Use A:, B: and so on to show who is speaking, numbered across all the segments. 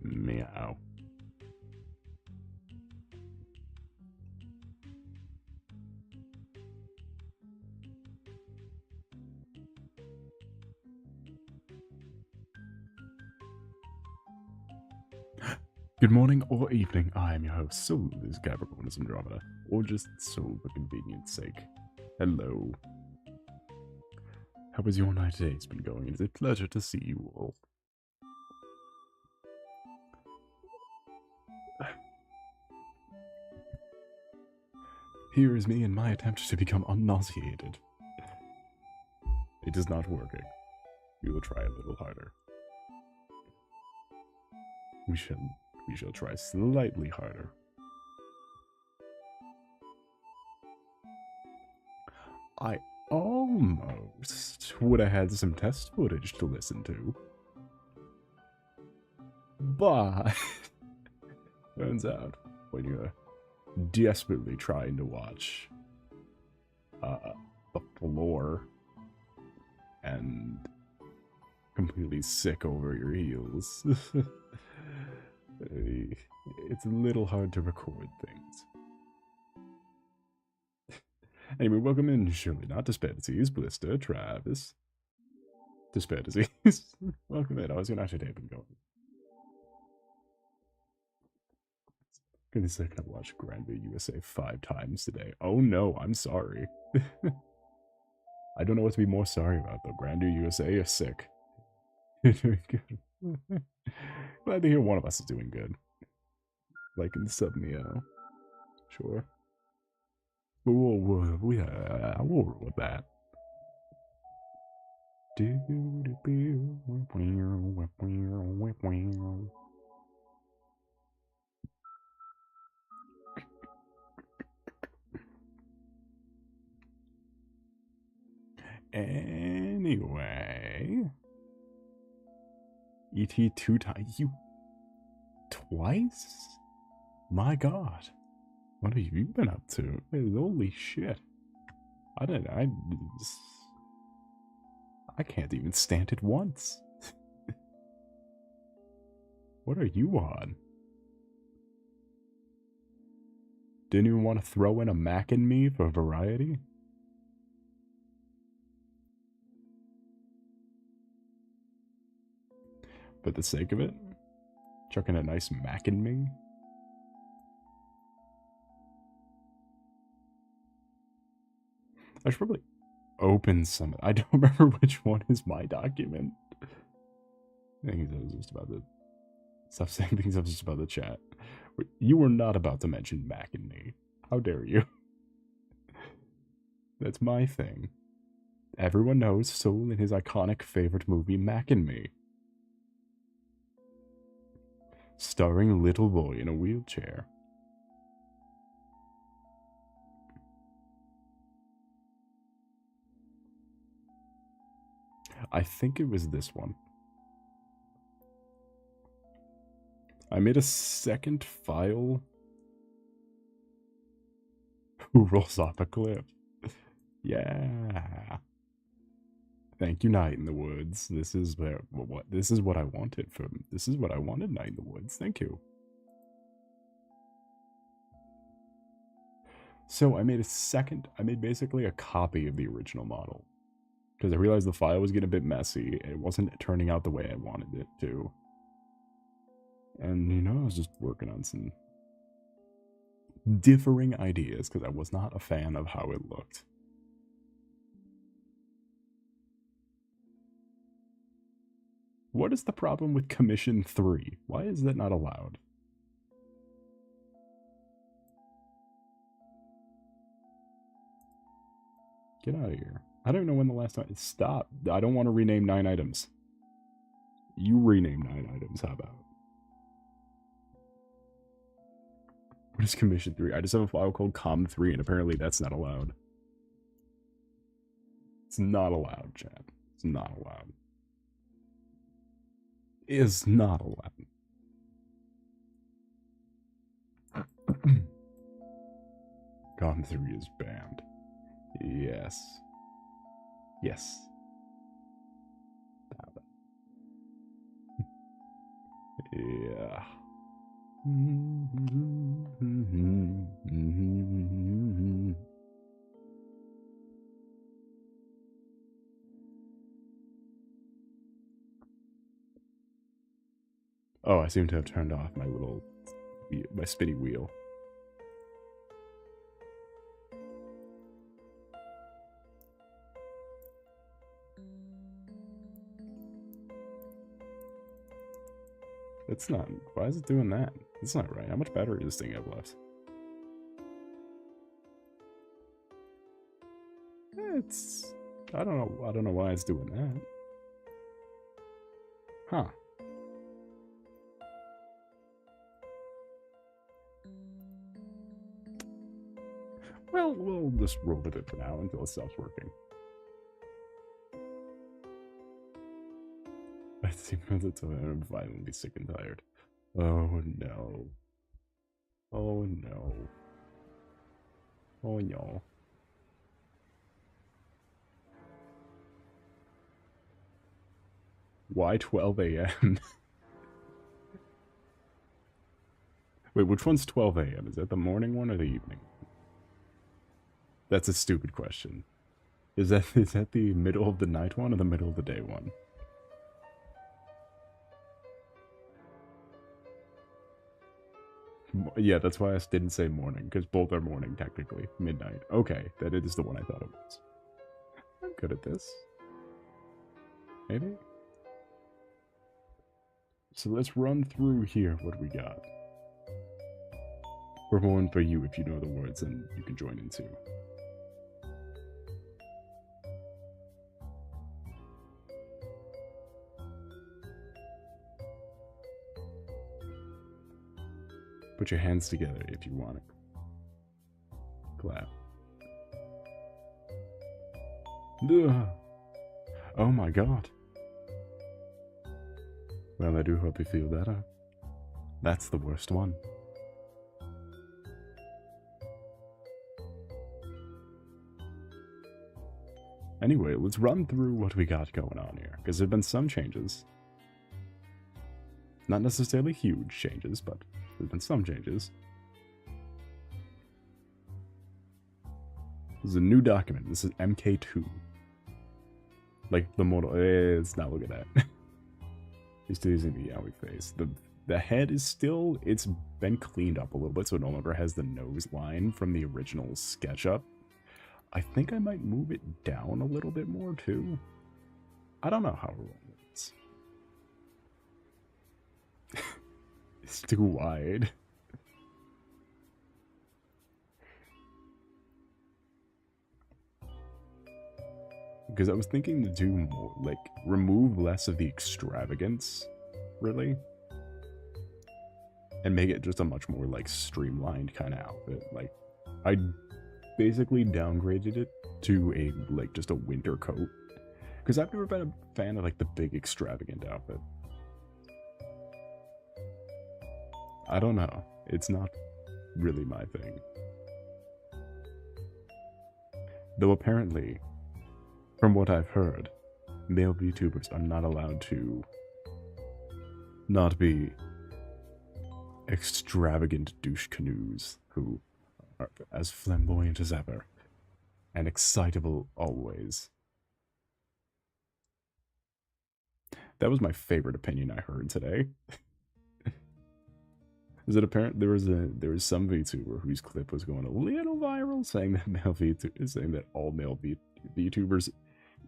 A: Meow. Good morning or evening, I am your host, Solace, Capricornus, Andromeda, or just Soul for convenience sake. Hello. How has your night today been going? It is a pleasure to see you all. Here is me in my attempt to become unnauseated. It is not working. We will try a little harder. We shall try slightly harder. I almost would have had some test footage to listen to. But turns out when you're desperately trying to watch the floor and completely sick over your heels, it's a little hard to record things. Anyway, welcome in, surely not Disparities, Blister, Travis. Disparities. Welcome in. How's your night today been going? Goodness sake, I've watched Grandview USA 5 times today. Oh no, I'm sorry. I don't know what to be more sorry about though. Grandview USA, you're sick. You're doing good. Glad to hear one of us is doing good. Like in the sub meow. Sure. We'll roll with that. Anyway. ET 2 times. You twice? My god. What have you been up to? Holy shit. I can't even stand it once. What are you on? Didn't even want to throw in a Mac and me for variety? For the sake of it? Chucking a nice Mac and me? I should probably open some. I don't remember which one is my document. I think I was just about to stop saying things. I was just about to chat. You were not about to mention Mac and me. How dare you? That's my thing. Everyone knows Soul in his iconic favorite movie, Mac and Me. Starring Little Boy in a wheelchair. I think it was this one. I made a second file. Who rolls off a cliff? Yeah. Thank you, Night in the Woods. This is what I wanted from. This is what I wanted, Night in the Woods. Thank you. So I made basically a copy of the original model. Because I realized the file was getting a bit messy. It wasn't turning out the way I wanted it to. And, you know, I was just working on some differing ideas because I was not a fan of how it looked. What is the problem with Commission 3? Why is that not allowed? Get out of here. I don't know when the last time... Stop. I don't want to rename 9 items. You rename 9 items, how about? What is Commission 3? I just have a file called Com3, and apparently that's not allowed. It's not allowed, chat. It's not allowed. It is not allowed. Com3 is banned. Yes. Yes. Yeah. Oh, I seem to have turned off my spinny wheel. That's not, why is it doing that? That's not right. How much battery does this thing have left? It's, I don't know why it's doing that. Huh. Well, we'll just roll with it for now until it stops working. I think that's I'm violently sick and tired. Oh no. Oh no. Oh no. Why 12 a.m.? Wait, which one's 12 a.m.? Is that the morning one or the evening? That's a stupid question. Is that the middle of the night one or the middle of the day one? Yeah, that's why I didn't say morning, because both are morning, technically. Midnight. Okay, that is the one I thought it was. I'm good at this. Maybe? So let's run through here what we got. We're going for you if you know the words, and you can join in too. Put your hands together if you want it. Clap. Ugh. Oh my god. Well, I do hope you feel better. That's the worst one. Anyway, let's run through what we got going on here, because there have been some changes. Not necessarily huge changes, but there's been some changes. This is a new document. This is MK2. Like the model. It's not, look at that. He's still using the yaoi face. The head is still, it's been cleaned up a little bit, so it no longer has the nose line from the original SketchUp. I think I might move it down a little bit more too. I don't know how to roll this. It's too wide. Because I was thinking to do more, like, remove less of the extravagance, really. And make it just a much more, like, streamlined kind of outfit. Like, I basically downgraded it to a, like, just a winter coat. Because I've never been a fan of, like, the big extravagant outfit. I don't know. It's not really my thing. Though apparently, from what I've heard, male VTubers are not allowed to not be extravagant douche canoes who are as flamboyant as ever and excitable always. That was my favorite opinion I heard today. Is it apparent there was some VTuber whose clip was going a little viral saying that all male VTubers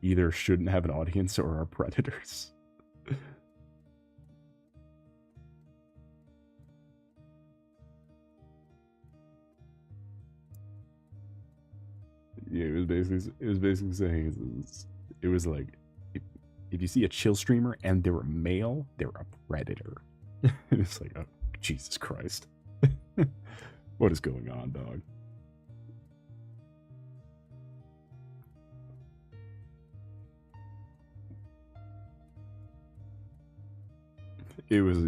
A: either shouldn't have an audience or are predators. Yeah, it was basically saying it was like if you see a chill streamer and they're a male, they're a predator. It's like, oh, Jesus Christ. What is going on, dog? It was I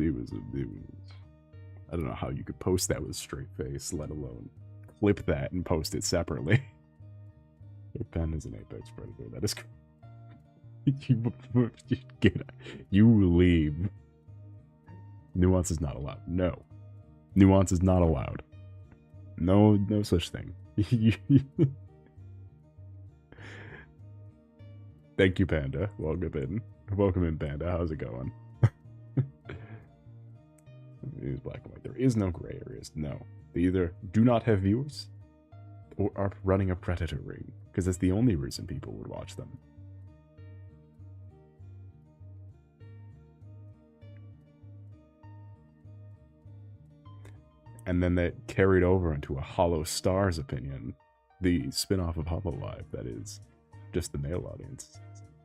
A: don't know how you could post that with a straight face, let alone clip that and post it separately. Your pen is an apex predator. That is you leave. Nuance is not allowed. No. Nuance is not allowed. No such thing. Thank you, Panda. Welcome in. Welcome in, Panda. How's it going? It is black and white. There is no gray areas. No. They either do not have viewers or are running a predator ring, because that's the only reason people would watch them. And then that carried over into a Hollow Stars opinion, the spin-off of Hololive that is just the male audience.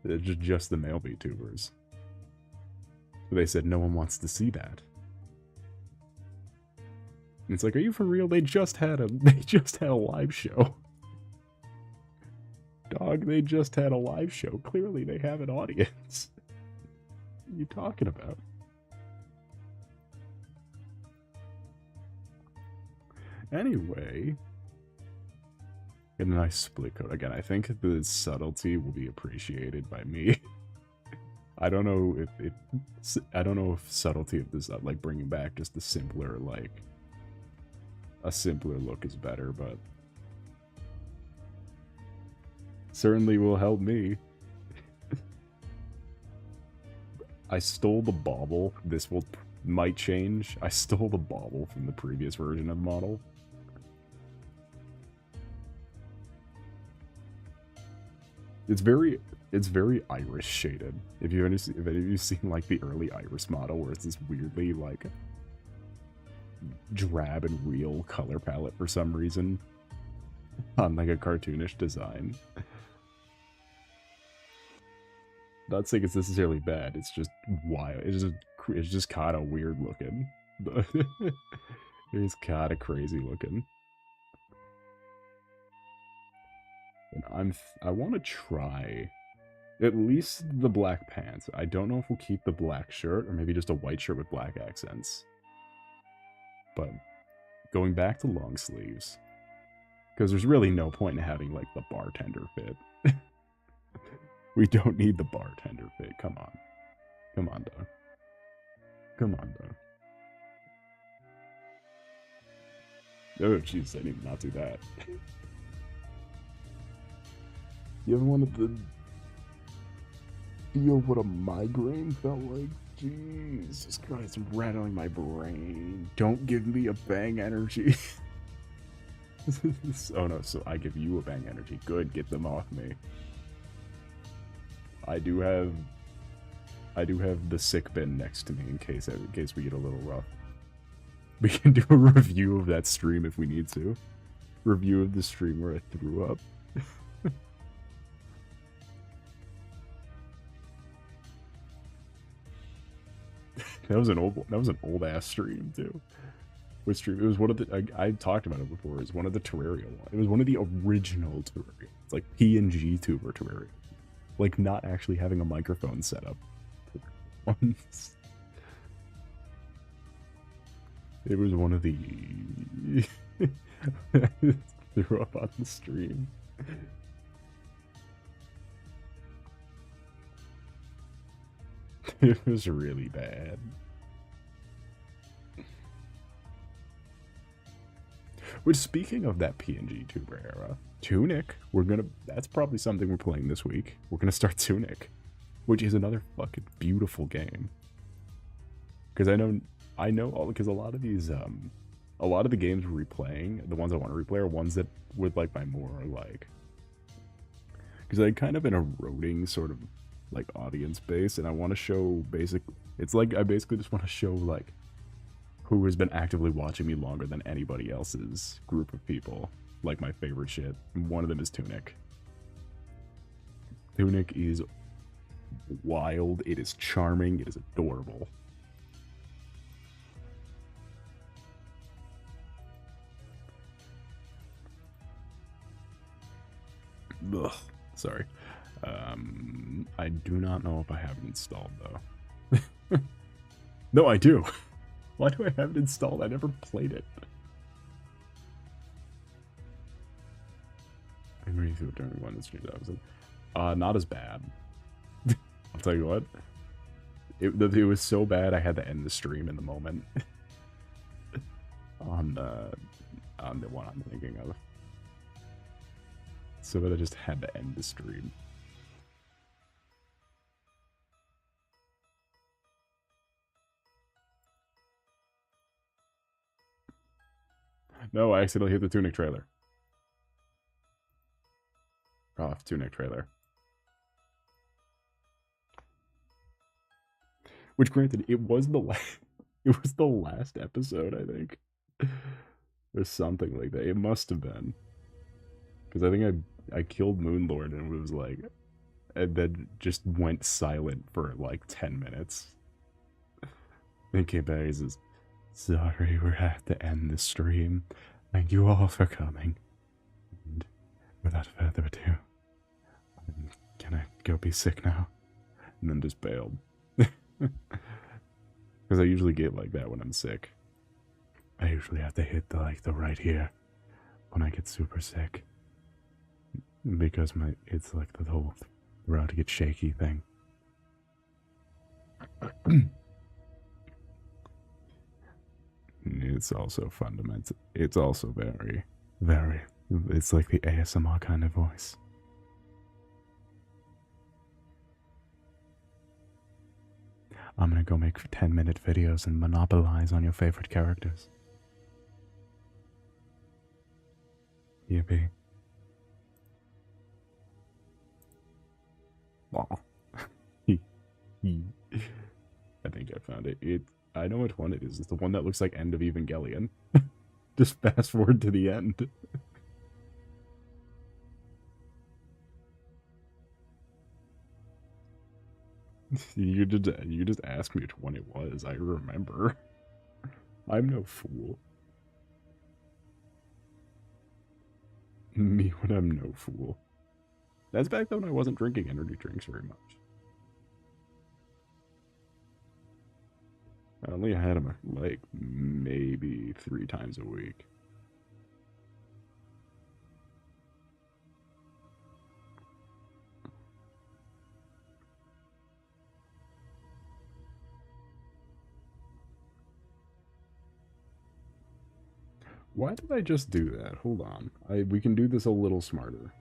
A: It's just the male VTubers. They said no one wants to see that. And it's like, are you for real? They just had a live show. Dog, they just had a live show. Clearly they have an audience. What are you talking about? Anyway, get a nice split coat. Again, I think the subtlety will be appreciated by me. I don't know if subtlety of this, like bringing back just a simpler look is better, but certainly will help me. I stole the bauble. This might change. I stole the bauble from the previous version of the model. It's very iris shaded. If any of you seen like the early iris model where it's this weirdly like drab and real color palette for some reason on like a cartoonish design. Not saying it's necessarily bad, it's just wild. It's just kind of weird looking. It's kind of crazy looking. And I want to try at least the black pants. I don't know if we'll keep the black shirt or maybe just a white shirt with black accents. But going back to long sleeves, because there's really no point in having like the bartender fit. We don't need the bartender fit. Come on. Come on, dog. Come on, dog. Oh, jeez, I need to not do that. You ever wanted to feel what a migraine felt like? Jesus Christ, I'm rattling my brain. Don't give me a bang energy. Oh no, so I give you a bang energy. Good, get them off me. I do have the sick bin next to me in case we get a little rough. We can do a review of that stream if we need to. Review of the stream where I threw up. That was an old ass stream too. Which stream? It was one of the I talked about it before. It was one of the Terraria ones. It was one of the original Terraria. It's like PNG tuber Terraria. Like not actually having a microphone set up. Once. It was one of the threw up on the stream. It was really bad. Which, speaking of that PNG tuber era, Tunic, that's probably something we're playing this week. We're gonna start Tunic, which is another fucking beautiful game. Because I know, because a lot of these, a lot of the games we're replaying, the ones I want to replay are ones that would like my more like, because I kind of an eroding sort of like audience base, and I want to show it's like I basically just want to show like who has been actively watching me longer than anybody else's group of people, like my favorite shit, and one of them is Tunic. Tunic is wild, it is charming, it is adorable. Ugh, sorry. I do not know if I have it installed, though. No, I do. Why do I have it installed? I never played it. I agree with you during one of the streams I was in. Not as bad. I'll tell you what. It was so bad I had to end the stream in the moment. on the one I'm thinking of. So that I just had to end the stream. No, I accidentally hit the Tunic trailer. Off Tunic trailer. Which, granted, it was the last episode, I think, or something like that. It must have been, because I think I killed Moonlord and it was like, and then just went silent for like 10 minutes. Then came back and says, "Sorry, we have to end the stream. Thank you all for coming. And without further ado, I'm gonna go be sick now," and then just bailed. Because I usually get like that when I'm sick. I usually have to hit the right here when I get super sick. Because it's like the whole throat get shaky thing. It's also fundamental. It's also very, very, it's like the ASMR kind of voice. I'm gonna go make 10-minute videos and monopolize on your favorite characters. Yippee. Wow. I think I found it. I know which one it is. It's the one that looks like End of Evangelion. Just fast forward to the end. You just asked me which one it was. I remember. I'm no fool. Me when I'm no fool. That's back then when I wasn't drinking energy drinks very much. I only had them like maybe 3 times a week. Why did I just do that? Hold on. We can do this a little smarter.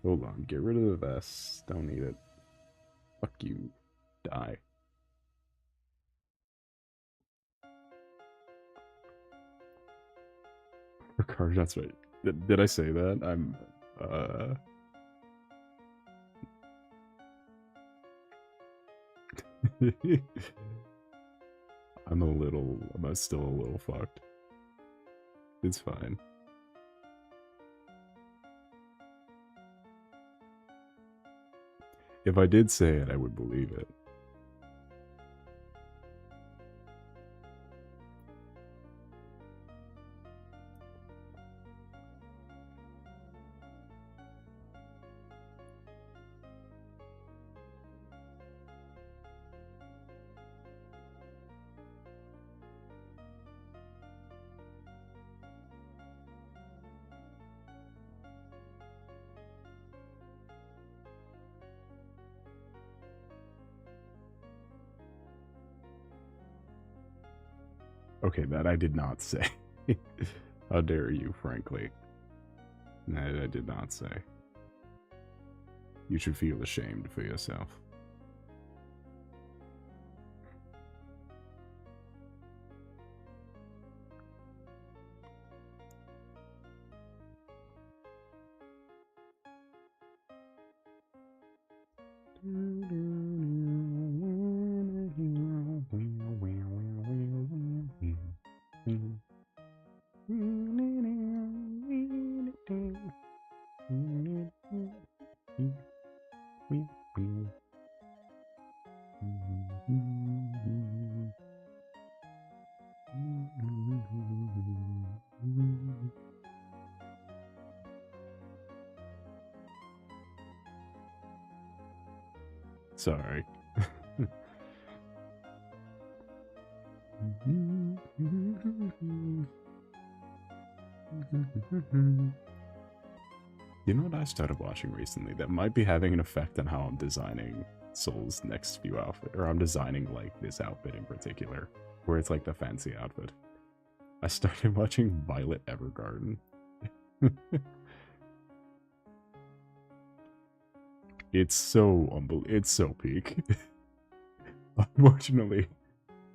A: Hold on. Get rid of the vest. Don't need it. Fuck you. Die. Ricard, that's right. Did I say that? I'm still a little fucked. It's fine. If I did say it, I would believe it. Okay, that I did not say. How dare you, frankly. That I did not say. You should feel ashamed for yourself. Sorry. You know what I started watching recently that might be having an effect on how I'm designing Soul's next few outfit, or I'm designing like this outfit in particular, where it's like the fancy outfit. I started watching Violet Evergarden. It's so it's so peak. Unfortunately,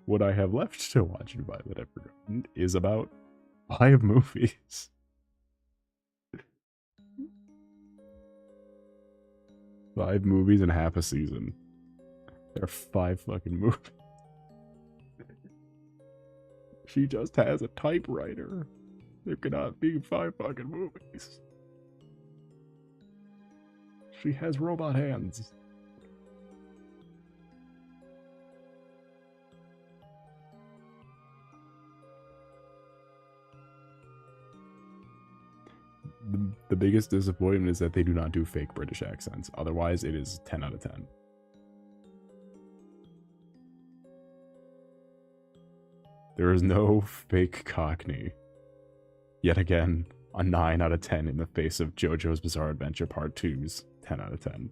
A: what I have left to watch in Violet Evergarden is about 5 movies. 5 movies and half a season. There are 5 fucking movies. She just has a typewriter. There cannot be 5 fucking movies. She has robot hands. The biggest disappointment is that they do not do fake British accents. Otherwise, it is 10 out of 10. There is no fake Cockney. Yet again, a 9 out of 10 in the face of JoJo's Bizarre Adventure Part 2's 10 out of 10.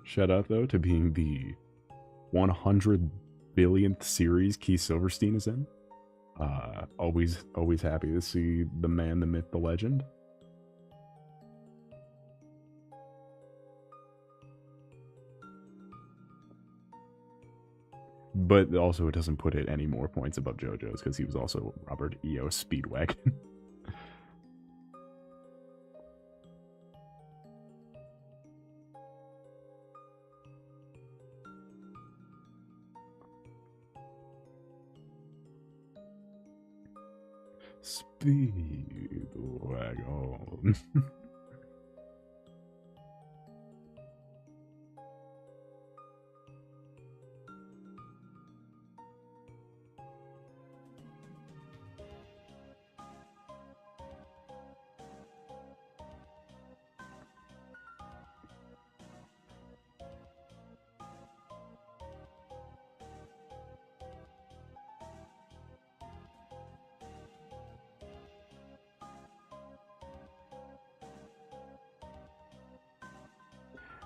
A: Shout out, though, to being the 100 billionth series Keith Silverstein is in. Always happy to see the man, the myth, the legend. But also it doesn't put it any more points above JoJo's because he was also Robert E.O. Speedwagon. Speedwagon.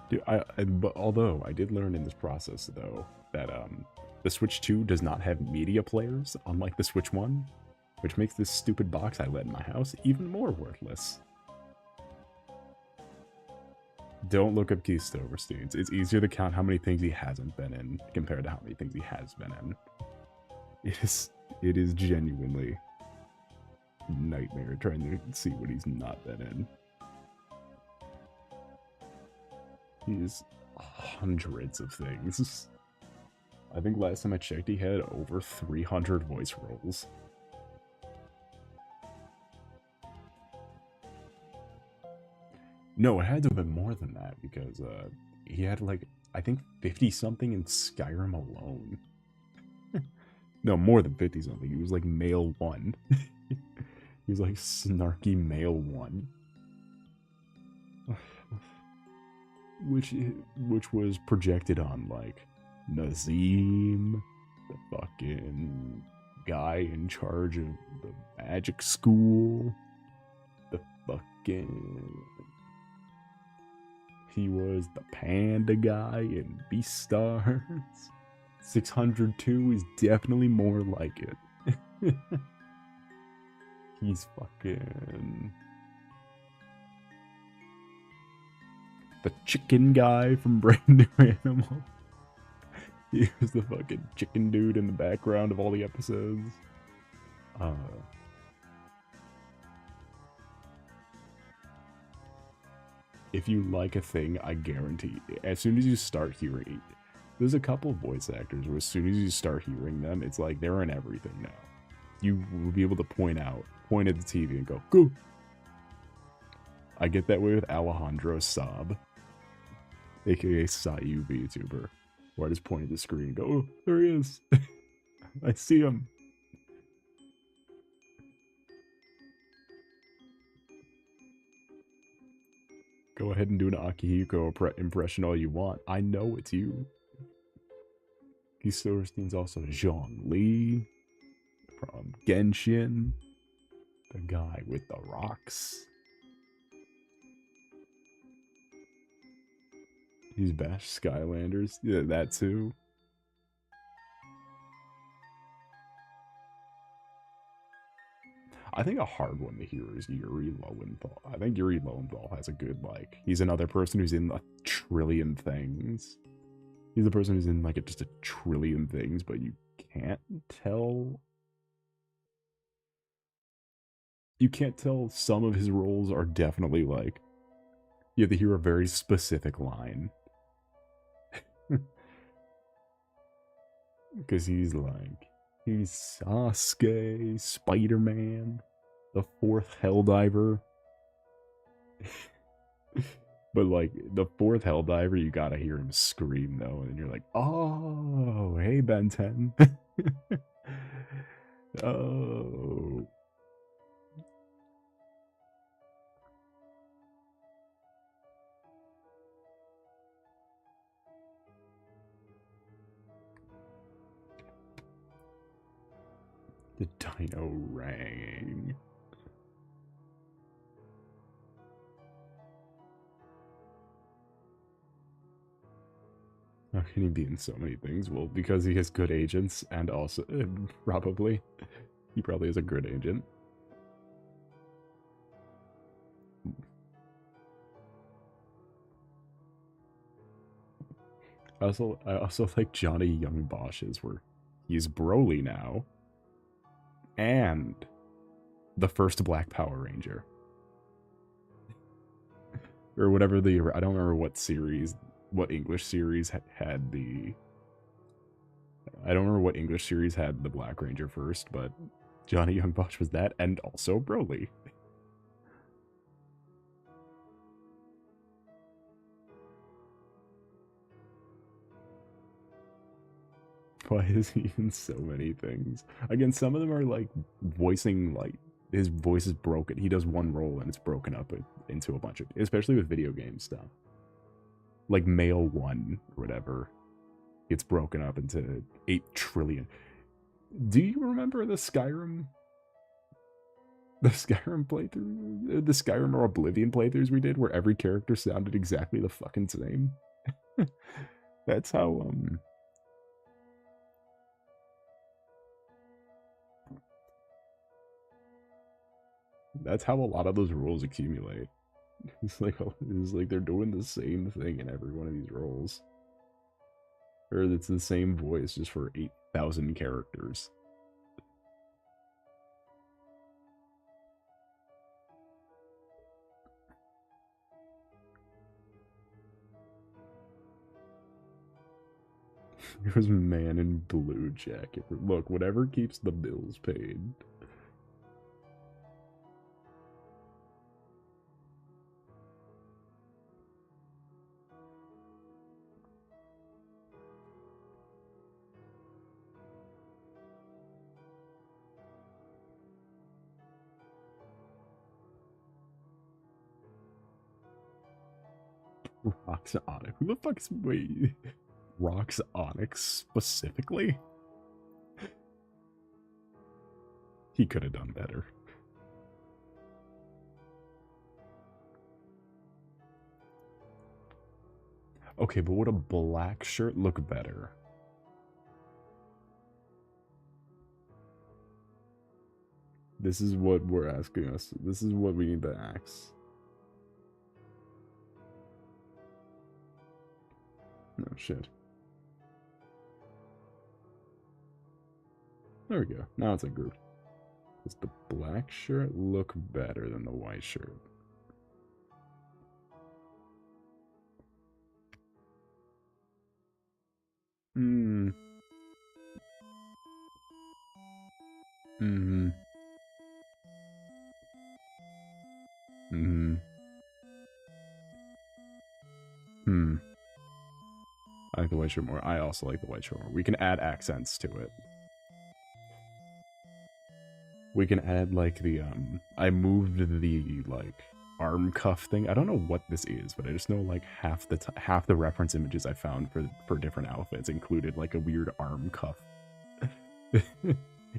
A: Dude, but although I did learn in this process though that the Switch 2 does not have media players, unlike the Switch 1, which makes this stupid box I let in my house even more worthless. Don't look up Keith Silverstein's. It's easier to count how many things he hasn't been in compared to how many things he has been in. It is genuinely nightmare trying to see what he's not been in. He's hundreds of things. I think last time I checked he had over 300 voice roles. No, it had to have been more than that because he had like, I think 50 something in Skyrim alone. No, more than 50 something. He was like male 1. He was like snarky male 1. Which was projected on like Nazim, the fucking guy in charge of the magic school, the fucking he was the panda guy in Beastars. 602 is definitely more like it. He's fucking the chicken guy from Brand New Animal. He was the fucking chicken dude in the background of all the episodes. If you like a thing, I guarantee, as soon as you start hearing, there's a couple of voice actors where as soon as you start hearing them, it's like they're in everything now. You will be able to point at the TV and go. I get that way with Alejandro Saab, aka Sayu VTuber, where I just point at the screen and go, oh, there he is. I see him. Go ahead and do an Akihiko impression all you want. I know it's you. Keith Silverstein's also Zhong Li from Genshin. The guy with the rocks. He's Bash Skylanders. Yeah, that too. I think a hard one to hear is Yuri Lowenthal. I think Yuri Lowenthal has a good, like, he's another person who's in a trillion things. He's the person who's in, like, just a trillion things, but you can't tell. You can't tell some of his roles are definitely, like, you have to hear a very specific line. Because he's Sasuke, Spider-Man, the fourth Helldiver. But, like, the fourth Helldiver, you gotta hear him scream, though, and you're like, oh, hey, Ben 10. Oh. The dino rang. How can he be in so many things? Well, because he has good agents, and also, probably, he probably is a good agent. I also like Johnny Young Bosch's, where he's Broly now, and the first Black Power Ranger, or whatever the, I don't remember what series, what English series had the, I don't remember what English series had the Black Ranger first, but Johnny Young Bosch was that, and also Broly. Why is he in so many things? Again, some of them are like voicing, like his voice is broken. He does one role and it's broken up into a bunch of, especially with video game stuff. Like Male 1 or whatever. It's broken up into 8 trillion. Do you remember the Skyrim playthrough? The Skyrim or Oblivion playthroughs we did where every character sounded exactly the fucking same? That's how, that's how a lot of those roles accumulate. It's like they're doing the same thing in every one of these roles. Or it's the same voice just for 8,000 characters. Here's Man in Blue Jacket. Look, whatever keeps the bills paid. Rocks Onyx. Who the fuck is, wait, Rocks Onyx specifically? He could have done better. Okay, but would a black shirt look better? This is what we're asking us. This is what we need to ask. No shit. There we go. Now it's a group. Does the black shirt look better than the white shirt? Hmm. Hmm. Hmm. Hmm. I like the white shirt more. I also like the white shirt more. We can add accents to it. We can add, like, the, I moved the, like, arm cuff thing. I don't know what this is, but I just know like half the reference images I found for different outfits included like a weird arm cuff.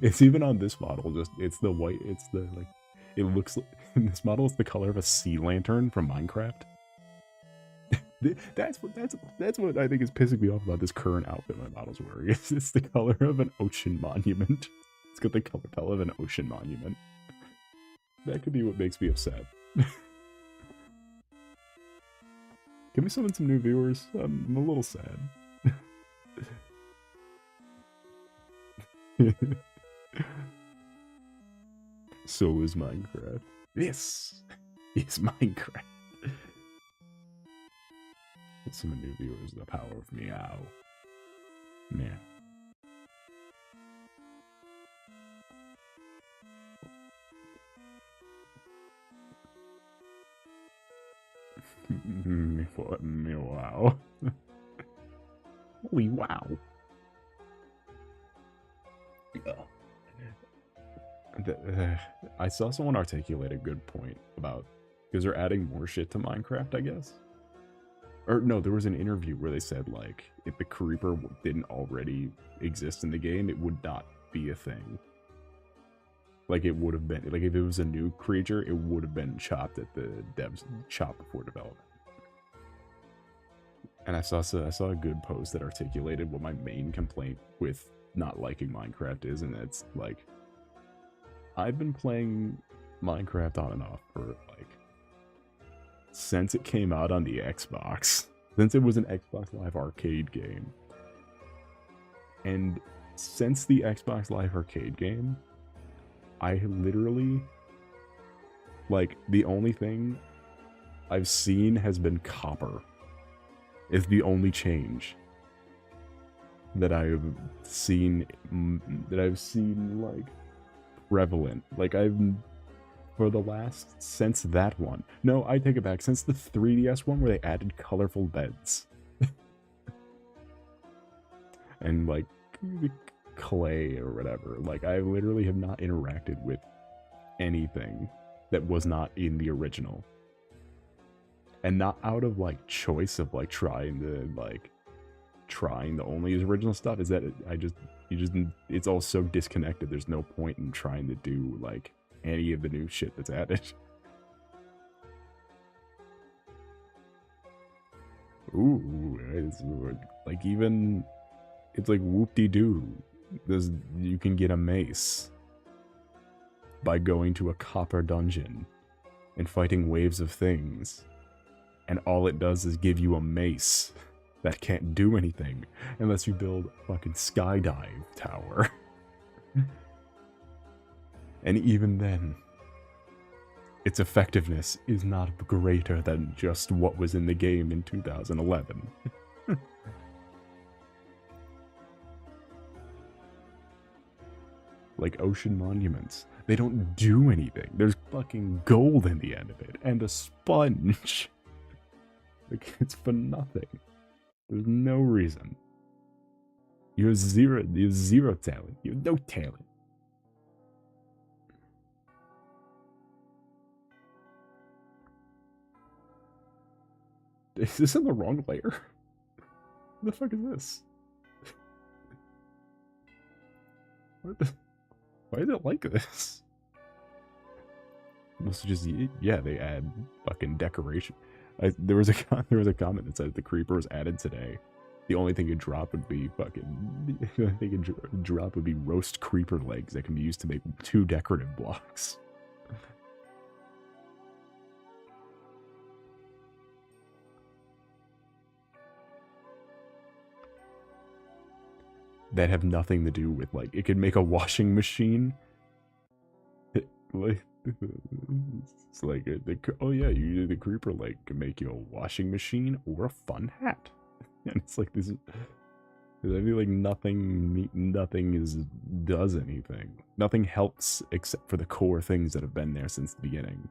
A: It's even on this model. Just it's the white. It's the like. It looks like this model is the color of a sea lantern from Minecraft. That's what I think is pissing me off about this current outfit my model's wearing. It's the color of an ocean monument. It's got the color palette of an ocean monument. That could be what makes me upset. Can we summon some new viewers? I'm a little sad. So is Minecraft. This is Minecraft. Some new viewers, the power of meow. Meow. Wow. Holy wow. I saw someone articulate a good point about, because they're adding more shit to Minecraft, I guess. Or no, there was an interview where they said, like, if the creeper didn't already exist in the game, it would not be a thing. Like, it would have been, like, if it was a new creature, it would have been chopped at the devs, chopped before development. And I saw a good post that articulated what my main complaint with not liking Minecraft is, and it's, like, I've been playing Minecraft on and off for, like, since it came out on the Xbox. Since it was an Xbox Live Arcade game. And since the Xbox Live Arcade game, I literally, like, the only thing I've seen has been copper. It's the only change that I've seen, like, prevalent. Like, for the last, since that one. No, I take it back. Since the 3DS one where they added colorful beds. And, like, clay or whatever. Like, I literally have not interacted with anything that was not in the original. And not out of, like, choice of, like, trying the only original stuff. Is that it's all so disconnected. There's no point in trying to do, like, any of the new shit that's added. Ooh, it's like, even, it's like whoop-de-doo. You can get a mace by going to a copper dungeon and fighting waves of things. And all it does is give you a mace that can't do anything unless you build a fucking skydive tower. And even then, its effectiveness is not greater than just what was in the game in 2011. Like ocean monuments. They don't do anything. There's fucking gold in the end of it. And a sponge. Like, it's for nothing. There's no reason. You have zero talent. You have no talent. Is this in the wrong layer? What the fuck is this? Why is it like this? Must just, yeah, they add fucking decoration. There was a comment that said the creeper was added today. The only thing you'd drop would be fucking, I think you'd drop would be roast creeper legs that can be used to make 2 decorative blocks. That have nothing to do with, like, it could make a washing machine. Like, it's like, oh yeah, the creeper leg can make you a washing machine or a fun hat. And it's like, this is, I feel like nothing does anything. Nothing helps except for the core things that have been there since the beginning.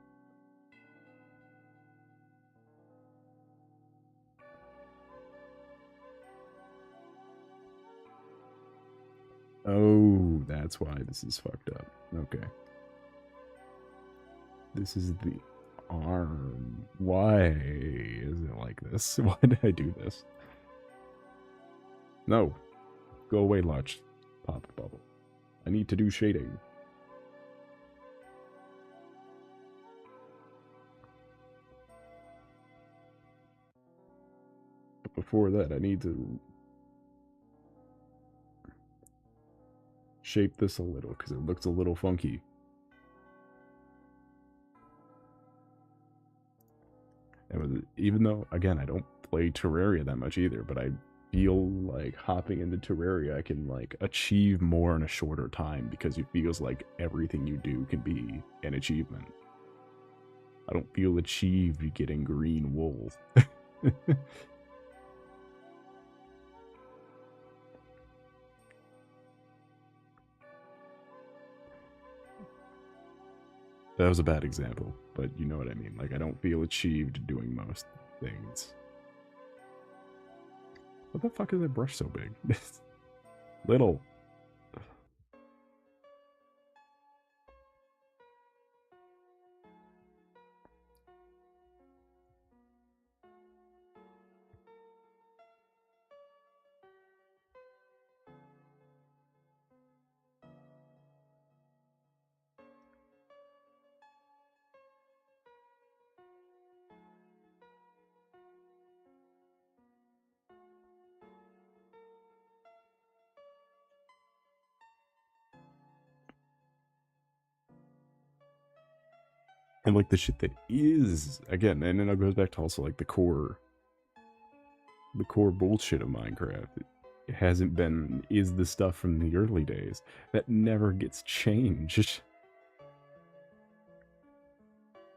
A: Oh, that's why this is fucked up. Okay. This is the arm. Why is it like this? Why did I do this? No. Go away, Larch. Pop bubble. I need to do shading. But before that, I need to shape this a little because it looks a little funky. And even though, again, I don't play Terraria that much either, but I feel like hopping into Terraria, I can like achieve more in a shorter time because it feels like everything you do can be an achievement. I don't feel achieved getting green wool. That was a bad example, but you know what I mean. Like, I don't feel achieved doing most things. What the fuck is that brush so big? Little. And like the shit that is, again, and then it goes back to also like the core bullshit of Minecraft. It hasn't been, is the stuff from the early days that never gets changed.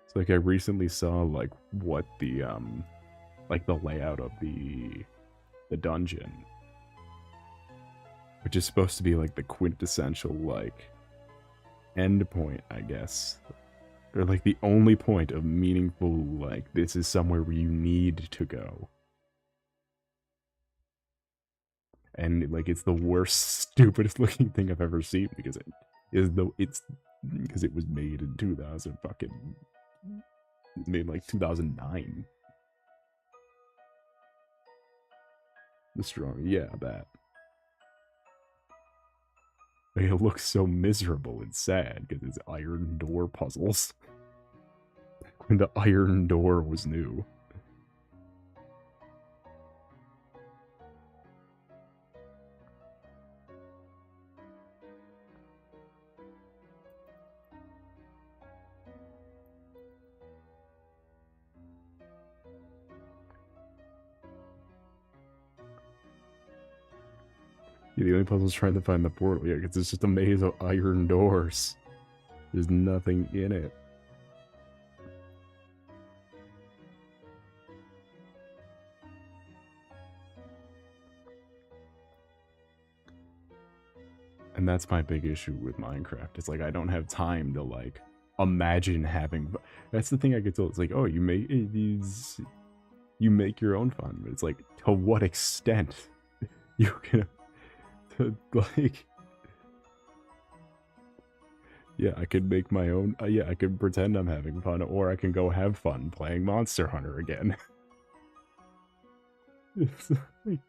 A: It's like I recently saw like what the like the layout of the dungeon, which is supposed to be like the quintessential like end point, I guess. Or like the only point of meaningful, like, this is somewhere where you need to go. And like it's the worst, stupidest looking thing I've ever seen because it is because it was made in 2000 fucking made like 2009. The strong, yeah, that. Like, it looks so miserable and sad because it's iron door puzzles. When the iron door was new. Yeah, the only puzzle is trying to find the portal. Yeah, because it's just a maze of iron doors. There's nothing in it. And that's my big issue with Minecraft. It's like I don't have time to like imagine having. That's the thing I get told. It's like, oh, you make these, you make your own fun. But it's like, to what extent you can, like, yeah, I could make my own. Yeah, I could pretend I'm having fun, or I can go have fun playing Monster Hunter again. It's like,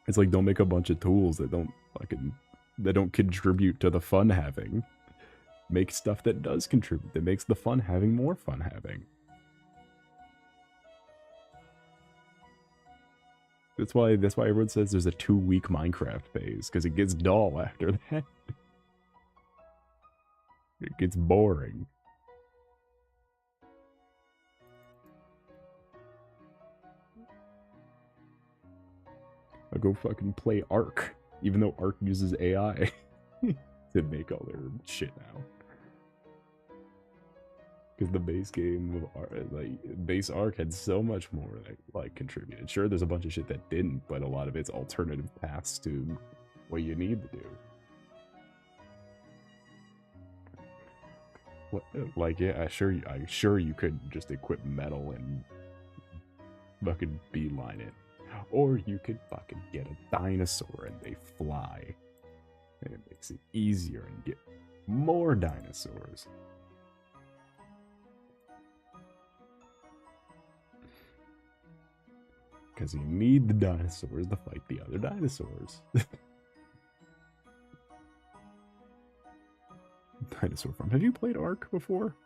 A: it's like, don't make a bunch of tools that don't contribute to the fun having. Make stuff that does contribute, that makes the fun having more fun having. That's why everyone says there's a 2-week Minecraft phase, because it gets dull after that. It gets boring. I'll go fucking play Ark, even though Ark uses AI to make all their shit now. Because the base game of base Ark had so much more that like contributed. Sure, there's a bunch of shit that didn't, but a lot of it's alternative paths to what you need to do. What, like, yeah, I'm sure you could just equip metal and fucking beeline it. Or you could fucking get a dinosaur and they fly. And it makes it easier and get More dinosaurs. Because you need the dinosaurs to fight the other dinosaurs. Dinosaur Farm. Have you played Ark before?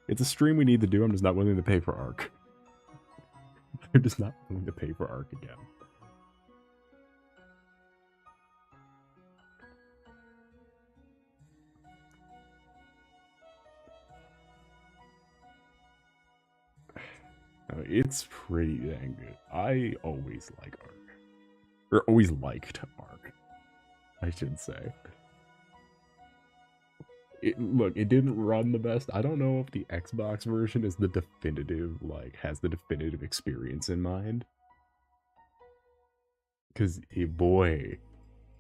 A: It's a stream we need to do. I'm just not willing to pay for Ark. I'm just not willing to pay for Ark again. It's pretty dang good. I always like Ark. Or always liked Ark, I should say. Look, it didn't run the best. I don't know if the Xbox version is the definitive, like, has the definitive experience in mind. Because, boy,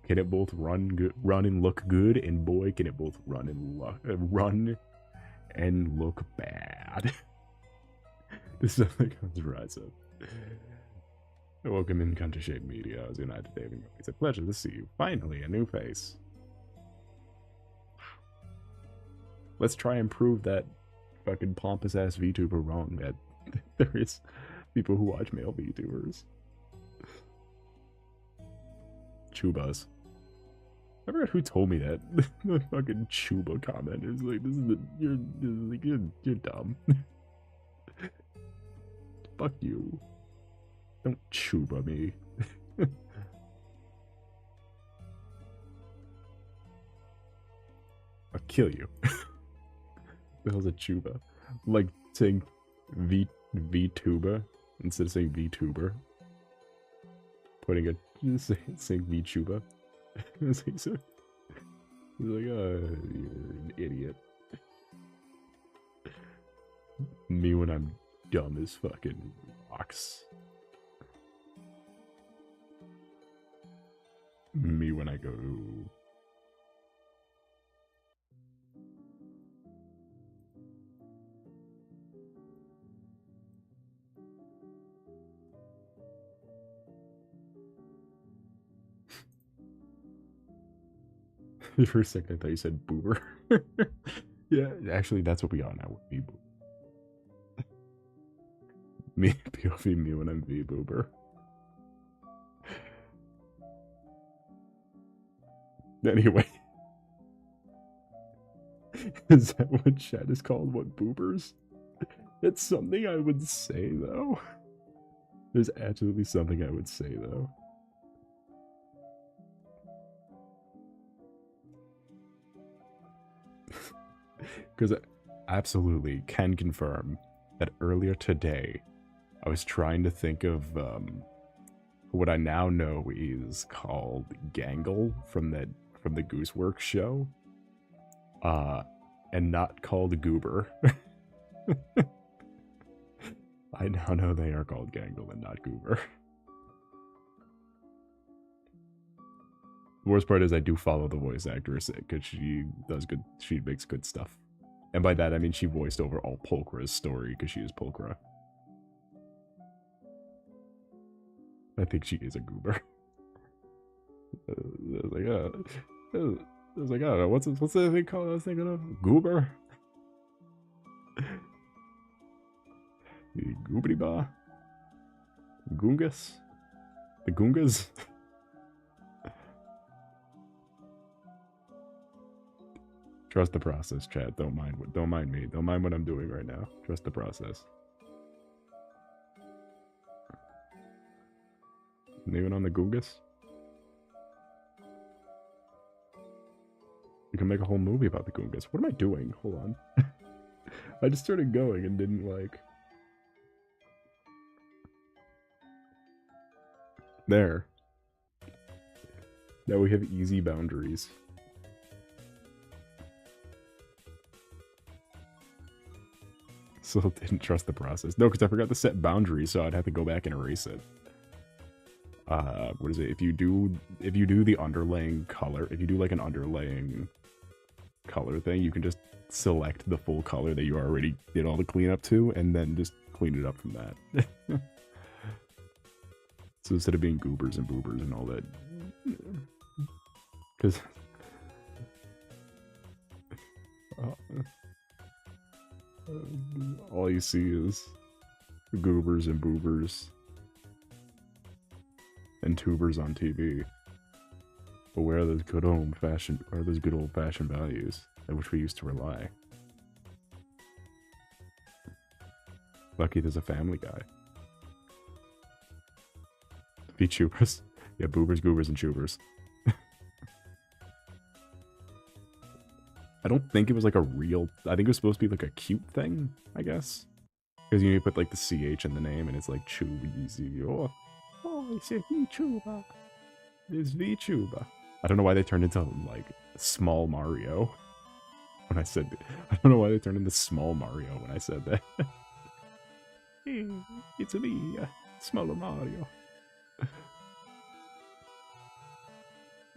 A: can it both run and look good, and boy, can it both run and look bad. This is like comes rise up. Welcome in Country Shade Media. I was United David. It's a pleasure to see you. Finally, a new face. Let's try and prove that fucking pompous ass VTuber wrong, that there is people who watch male VTubers. Chubas. I forgot who told me that. The fucking Chuba comment is like, this is you're dumb. Fuck you. Don't Chuba me. I'll kill you. The hell's a Chuba? Like saying VTuber instead of saying VTuber. Putting a saying VTuber. He's like, oh, you're an idiot. Me when I'm dumb as fucking rocks. Me when I go. For a second, I thought you said boober. Yeah, actually, that's what we are now. Me, me, POV me when I'm V-boober. Anyway. Is that what chat is called? What, boobers? It's something I would say, though. There's absolutely something I would say, though. Because I absolutely can confirm that earlier today, I was trying to think of what I now know is called Gangle from the Gooseworks show, and not called Goober. I now know they are called Gangle and not Goober. The worst part is I do follow the voice actress because she does good. She makes good stuff, and by that I mean she voiced over all Pulchra's story because she is Pulchra. I think she is a goober. I was like, I don't know, what's the thing called I was thinking of? Goober? The Goobity Ba? Goongas? The Goongas? Trust the process, chat. Don't mind me. Don't mind what I'm doing right now. Trust the process. Even on the Goongas? You can make a whole movie about the Goongas. What am I doing? Hold on. I just started going and didn't like... There. Now we have easy boundaries. Still didn't trust the process. No, because I forgot to set boundaries, so I'd have to go back and erase it. What is it? If you do the underlaying color, if you do like an underlaying color thing, you can just select the full color that you already did all the cleanup to, and then just clean it up from that. So instead of being goobers and boobers and all that, because All you see is goobers and boobers and tubers on TV. But where are those good old fashioned values at which we used to rely? Lucky there's a Family Guy. VTubers. Yeah, boobers, goobers, and tubers. I don't think it was like a real... I think it was supposed to be like a cute thing, I guess. Because you put like the CH in the name and it's like Chewy. Oh, it's a VTuber. It's VTuber. I don't know why they turned into like Small Mario. When I said... I don't know why they turned into Small Mario when I said that. Hey, it's me, Smaller Mario.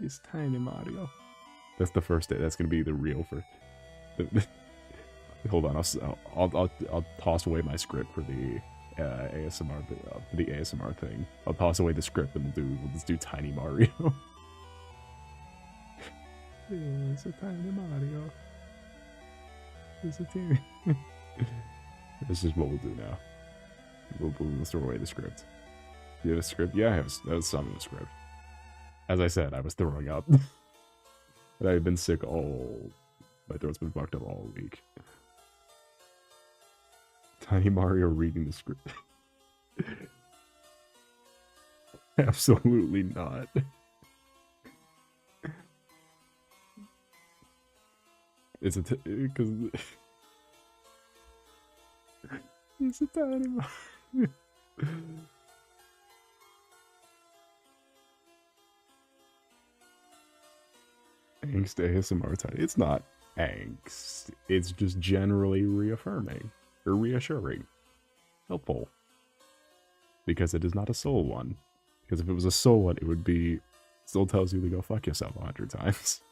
A: It's Tiny Mario. That's the first day. That's gonna be the real for. Hold on, I'll toss away my script for the ASMR thing. I'll toss away the script and we'll just do Tiny Mario. Yeah, it's a Tiny Mario. It's a teeny. This is what we'll do now. We'll throw away the script. You have a script? Yeah, I have some of the script. As I said, I was throwing up. And I've been sick all... My throat's been fucked up all week. Tiny Mario reading the script. Absolutely not. It's a... Because... It's a Tiny Mario. Angst ASMR time. It's not angst. It's just generally reaffirming. Or reassuring. Helpful. Because it is not a soul one. Because if it was a soul one, it would be... Still tells you to go fuck yourself 100 times.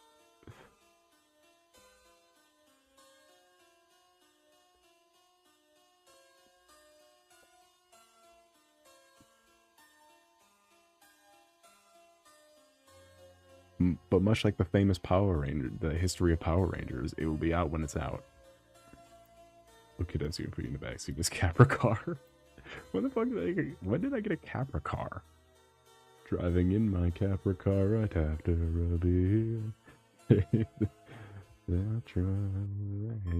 A: But much like the famous Power Ranger, the history of Power Rangers, it will be out when it's out. Look at us, you put in the backseat this Capricorn. When the fuck did I get, when did I get a Capricorn? Driving in my Capricorn, I'd have to rub it. That truck,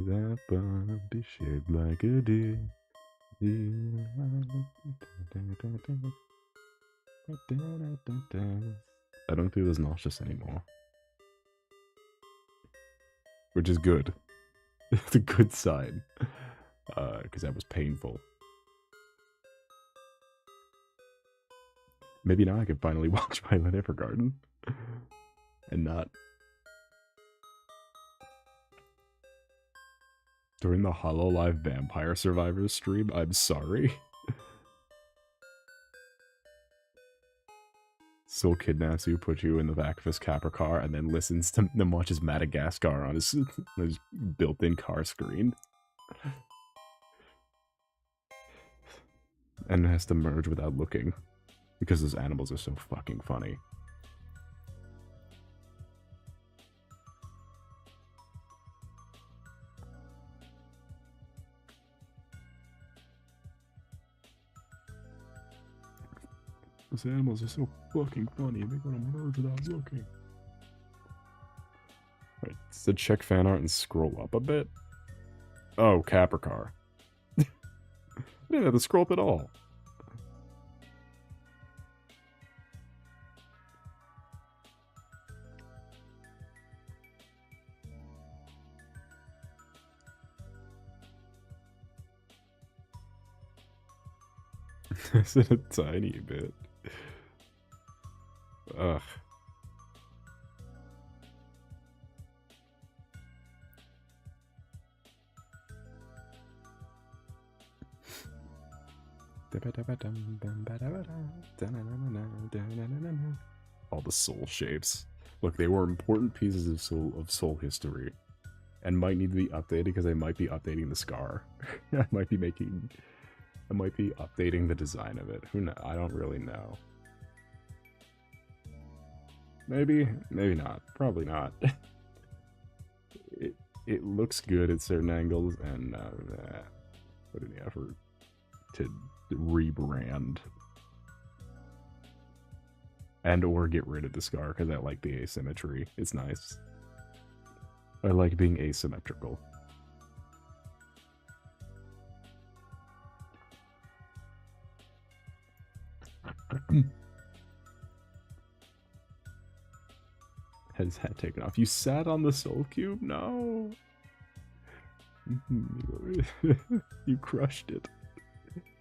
A: that bump is shaped like a dick. I don't feel as nauseous anymore. Which is good. It's a good sign. Because that was painful. Maybe now I can finally watch Violet Evergarden. And not... During the Hololive Vampire Survivors stream, I'm sorry. Soul kidnaps you, puts you in the back of his Capricorn, and then listens to them watches Madagascar on his built-in car screen. And has to merge without looking. Because those animals are so fucking funny. Those animals are so fucking funny, they're gonna merge without looking. Right, so check fan art and scroll up a bit. Oh, Capricorn. I didn't have to scroll up at all. I said a tiny bit. Ugh. All the soul shapes. Look, they were important pieces of soul history. And might need to be updated because I might be updating the scar. I might be updating the design of it. Who knows? I don't really know. Maybe, maybe not. Probably not. it looks good at certain angles, and put in the effort to rebrand and or get rid of the scar, because I like the asymmetry. It's nice. I like being asymmetrical. Had his hat taken off. You sat on the soul cube? No. You crushed it.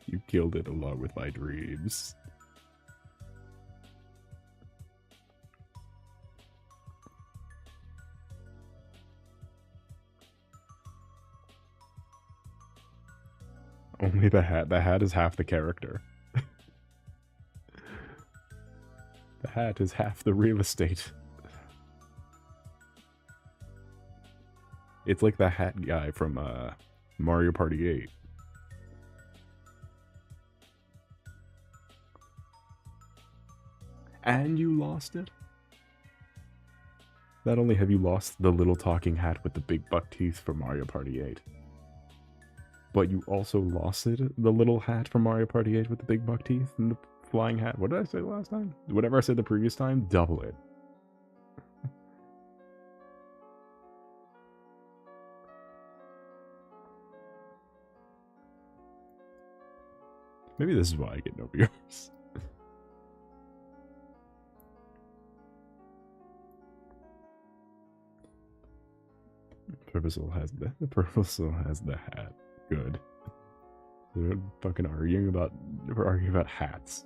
A: You killed it along with my dreams. Only the hat. The hat is half the character. The hat is half the real estate. It's like the hat guy from Mario Party 8. And you lost it? Not only have you lost the little talking hat with the big buck teeth from Mario Party 8, but you also lost it, the little hat from Mario Party 8 with the big buck teeth and the flying hat. What did I say last time? Whatever I said the previous time, double it. Maybe this is why I get no viewers. Purposeful has the hat. Good. We're fucking arguing about hats.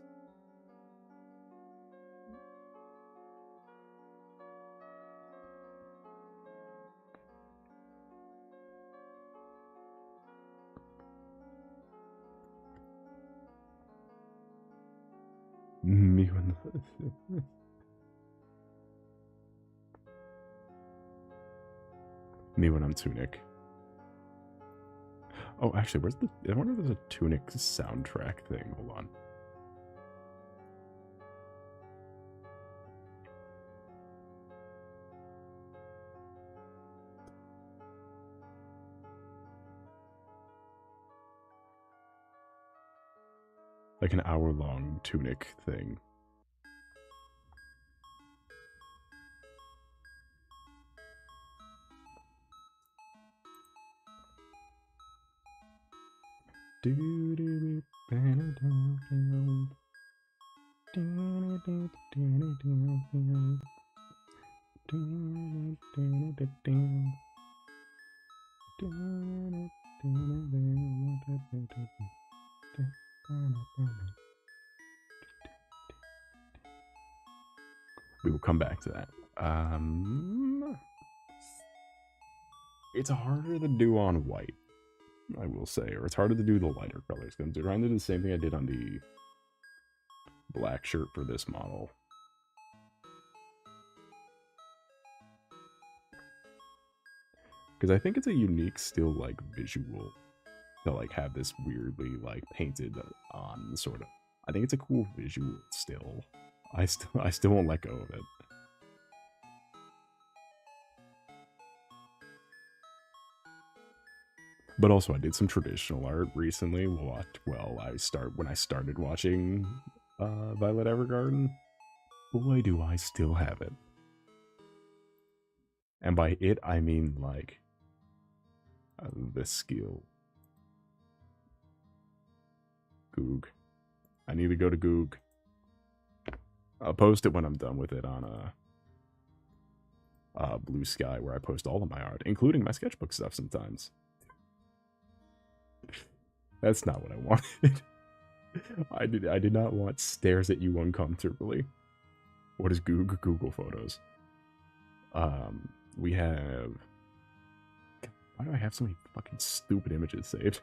A: Me when me when I'm Tunic. Oh, actually, where's the? I wonder if there's a Tunic soundtrack thing. Hold on. Like an hour-long Tunic thing. We will come back to that. It's harder to do on white, I will say, or it's harder to do the lighter colors, because I'm trying to do the same thing I did on the black shirt for this model. Because I think it's a unique still, like, visual to, like, have this weirdly, like, painted on, sort of. I think it's a cool visual still. I still won't let go of it. But also, I did some traditional art recently. When I started watching Violet Evergarden. Boy, do I still have it. And by it, I mean, like, the skill. Goog. I need to go to Goog. I'll post it when I'm done with it on Blue Sky, where I post all of my art, including my sketchbook stuff sometimes. That's not what I wanted. I did not want stares at you uncomfortably. What is Goog? Google Photos. We have... Why do I have so many fucking stupid images saved?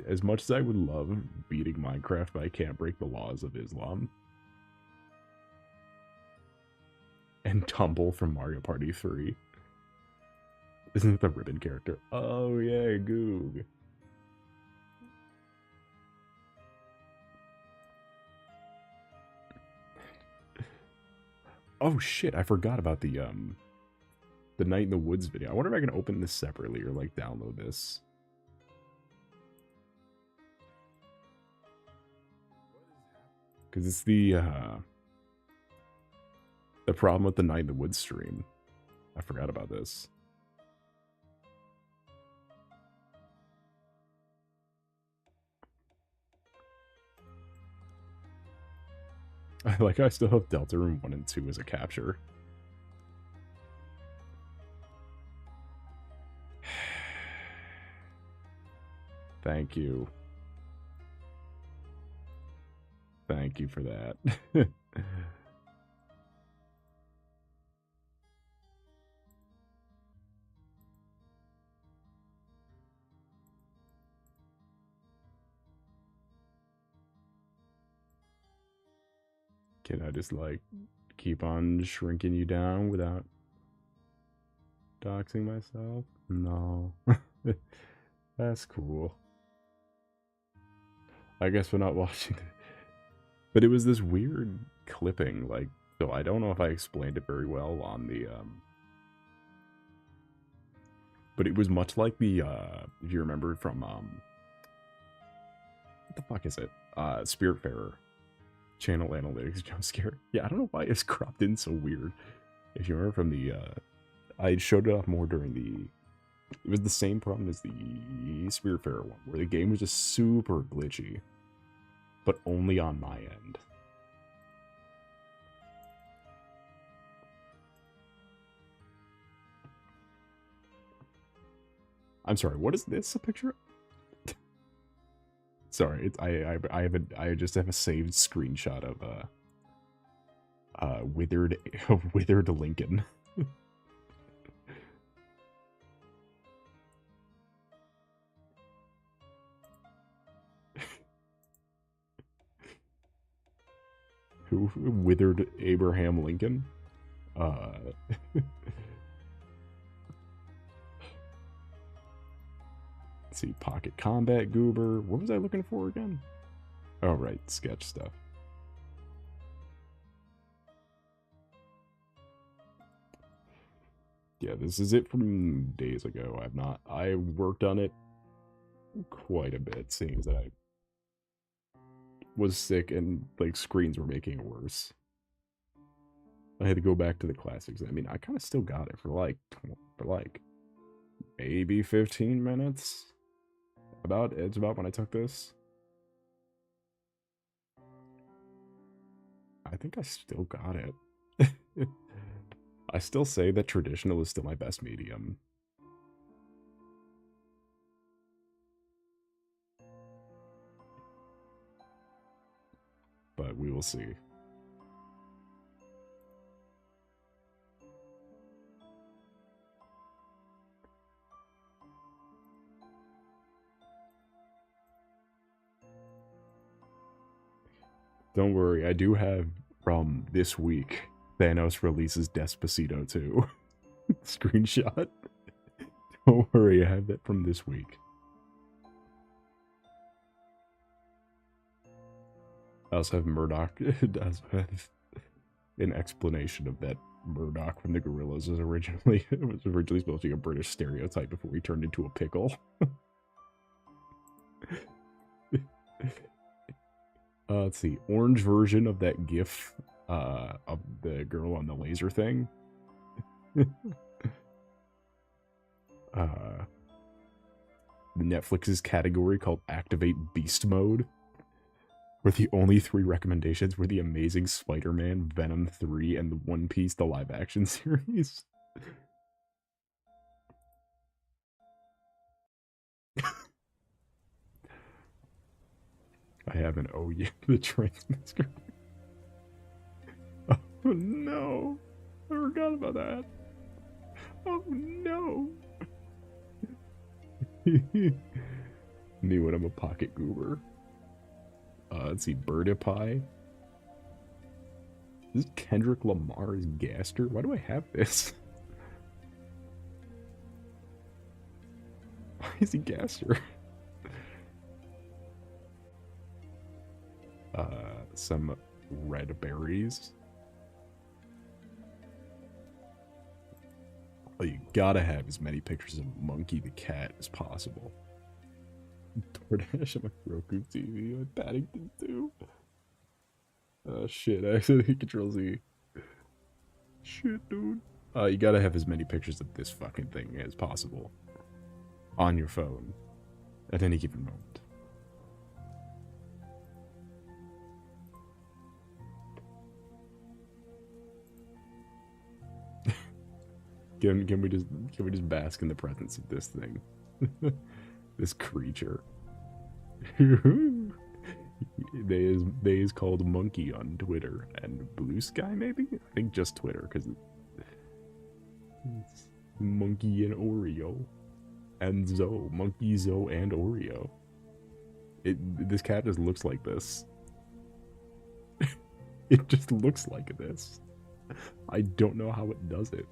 A: As much as I would love beating Minecraft, but I can't break the laws of Islam. And Tumble from Mario Party 3. Isn't it the ribbon character? Oh yeah, Goog. Oh shit, I forgot about the the Night in the Woods video. I wonder if I can open this separately or like download this. Because it's the problem with the Night in the Woods stream. I forgot about this. I still have Deltarune 1 and 2 as a capture. Thank you. Thank you for that. Can I just, like, keep on shrinking you down without doxing myself? No. That's cool. I guess we're not watching it. But it was this weird clipping, like, so I don't know if I explained it very well on the, but it was much like the, if you remember from, what the fuck is it? Spiritfarer. Channel analytics jump scare. Yeah, I don't know why it's cropped in so weird. If you remember from the, I showed it off more during the, it was the same problem as the Spiritfarer one, where the game was just super glitchy, but only on my end. I'm sorry, what is this a picture of? Sorry, I just have a saved screenshot of withered Lincoln. Who withered Abraham Lincoln? Let's see, Pocket Combat Goober. What was I looking for again? Oh, right, sketch stuff. Yeah, this is it from days ago. I worked on it quite a bit, seeing as that I was sick and, like, screens were making it worse. I had to go back to the classics. I mean, I kind of still got it for like maybe 15 minutes. It's about when I took this. I think I still got it. I still say that traditional is still my best medium. But we will see. Don't worry, I do have from this week, Thanos releases Despacito 2. Screenshot. Don't worry, I have that from this week. I also have Murdoch. It does have an explanation of that Murdoch from the Gorillas was originally supposed to be a British stereotype before he turned into a pickle. Let's see, orange version of that GIF of the girl on the laser thing. Netflix's category called Activate Beast Mode, where the only 3 recommendations were The Amazing Spider-Man, Venom 3, and the One Piece, the live-action series. I have an oh yeah, the Transmitter. Oh no, I forgot about that. Oh no. Me when I'm a pocket goober. Let's see, Birda Pie. This is Kendrick Lamar's Gaster. Why do I have this? Why is he Gaster? Some red berries. Oh, you gotta have as many pictures of Monkey the cat as possible. DoorDash on my Roku TV, on Paddington too. Oh shit, I accidentally Control Z. Shit, dude. You gotta have as many pictures of this fucking thing as possible on your phone at any given moment. Can we just bask in the presence of this thing? This creature. They is called Monkey on Twitter and Blue Sky, maybe? I think just Twitter, because it's Monkey and Oreo. And Zoe. Monkey, Zoe, and Oreo. This cat just looks like this. It just looks like this. I don't know how it does it.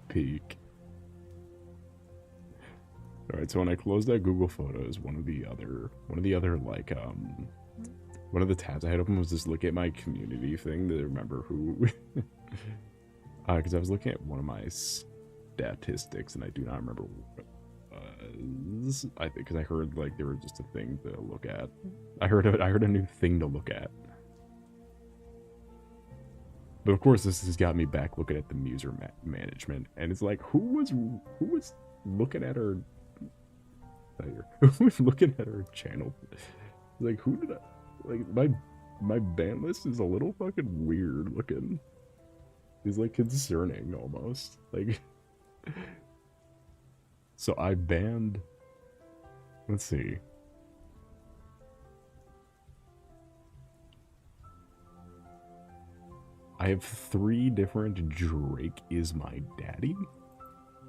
A: Peak. Alright, so when I closed that Google Photos, one of the other like one of the tabs I had open was just look at my community thing to remember who because I was looking at one of my statistics and I do not remember what it was. I think because I heard like there was just a thing to look at. I heard a new thing to look at. But of course, this has got me back looking at the user management, and it's like, who was looking at our who was looking at our channel? Like, who did I like? My ban list is a little fucking weird looking. It's like concerning almost. Like, so I banned. Let's see. I have 3 different Drake is my daddy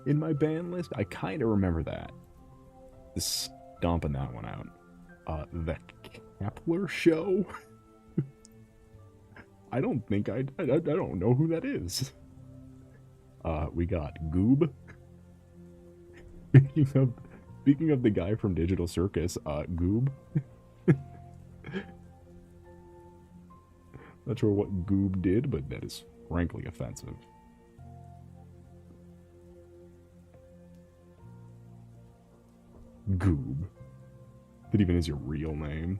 A: in my ban list. I kind of remember that. Just stomping that one out. The Kepler Show. I don't think I don't know who that is. We got Goob. Speaking of the guy from Digital Circus, Goob. Not sure what Goob did, but that is frankly offensive. Goob. That even is your real name.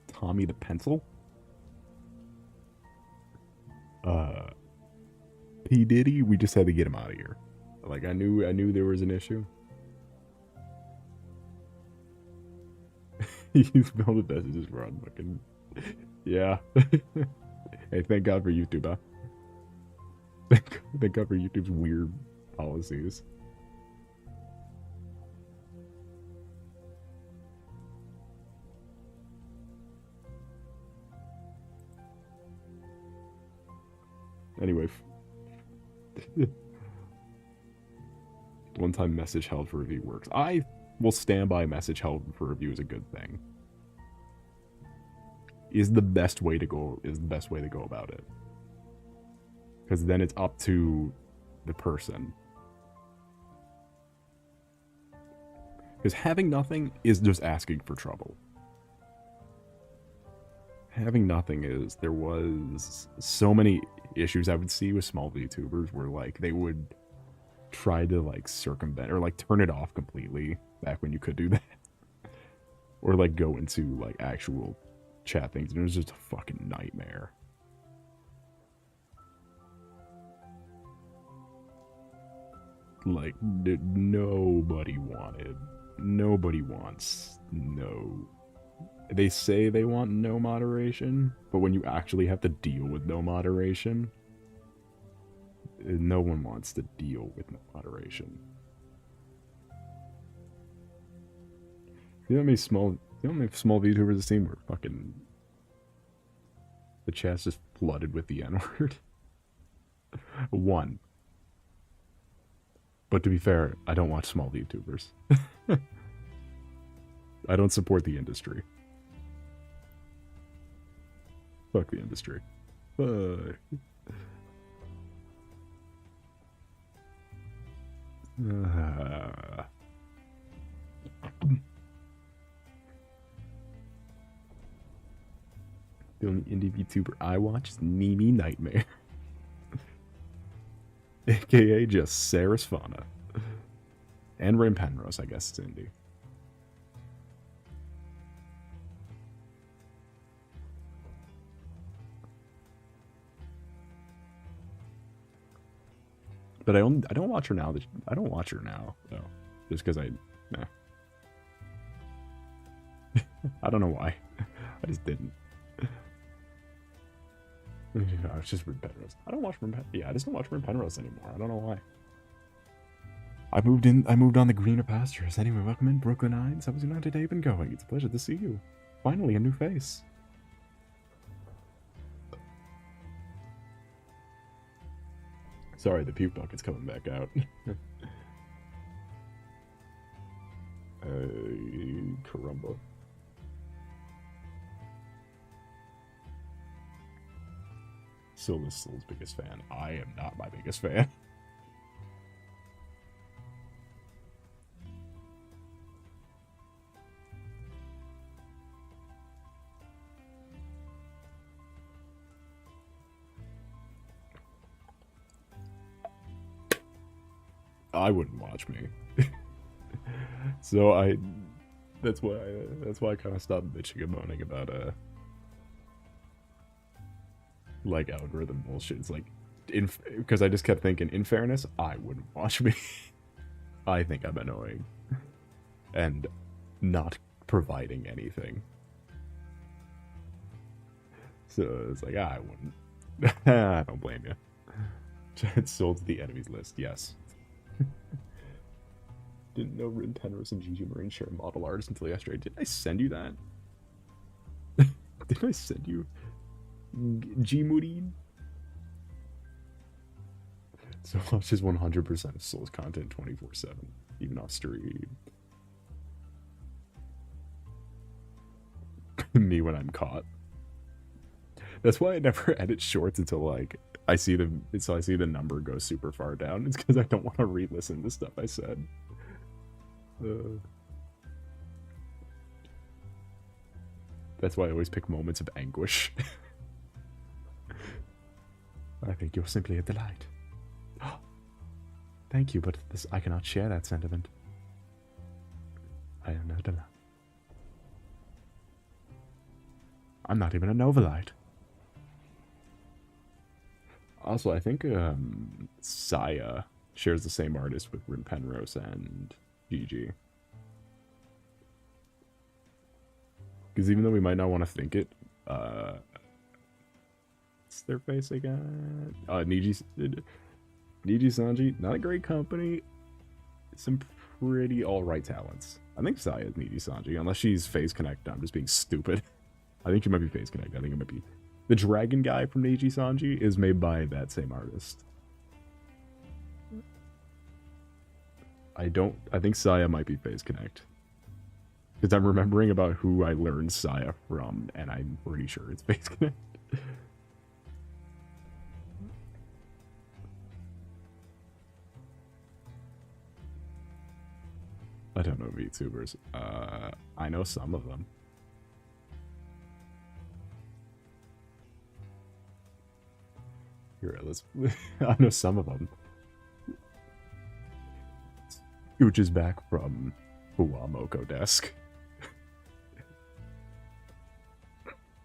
A: Tommy the Pencil? P. Diddy, we just had to get him out of here. Like, I knew there was an issue. He's building messages for on fucking... Yeah. Hey, thank God for YouTube, huh? Thank God for YouTube's weird policies. Anyway. One-time message held for review works. I will stand by message held for review is a good thing. Is the best way to go about it. Because then it's up to the person. Because having nothing is just asking for trouble. Having nothing is, there was so many issues I would see with small VTubers where like they would try to like circumvent or like turn it off completely back when you could do that. Or like go into like actual chat things and it was just a fucking nightmare. Like nobody wants no. They say they want no moderation, but when you actually have to deal with no moderation, no one wants to deal with no moderation. You know how many small VTubers I've seen where fucking the chat's just flooded with the N-word? One. But to be fair, I don't watch small VTubers. I don't support the industry. Fuck the industry. The only indie VTuber I watch is Nimi Nightmare. AKA just Sarasvana. And Rim Penrose, I guess it's indie. But I don't watch her now. I don't watch her now, though. Just because nah. I don't know why. I just didn't. It's just Rim Penrose. I don't watch Rim Penrose. Yeah, I just don't watch Rim Penrose anymore. I don't know why. I moved on the greener pastures. Anyway, welcome in, Brooklyn Nines. How was your night today been going? It's a pleasure to see you. Finally, a new face. Sorry, the puke bucket's coming back out. Caramba. Solace Soul's biggest fan. I am not my biggest fan. I wouldn't watch me. So that's why I kind of stopped bitching and moaning about like algorithm bullshit. It's like because I just kept thinking, in fairness, I wouldn't watch me. I think I'm annoying and not providing anything. So it's like, I wouldn't. I don't blame you. It's sold to the enemies list, yes. Didn't know Rin Penrose and Gigi Marine share model artists until yesterday. Did I send you that? Did I send you G Marine? So watches 100% of Soul's content 24/7, even off stream. Me when I'm caught. That's why I never edit shorts until like I see the number go super far down. It's because I don't want to re-listen to stuff I said. That's why I always pick moments of anguish. I think you're simply a delight. Thank you, but I cannot share that sentiment. I am no delight. I'm not even a Novelite. Also, I think Saya shares the same artist with Rim Penrose and Gigi. Because even though we might not want to think it, what's their face again? Niji Sanji, not a great company. Some pretty alright talents. I think Saya is Niji Sanji, unless she's Phase Connect. I'm just being stupid. I think she might be Phase Connect. I think it might be. The dragon guy from Niji Sanji is made by that same artist. I think Saya might be Phase Connect. Because I'm remembering about who I learned Saya from, and I'm pretty sure it's Phase Connect. I don't know VTubers. I know some of them. Here, I know some of them. Which is back from Fuwamoko Desk.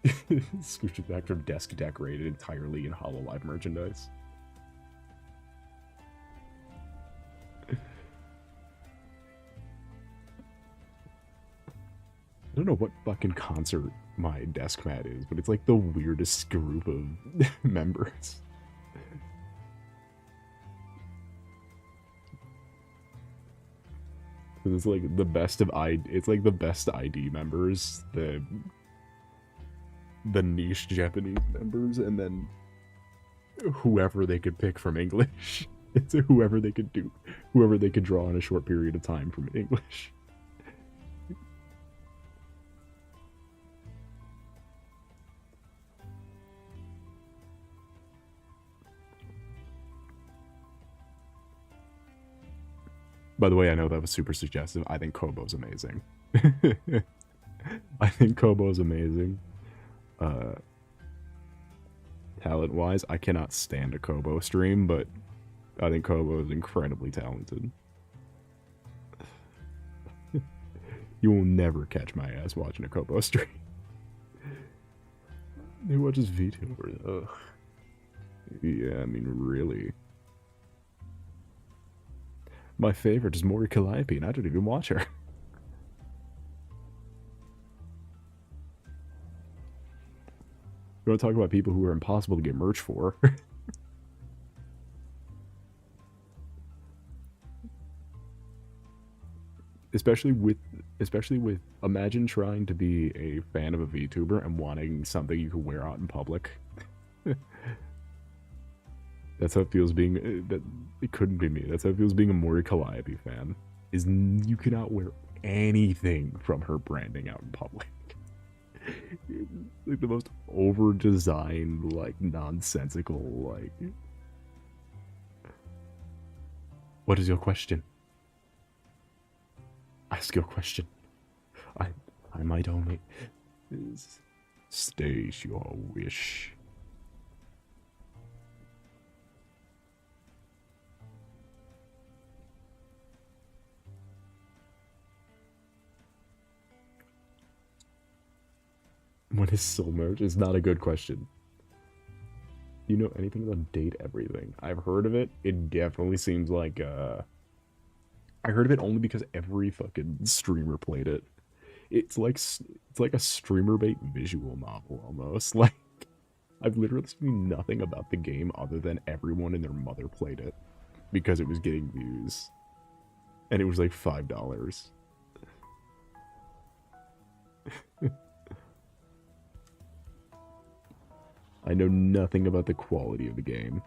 A: Scooch is back from Desk decorated entirely in HoloLive merchandise. I don't know what fucking concert my desk mat is, but it's like the weirdest group of members. It's like the best of it's like the best ID members, the niche Japanese members, and then whoever they could pick from English. It's whoever they could draw in a short period of time from English. By the way, I know that was super suggestive. I think Kobo's amazing. I think Kobo's amazing. Talent-wise, I cannot stand a Kobo stream, but I think Kobo is incredibly talented. You will never catch my ass watching a Kobo stream. Who watches VTubers? Ugh. Yeah, I mean, really. My favorite is Mori Calliope, and I don't even watch her. You want to talk about people who are impossible to get merch for? especially with imagine trying to be a fan of a VTuber and wanting something you can wear out in public. That's how it feels being that it couldn't be me. That's how it feels being a Mori Calliope fan. Is you cannot wear anything from her branding out in public. Like the most over-designed, like nonsensical, like. What is your question? Ask your question. I might only state your wish. When is soul merge? Is not a good question. Do you know anything about Date Everything? I've heard of it. It definitely seems like I heard of it only because every fucking streamer played it. It's like a streamer bait visual novel almost. Like I've literally seen nothing about the game other than everyone and their mother played it because it was getting views, and it was like $5. I know nothing about the quality of the game.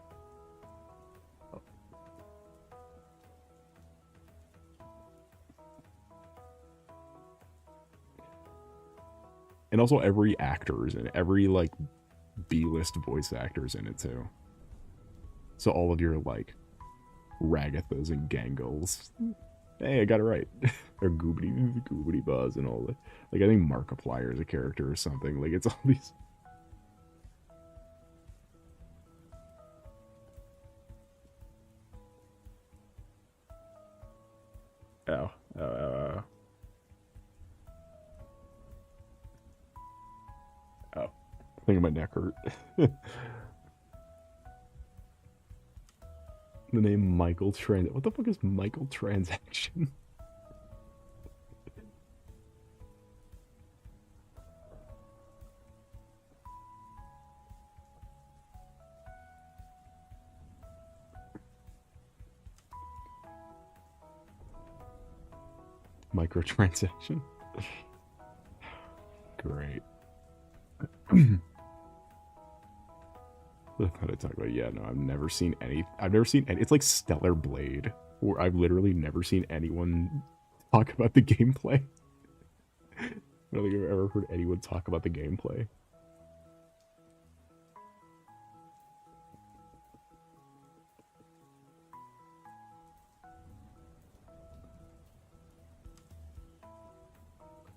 A: And also every actor is in it. Every, like, B-list voice actor is in it, too. So all of your, like, Ragathas and Gangles. Hey, I got it right. Or Goobity Buzz and all that. Like, I think Markiplier is a character or something. Like, it's all these... Oh. I think my neck hurt. The name Michael Trans... What the fuck is Michael Transaction? Microtransaction? Great. What did I talk about? Yeah, no, I've never seen any. It's like Stellar Blade, where I've literally never seen anyone talk about the gameplay. I don't think I've ever heard anyone talk about the gameplay.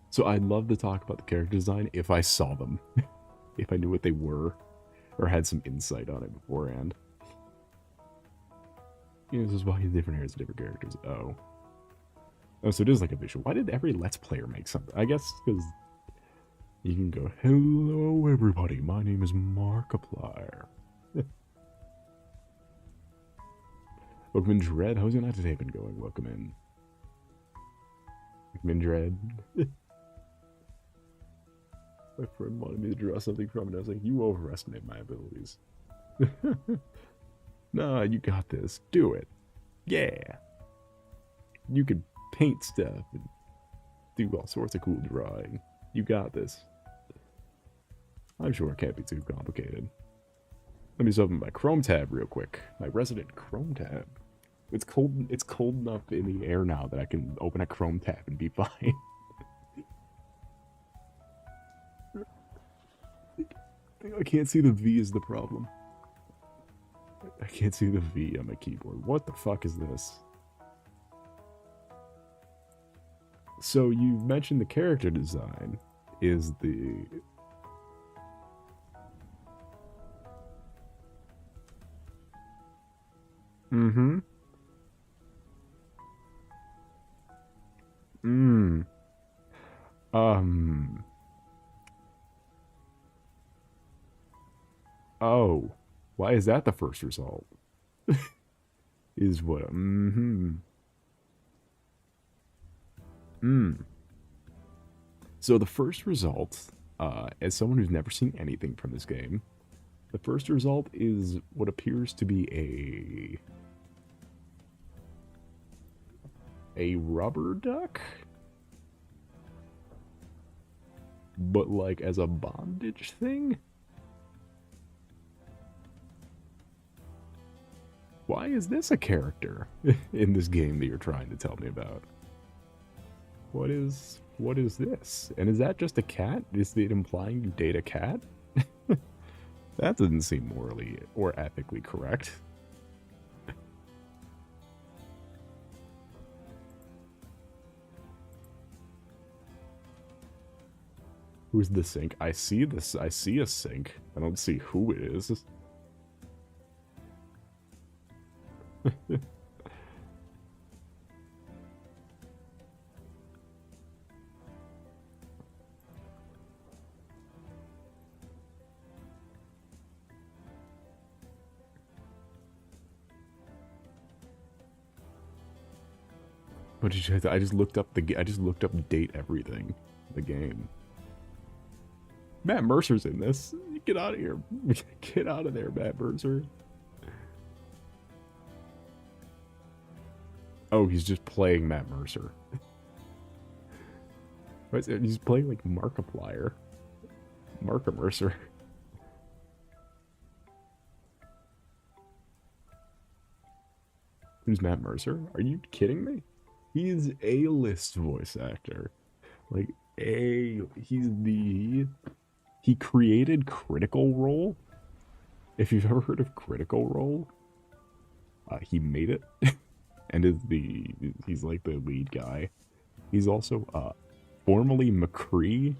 A: So I'd love to talk about the character design if I saw them. If I knew what they were. Or had some insight on it beforehand. You know, this is why different hairs, different characters. Oh. Oh, so it is like a visual. Why did every Let's Player make something? I guess because you can go, hello everybody, my name is Markiplier. Welcome in, Dread. How's your night today been going? Welcome in. Welcome in, Dread. My friend wanted me to draw something from it. I was like, you overestimate my abilities. Nah, you got this. Do it. Yeah. You can paint stuff and do all sorts of cool drawing. You got this. I'm sure it can't be too complicated. Let me just open my Chrome tab real quick. My resident Chrome tab. It's cold enough in the air now that I can open a Chrome tab and be fine. I can't see the V is the problem. I can't see the V on my keyboard. What the fuck is this? So you mentioned the character design is the... Mm-hmm. Mm. Um... Oh. Why is that the first result? Is what... Mm-hmm. Mm. So the first result, as someone who's never seen anything from this game, the first result is what appears to be a rubber duck, but like as a bondage thing. Why is this a character in this game that you're trying to tell me about? What is this? And is that just a cat? Is it implying you date a cat? That doesn't seem morally or ethically correct. Who's the sink? I see this. I see a sink. I don't see who it is. What did you? I just looked up date everything, the game. Matt Mercer's in this. Get out of here. Get out of there, Matt Mercer. Oh, he's just playing Matt Mercer. He's playing like Markiplier. Mark Mercer. Who's Matt Mercer? Are you kidding me? He's A-list voice actor. Like, he created Critical Role. If you've ever heard of Critical Role, he made it. And he's like the lead guy. He's also, formerly McCree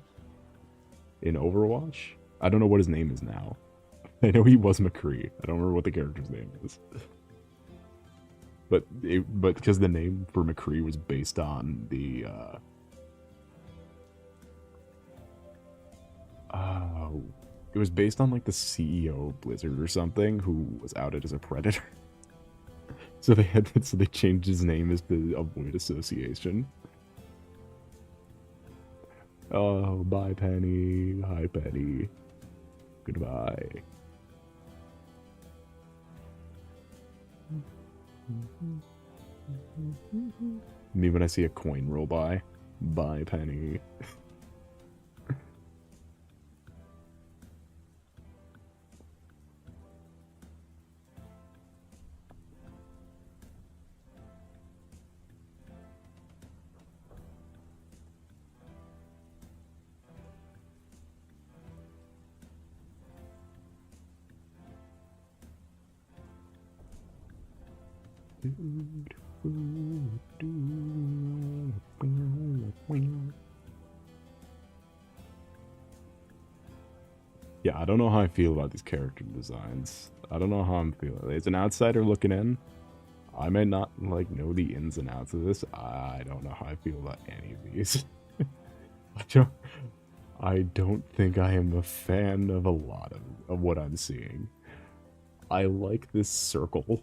A: in Overwatch. I don't know what his name is now. I know he was McCree. I don't remember what the character's name is. But because the name for McCree was based on the it was based on like the CEO of Blizzard or something who was outed as a predator. So they changed his name as to avoid association. Oh, bye Penny. Hi Penny. Goodbye. Me when I see a coin roll by. Bye, Penny. Yeah, I don't know how I feel about these character designs. I don't know how I'm feeling. As an outsider looking in, I may not like know the ins and outs of this. I don't know how I feel about any of these. I don't think I am a fan of a lot of what I'm seeing. I like this circle.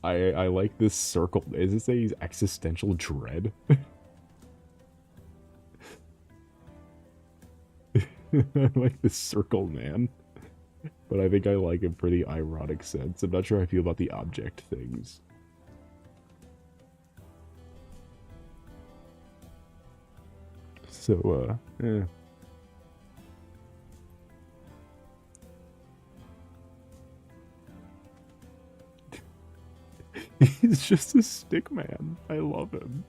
A: I like this circle. Is this a existential dread? I like this circle, man. But I think I like him for the ironic sense. I'm not sure how I feel about the object things. So, yeah. He's just a stick man. I love him.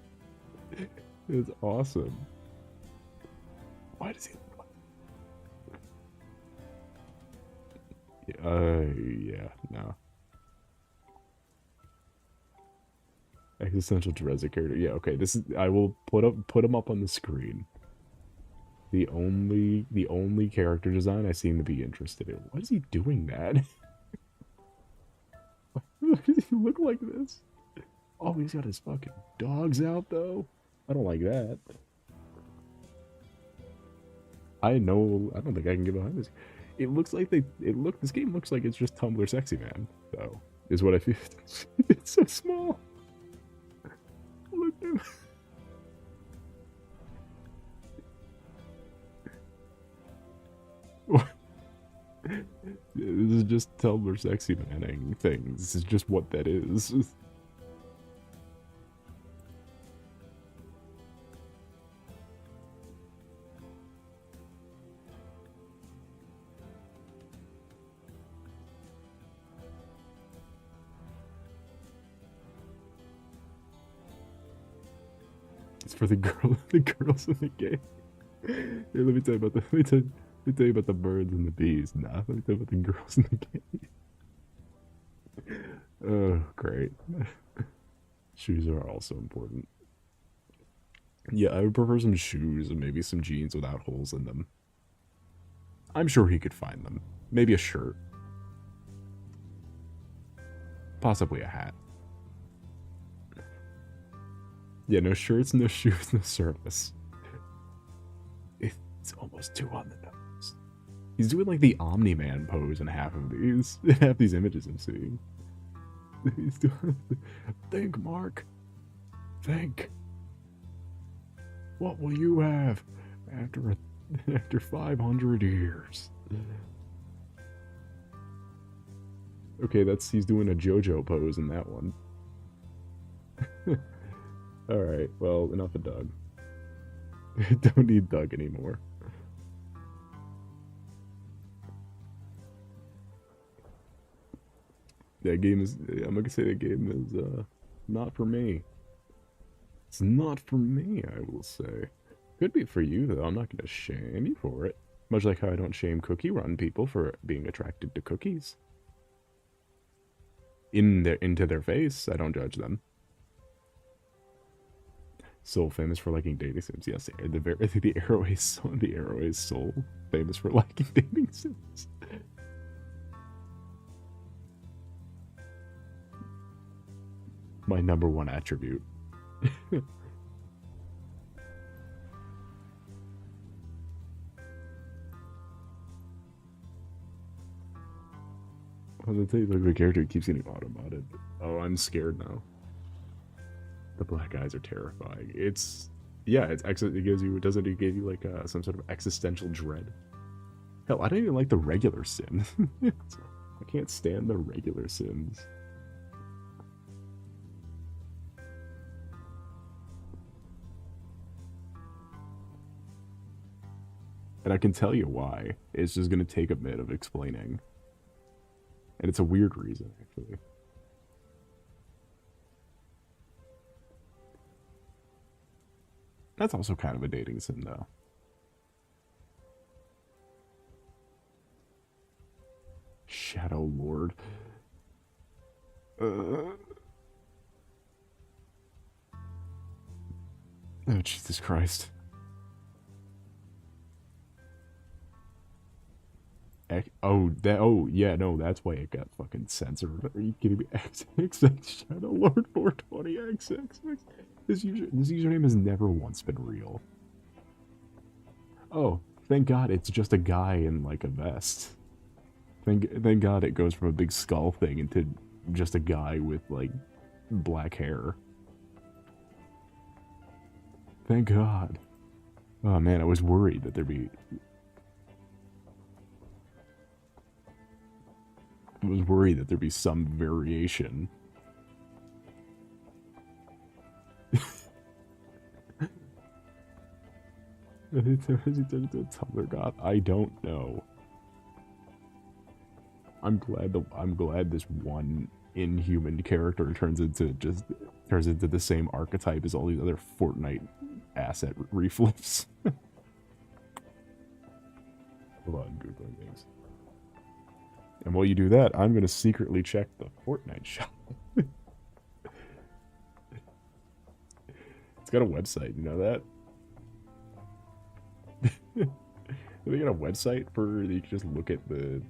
A: It's awesome. Why does he look like... yeah, no. Existential dread as a character. Yeah, okay. This is. I will put him up on the screen. The only character design I seem to be interested in. Why is he doing that? Why does he look like this? Oh, he's got his fucking dogs out though. I don't like that. I know. I don't think I can get behind this. It looks like this game looks like it's just Tumblr sexy man though. Is what I feel. It's so small. Look at him. This is just Tumblr sexy manning things. This is just what that is. It's for the girls in the game. Here, let me tell you about the birds and the bees. Nah, let me tell you about the girls in the game. Oh, great. Shoes are also important. Yeah, I would prefer some shoes and maybe some jeans without holes in them. I'm sure he could find them. Maybe a shirt. Possibly a hat. Yeah, no shirts, no shoes, no service. It's almost too on the nose. He's doing like the Omni-Man pose in half of these. Half these images I'm seeing. He's doing. Think, Mark. Think. What will you have after 500 years? Okay, he's doing a JoJo pose in that one. Alright, well, enough of Doug. Don't need Doug anymore. That game is, I'm gonna say that game is, not for me. It's not for me, I will say. Could be for you, though. I'm not gonna shame you for it. Much like how I don't shame Cookie Run people for being attracted to cookies. Into their face, I don't judge them. Soul famous for liking dating sims. Yes, the Arrow is Soul famous for liking dating sims. My number one attribute. I'll tell you, like, the character keeps getting auto-modded. Oh, I'm scared now. The black eyes are terrifying. Yeah, it gives you, doesn't it give you like some sort of existential dread? Hell, I don't even like the regular Sims. I can't stand the regular Sims. And I can tell you why. It's just gonna take a bit of explaining. And it's a weird reason, actually. That's also kind of a dating sim, though. Shadow Lord. Oh, Jesus Christ. Oh, yeah, no, that's why it got fucking censored. Are you kidding me? XXX Shadow Lord 420 XXX. This username has never once been real. Oh, thank God it's just a guy in, like, a vest. Thank God it goes from a big skull thing into just a guy with, like, black hair. Thank God. Oh, man, I was worried that there'd be... I was worried that there'd be some variation. Has he turned into a Tumblr god? I don't know. I'm glad this one inhuman character turns into the same archetype as all these other Fortnite asset reflips. Hold on, Googling things. And while you do that, I'm gonna secretly check the Fortnite shop. got a website, you know that? They got a website for you can just look at the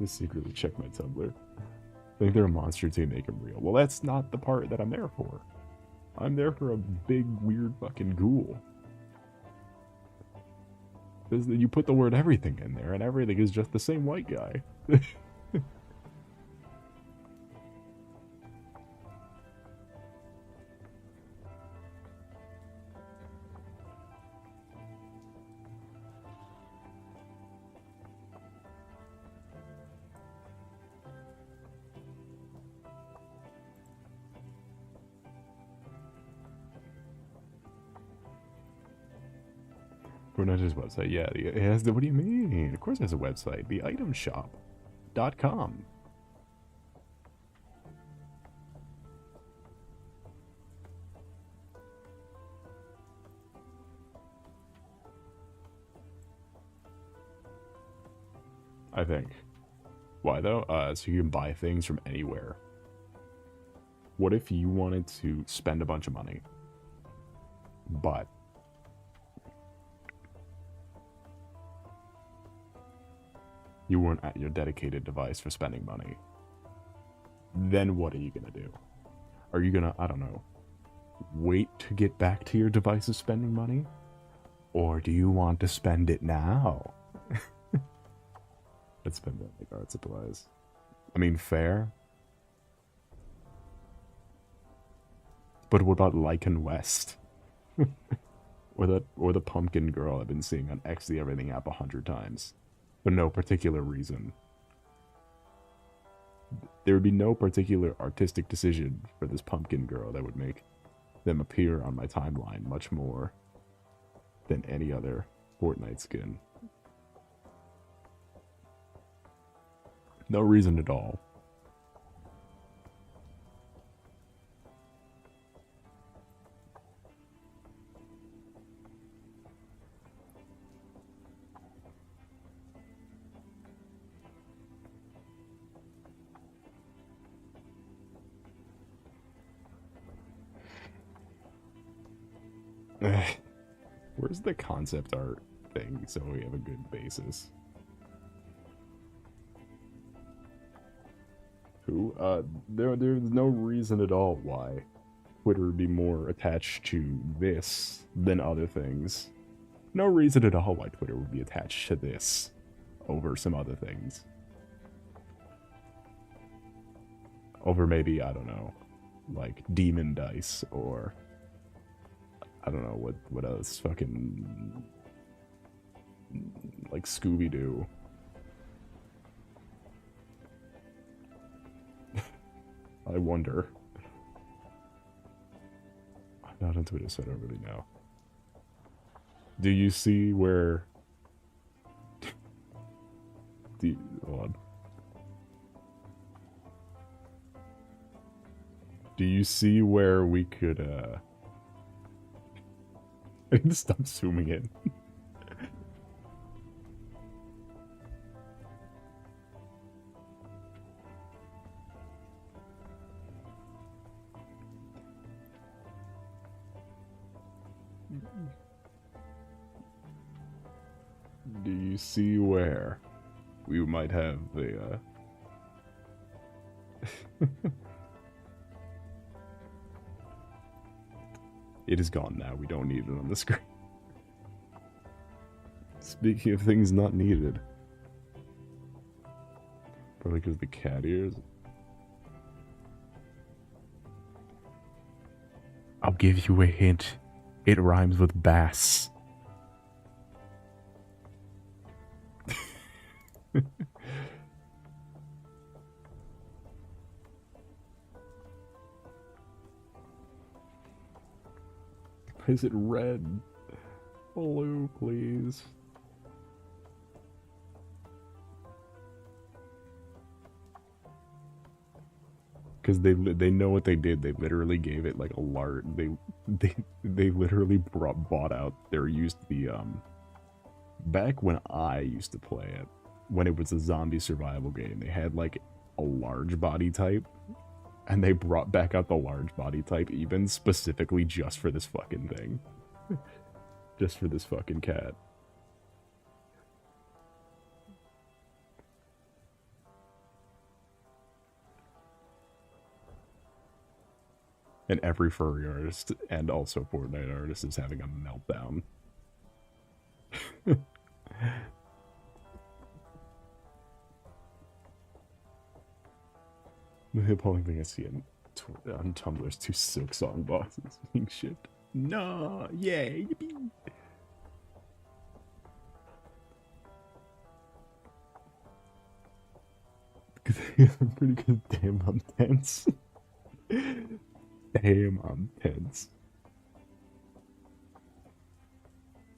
A: just secretly check my Tumblr. I think they're a monster to make them real. Well, that's not the part that I'm there for. I'm there for a big, weird fucking ghoul. You put the word everything in there, and everything is just the same white guy. Fortnite's website, yeah, it has the, what do you mean? Of course it has a website, the itemshop.com. I think. Why though? So you can buy things from anywhere. What if you wanted to spend a bunch of money, but you weren't at your dedicated device for spending money? Then what are you gonna do? Are you gonna, I don't know, wait to get back to your device of spending money? Or do you want to spend it now? Let's spend it like art supplies. I mean, fair. But what about Lycan West? or the pumpkin girl I've been seeing on X the Everything app 100 times. For no particular reason. There would be no particular artistic decision for this pumpkin girl that would make them appear on my timeline much more than any other Fortnite skin. No reason at all. Where's the concept art thing so we have a good basis? Who? There's no reason at all why Twitter would be more attached to this than other things. No reason at all why Twitter would be attached to this over some other things. Over maybe, I don't know, like Demon Dice or I don't know what else, fucking like Scooby-Doo. I wonder. I'm not on Twitter, so I don't really know. Do you see where... hold on. Do you see where we could, I need to stop zooming in. Do you see where we might have the, It is gone now. We don't need it on the screen. Speaking of things not needed. Probably because the cat ears. I'll give you a hint. It rhymes with bass. Is it red? Blue, please. Because they know what they did. They literally gave it like a large. They literally bought out their used the back when I used to play it. when it was a zombie survival game, they had like a large body type, and they brought back out the large body type even specifically just for this fucking thing. Just for this fucking cat. And every furry artist and also Fortnite artist is having a meltdown. The only thing I see on Tumblr is 2 Silk Song bosses being shipped. No, yay, yippee. I'm pretty good. Damn, I'm tense. Damn, I'm tense.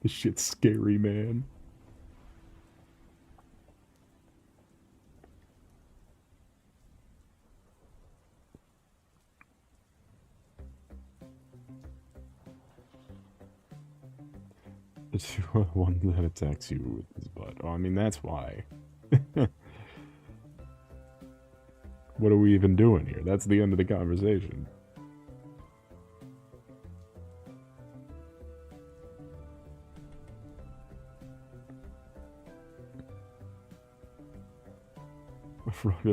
A: This shit's scary, man. One that attacks you with his butt. Oh, I mean, that's why. What are we even doing here? That's the end of the conversation. Who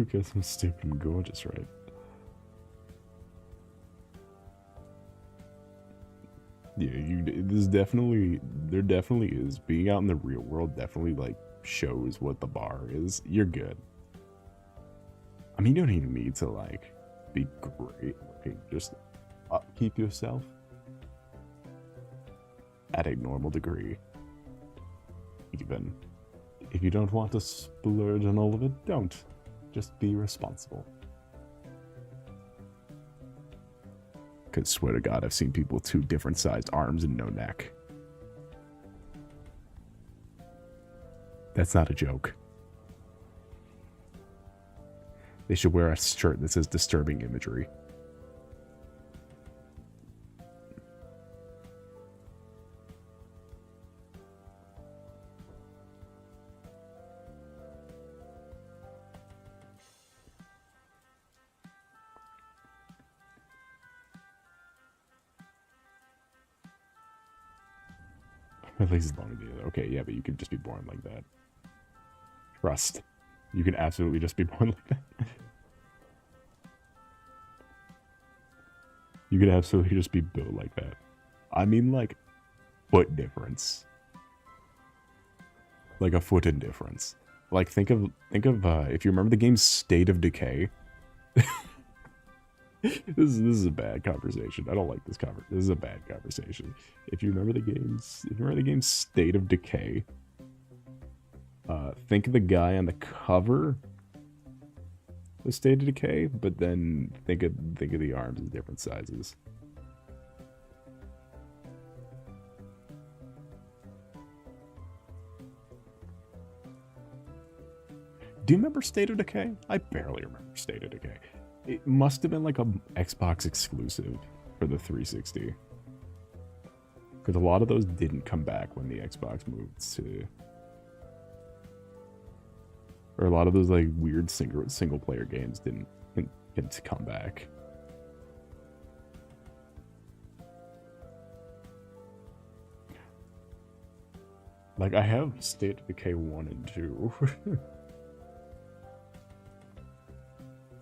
A: cares? I'm stupid and gorgeous, right? Yeah, there definitely is. Being out in the real world definitely, like, shows what the bar is. You're good. I mean, you don't even need to, like, be great. Like, just upkeep yourself at a normal degree. Even if you don't want to splurge on all of it, don't. Just be responsible. Because swear to God, I've seen people with 2 different sized arms and no neck. That's not a joke. They should wear a shirt that says disturbing imagery. At least as long as you... Okay, yeah, but you could just be born like that. Trust. You can absolutely just be born like that. You could absolutely just be built like that. I mean, like, foot difference. Like a foot in difference. Like, think of if you remember the game State of Decay. This is a bad conversation. I don't like this conversation. This is a bad conversation. If you remember the game State of Decay, think of the guy on the cover of State of Decay, but then think of the arms in different sizes. Do you remember State of Decay? I barely remember State of Decay. It must have been like a Xbox exclusive for the 360. Because a lot of those didn't come back when the Xbox moved to... Or a lot of those like weird single player games didn't get to come back. Like, I have State of Decay 1 and 2.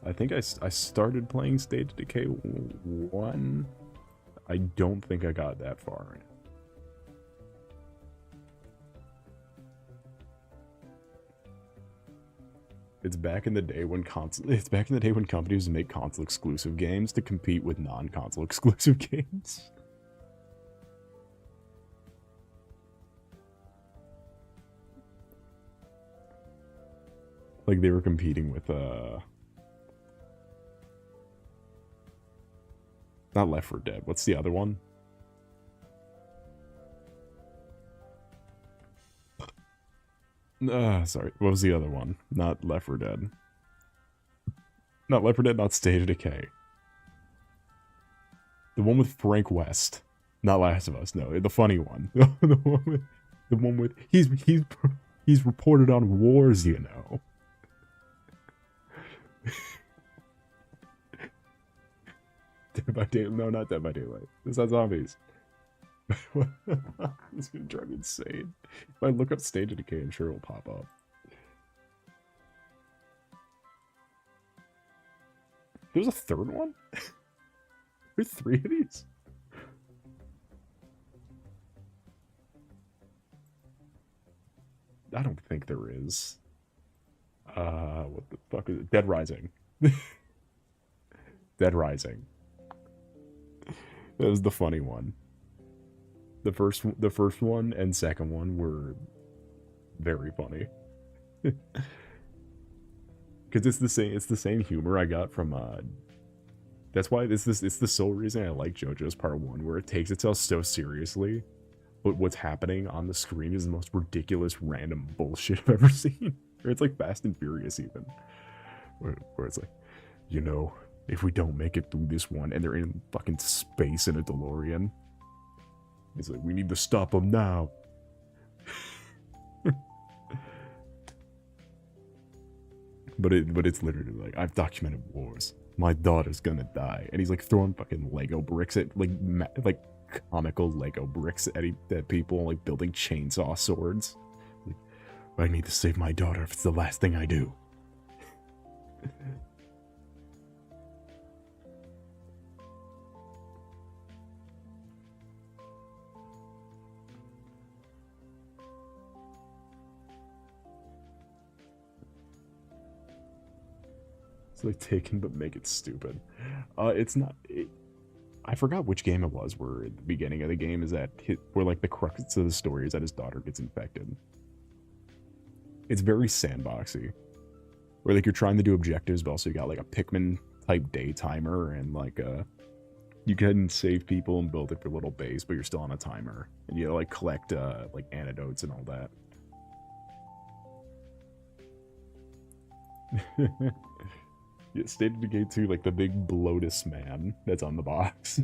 A: I think I started playing State of Decay 1. I don't think I got that far in it. It's back in the day when companies make console exclusive games to compete with non-console exclusive games. Like, they were competing with not Left 4 Dead. What's the other one? Sorry. What was the other one? Not Left 4 Dead. Not Left 4 Dead, not State of Decay. The one with Frank West. Not Last of Us, no. The funny one. The one with he's reported on wars, you know. Dead by Daylight. No, not Dead by Daylight. It's not zombies. It's gonna drive me insane. If I look up Stage of Decay, I'm sure it'll pop up. There's a third one? There's 3 of these? I don't think there is. What the fuck is it? Dead Rising. Dead Rising. That was the funny one. The first one and second one were very funny. Because it's the same humor I got from that's why it's the sole reason I like JoJo's Part 1, where it takes itself so seriously, but what's happening on the screen is the most ridiculous random bullshit I've ever seen. Or it's like Fast and Furious even. Where it's like, you know, if we don't make it through this one, and they're in fucking space in a DeLorean, it's like, we need to stop them now. But it's literally like, I've documented wars. My daughter's gonna die, and he's like throwing fucking Lego bricks at like comical Lego bricks at people, like building chainsaw swords. Like, I need to save my daughter if it's the last thing I do. It's like Taken but make it stupid. It's not. I forgot which game it was. Where at the beginning of the game is that where like the crux of the story is that his daughter gets infected. It's very sandboxy, where like you're trying to do objectives, but also you got like a Pikmin type day timer, and like you can save people and build up your little base, but you're still on a timer, and you like collect like antidotes and all that. Yeah, State of Decay 2, like the big bloatus man that's on the box.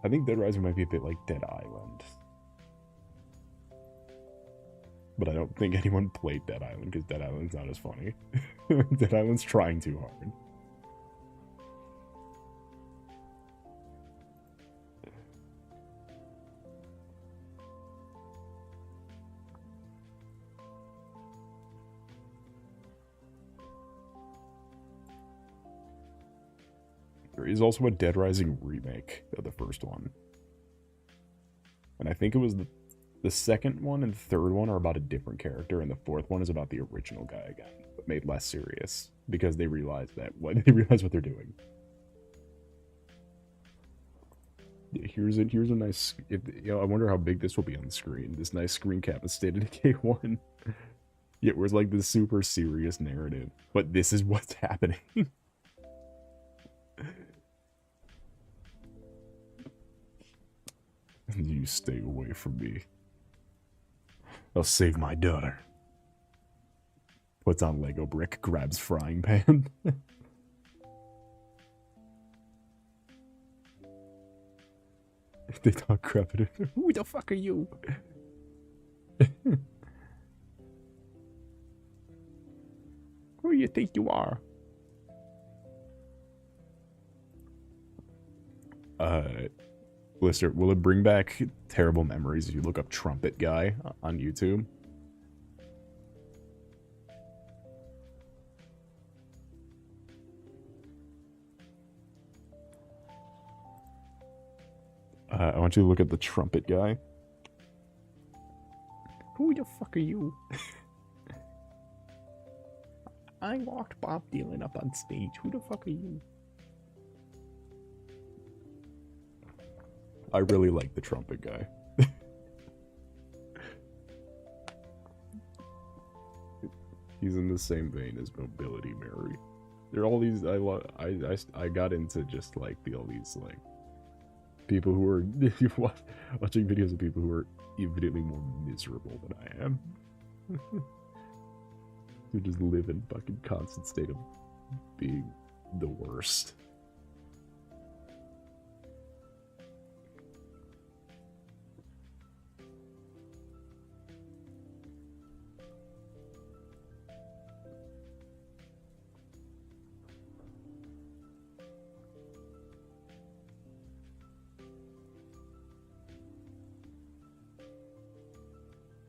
A: I think Dead Rising might be a bit like Dead Island. But I don't think anyone played Dead Island, because Dead Island's not as funny. Dead Island's trying too hard. There is also a Dead Rising remake of the first one. And I think it was the second one and the third one are about a different character, and the fourth one is about the original guy again, but made less serious because they realized what they're doing. Yeah, here's a nice. I wonder how big this will be on the screen. This nice screen cap of State of Decay 1. Yeah, where it's like this super serious narrative, but this is what's happening. You stay away from me. I'll save my daughter. Puts on Lego brick, grabs frying pan. They talk crap at him. Who the fuck are you? Who do you think you are? Blister, will it bring back terrible memories if you look up Trumpet Guy on YouTube? I want you to look at the Trumpet Guy. Who the fuck are you? I walked Bob Dylan up on stage. Who the fuck are you? I really like the Trumpet Guy. He's in the same vein as Mobility Mary. There are all these. I got into just like all these like people who are watching videos of people who are infinitely more miserable than I am. You just live in fucking constant state of being the worst.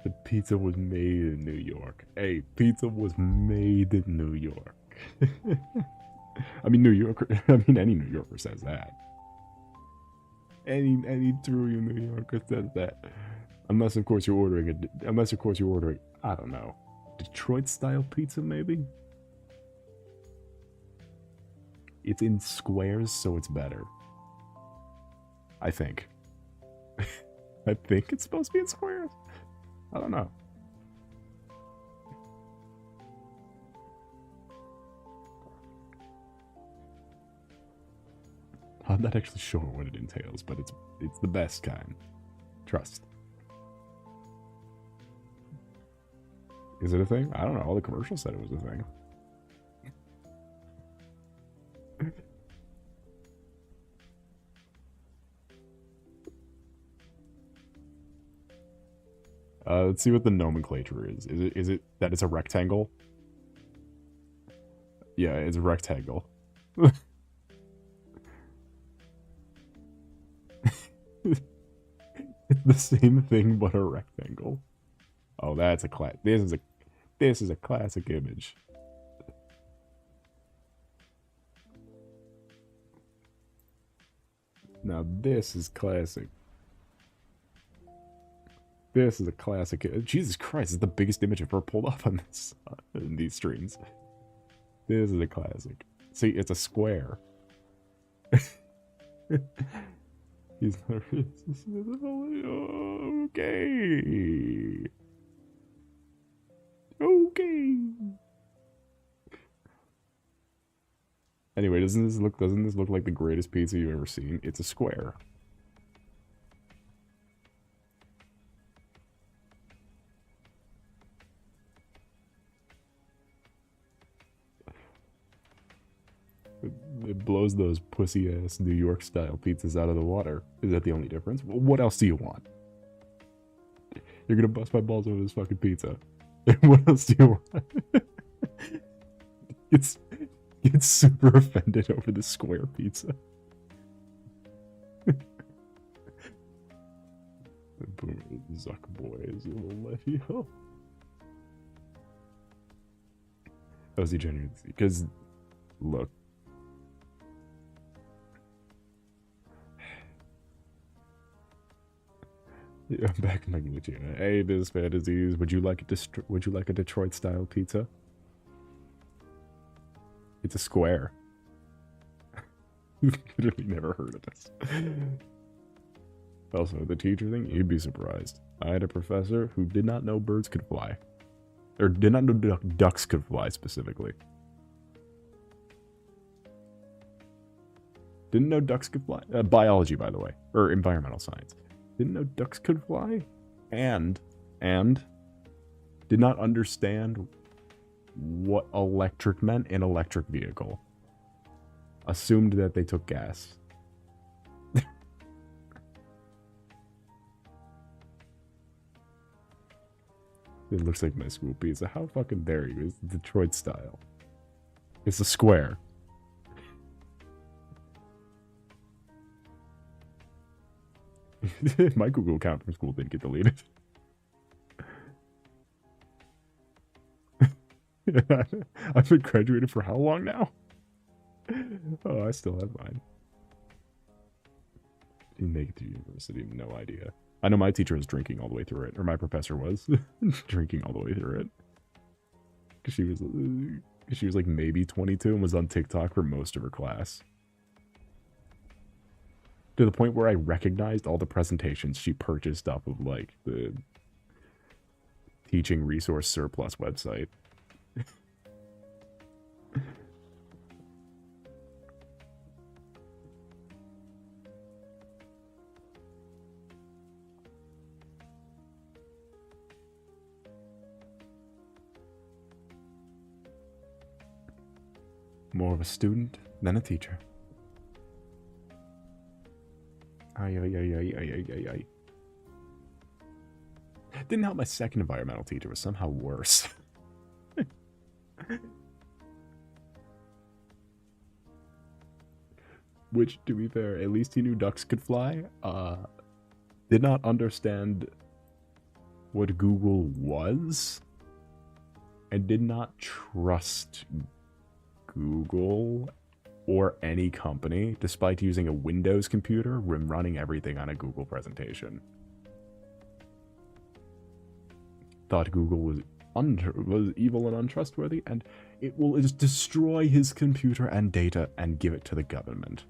A: The pizza was made in New York. Hey, pizza was made in New York. I mean, any New Yorker says that. Any true New Yorker says that. Unless, of course, you're ordering I don't know, Detroit-style pizza, maybe? It's in squares, so it's better. I think. I think it's supposed to be in squares. I don't know. I'm not actually sure what it entails, but it's the best kind. Trust. Is it a thing? I don't know. All the commercials said it was a thing. Let's see what the nomenclature is. Is it that it's a rectangle? Yeah, it's a rectangle. It's the same thing but a rectangle. Oh, that's a this is a classic image. Now this is classic. This is a classic. Jesus Christ, it's the biggest image I've ever pulled up on this in these streams. This is a classic. See, it's a square. He's okay. Okay. Anyway, doesn't this look like the greatest pizza you've ever seen? It's a square. It blows those pussy-ass New York-style pizzas out of the water. Is that the only difference? Well, what else do you want? You're gonna bust my balls over this fucking pizza. What else do you want? It's super offended over the square pizza. Zuck boys will let you. Oh, is he genuine? Because, look. Yeah, I'm back in my glitchy. Hey, Biz Fantasies, would you like a Detroit-style pizza? It's a square. Literally never heard of this. Also, the teacher thing, you'd be surprised. I had a professor who did not know birds could fly. Or did not know ducks could fly, specifically. Didn't know ducks could fly. Biology, by the way. Or environmental science. Didn't know ducks could fly. And did not understand what electric meant in electric vehicle. Assumed that they took gas. It looks like my school pizza. How fucking dare you? It's Detroit style. It's a square. My Google account from school didn't get deleted. I've been graduated for how long now? Oh, I still have mine. Didn't make it to university, no idea. I know my teacher was drinking all the way through it, or my professor was drinking all the way through it. Cause she was like maybe 22 and was on TikTok for most of her class. To the point where I recognized all the presentations she purchased off of like the teaching resource surplus website. More of a student than a teacher. Ay, ay, ay, ay, ay, ay, ay, ay. Didn't help my second environmental teacher was somehow worse. Which, to be fair, at least he knew ducks could fly. Did not understand what Google was. And did not trust Google or any company, despite using a Windows computer when running everything on a Google presentation. Thought Google was evil and untrustworthy, and it will just destroy his computer and data and give it to the government.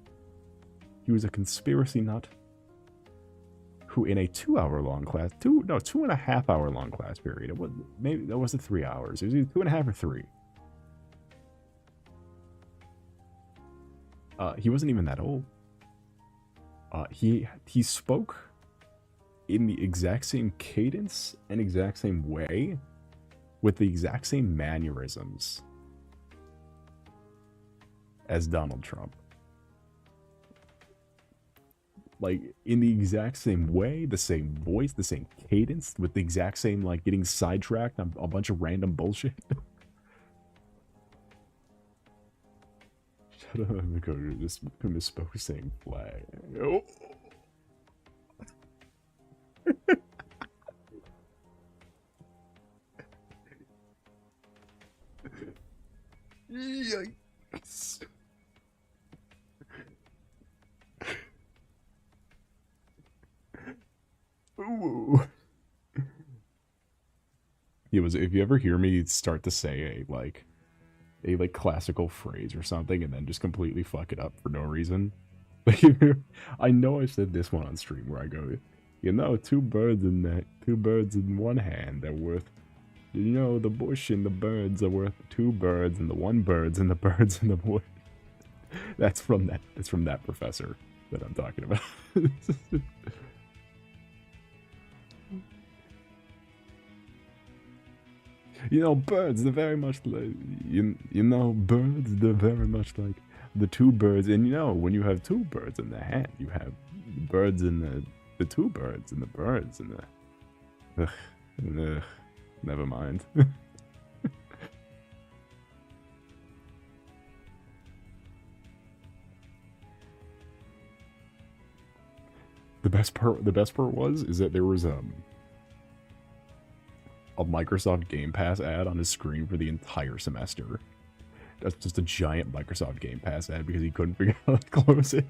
A: He was a conspiracy nut who, in a 2-hour-long class, 2.5-hour-long class period, it was maybe that wasn't 3 hours. It was either 2.5 or 3. He wasn't even that old. He spoke in the exact same cadence and exact same way with the exact same mannerisms as Donald Trump. Like, in the exact same way, the same voice, the same cadence, with the exact same, like, getting sidetracked on a bunch of random bullshit. Shut up, Dakota, just misspoke saying flag. Oh. Yikes. Ooh. It was, if you ever hear me start to say a classical phrase or something and then just completely fuck it up for no reason. I know I said this one on stream where I go, you know, two birds in one hand are worth, you know, the bush and the birds are worth 2 birds, and the 1 bird's and the birds in the bush. That's from that professor that I'm talking about. You know, birds, they're very much like, you know, birds, they're very much like the 2 birds. And, you know, when you have 2 birds in the hand, you have birds in the 2 birds and the birds and the... never mind. The best part is that there was, a Microsoft Game Pass ad on his screen for the entire semester. That's just a giant Microsoft Game Pass ad because he couldn't figure out how to close it.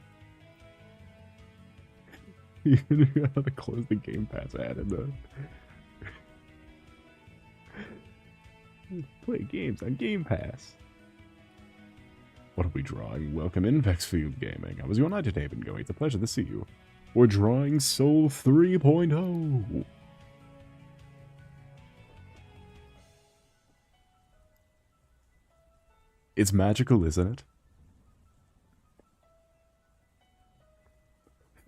A: He couldn't figure out how to close the Game Pass ad in the... Play games on Game Pass. What are we drawing? Welcome in, Vexfield Gaming. I was your knight today, Bingo. It's a pleasure to see you. We're drawing Soul 3.0. It's magical, isn't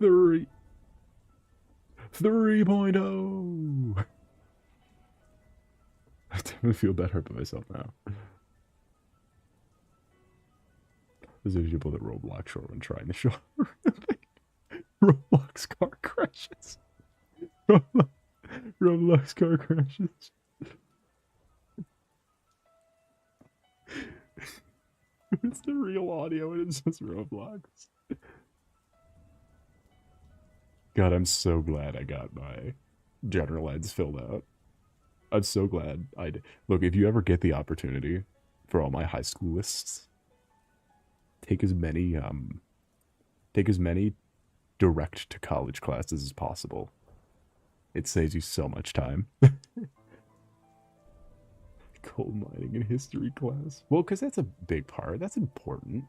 A: it? 3.0. I definitely feel better about myself now. There's a people that Roblox show and trying to show Roblox car crashes. Roblox car crashes. It's the real audio and it's just Roblox. God, I'm so glad I got my general eds filled out. I'm so glad I did. Look, if you ever get the opportunity for all my high school lists, take as many direct to college classes as possible. It saves you so much time. Coal mining in history class. Well, because that's a big part. That's important.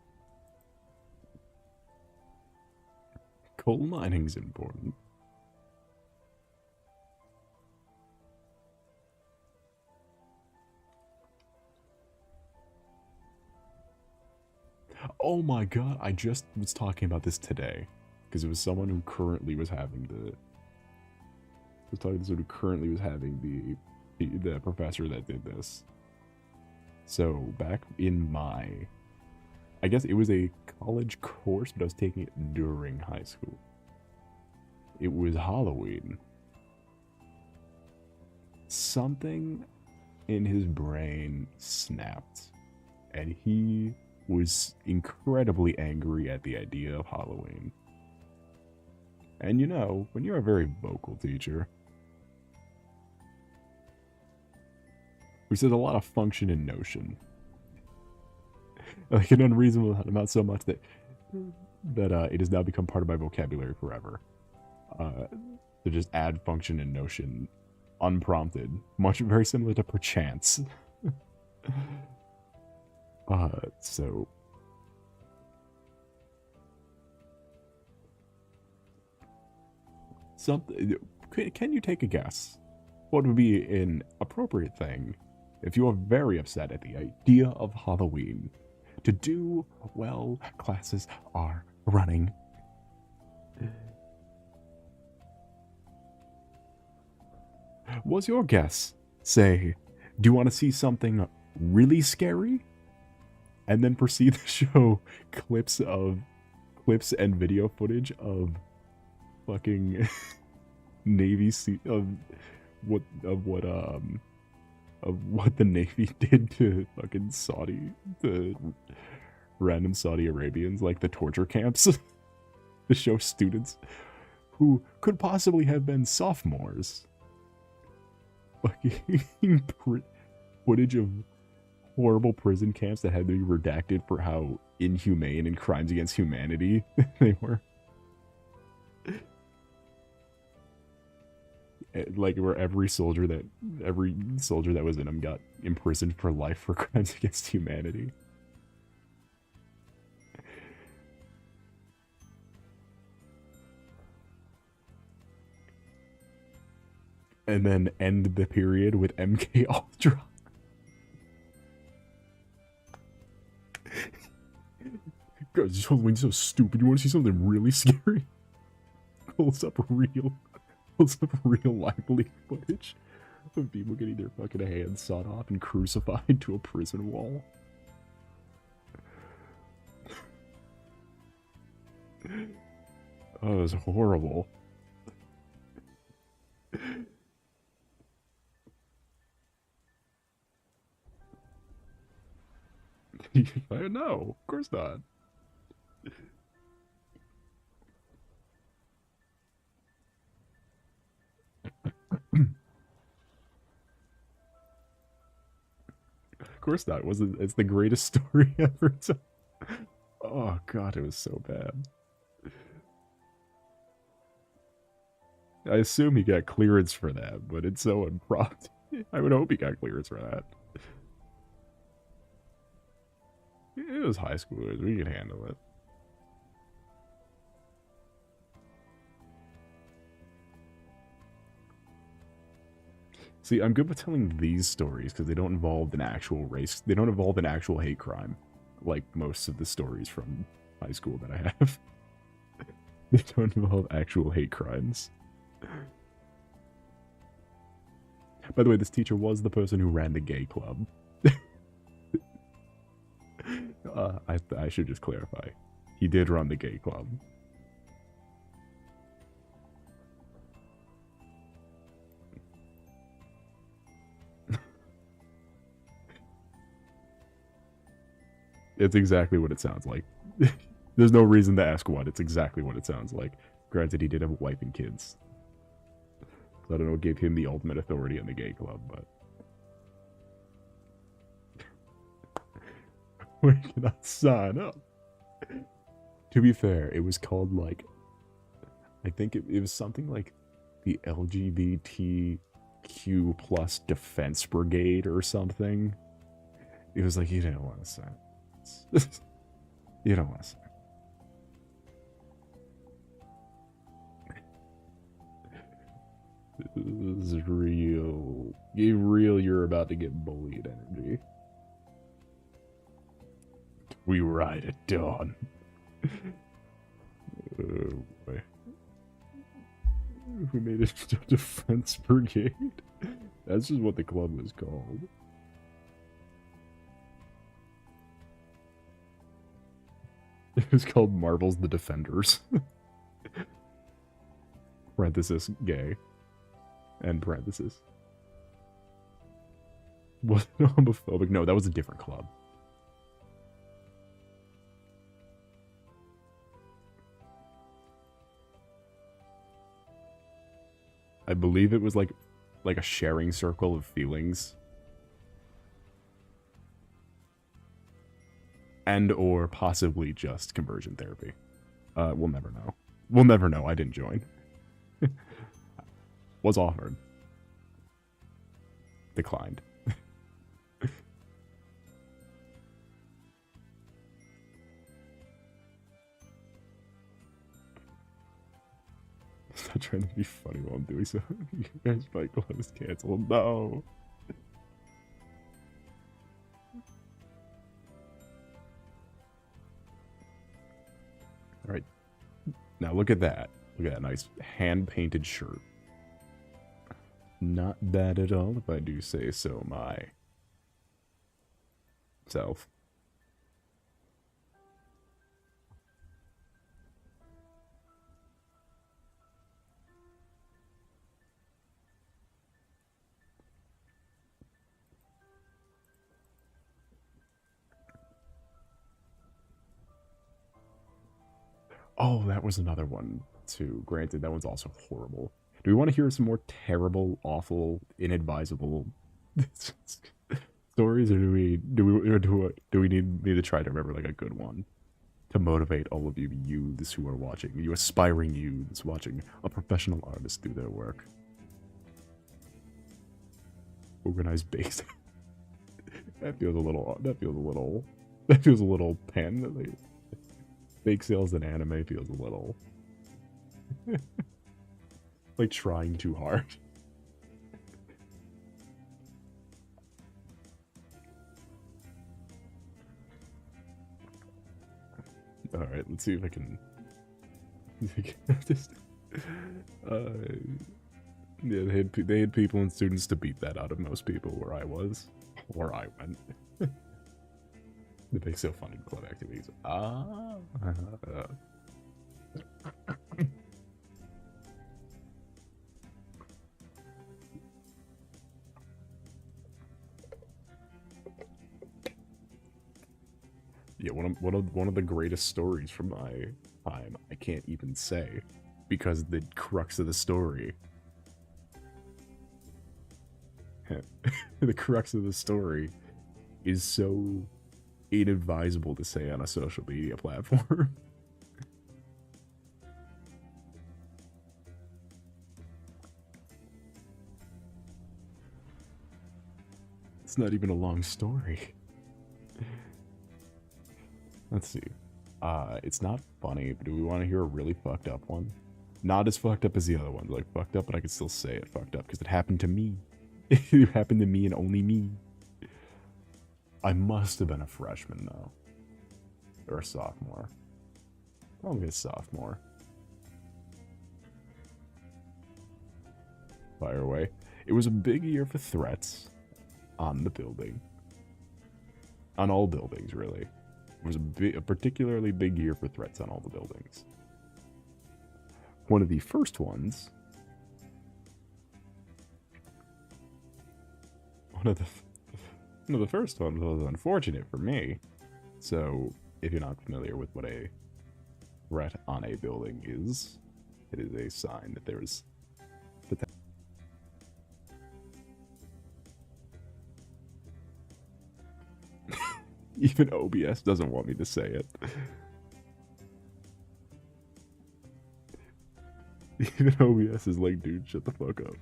A: Coal mining's important. Oh my god, I just was talking about this today. Because it was someone who currently was having the... the professor that did this. So, back in my I guess it was a college course, but I was taking it during high school. It was Halloween. Something in his brain snapped, and he was incredibly angry at the idea of Halloween. And you know, when you're a very vocal teacher, we said a lot of function and notion. Like an unreasonable amount, so much that it has now become part of my vocabulary forever. To just add function and notion unprompted, much very similar to perchance. So something. Can you take a guess? What would be an appropriate thing if you are very upset at the idea of Halloween to do while classes are running? Was your guess, say, do you want to see something really scary? And then proceed to show clips and video footage of fucking Navy sea of what the Navy did to fucking random Saudi Arabians, like the torture camps, to show students who could possibly have been sophomores. Fucking footage of horrible prison camps that had to be redacted for how inhumane and crimes against humanity they were. Like where every soldier that was in them got imprisoned for life for crimes against humanity. And then end the period with MK Ultra. Guys, Halloween's so stupid. You want to see something really scary? Pulls up real lively footage of people getting their fucking hands sawed off and crucified to a prison wall. Oh, it was horrible. No, of course not. Of course not. It's the greatest story ever. Oh god, it was so bad. I assume he got clearance for that, but it's so impromptu. I would hope he got clearance for that. It was high schoolers. We could handle it. See, I'm good with telling these stories because they don't involve an actual race. They don't involve an actual hate crime, like most of the stories from high school that I have. They don't involve actual hate crimes. By the way, this teacher was the person who ran the gay club. I should just clarify. He did run the gay club. It's exactly what it sounds like. There's no reason to ask what. It's exactly what it sounds like. Granted, he did have a wife and kids. So I don't know what gave him the ultimate authority in the gay club, but... Where can I sign up? To be fair, it was called, like... I think it was something like the LGBTQ plus Defense Brigade or something. It was like, you didn't want to sign. You don't want to say. This is real. You're about to get bullied energy. We ride at dawn. Oh boy. We made it to Defense Brigade. That's just what the club was called. It was called Marvel's The Defenders. Parenthesis, gay. End parenthesis. Was it homophobic? No, that was a different club. I believe it was like a sharing circle of feelings. And or possibly just conversion therapy. We'll never know. We'll never know. I didn't join. Was offered. Declined. Stop trying to be funny while I'm doing so. You guys Fight Club is canceled. No. Alright. Now look at that. Look at that nice hand-painted shirt. Not bad at all, if I do say so myself. Oh, that was another one, too. Granted, that one's also horrible. Do we want to hear some more terrible, awful, inadvisable stories, or do we need me to try to remember like a good one to motivate all of you youths who are watching, you aspiring youths watching a professional artist do their work? Organized base. That feels a little. That feels a little pan. Fake sales in anime feels a little like trying too hard. All right, let's see if I can. Just, yeah, they had people and students to beat that out of most people where I was, where I went. The big so funded club activities. Yeah, one of the greatest stories from my time. I can't even say, because the crux of the story. The crux of the story is so inadvisable to say on a social media platform. It's not even a long story. Let's see. It's not funny, but do we want to hear a really fucked up one? Not as fucked up as the other ones. Like, fucked up, but I can still say it fucked up because it happened to me. It happened to me and only me. I must have been a freshman, though. Or a sophomore. Probably a sophomore. Fire away. It was a big year for threats on the building. On all buildings, really. It was a particularly big year for threats on all the buildings. One of the first ones... One of the first ones was unfortunate for me. So, if you're not familiar with what a threat on a building is, it is a sign that there is potential. Even OBS doesn't want me to say it. Even OBS is like, dude, shut the fuck up.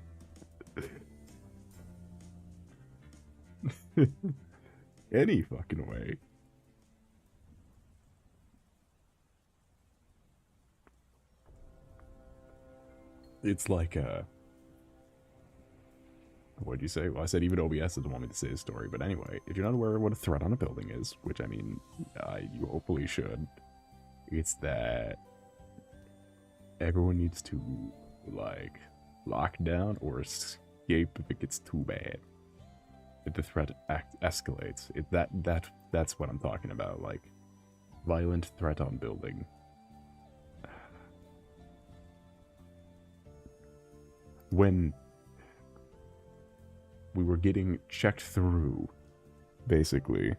A: Any fucking way. It's like what'd you say? Well, I said even OBS doesn't want me to say the story, but anyway, if you're not aware of what a threat on a building is, which I mean, you hopefully should, it's that everyone needs to, like, lock down or escape if it gets too bad. If the threat escalates, that's what I'm talking about. Like, Violent threat on building. When we were getting checked through, basically,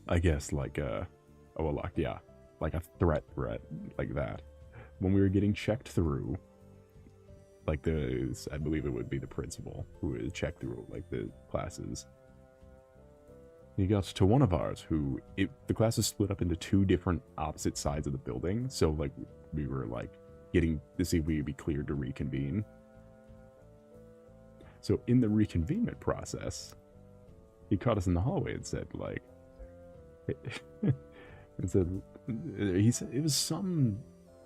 A: I guess like a, oh, well, yeah, like a threat, like that. When we were getting checked through, like I believe it would be the principal who would check through like the classes. He got to one of ours who, the class is split up into two different opposite sides of the building. So like we were like getting to see if we would be cleared to reconvene. So in the reconvenement process, he caught us in the hallway and said like, and said, he said it was some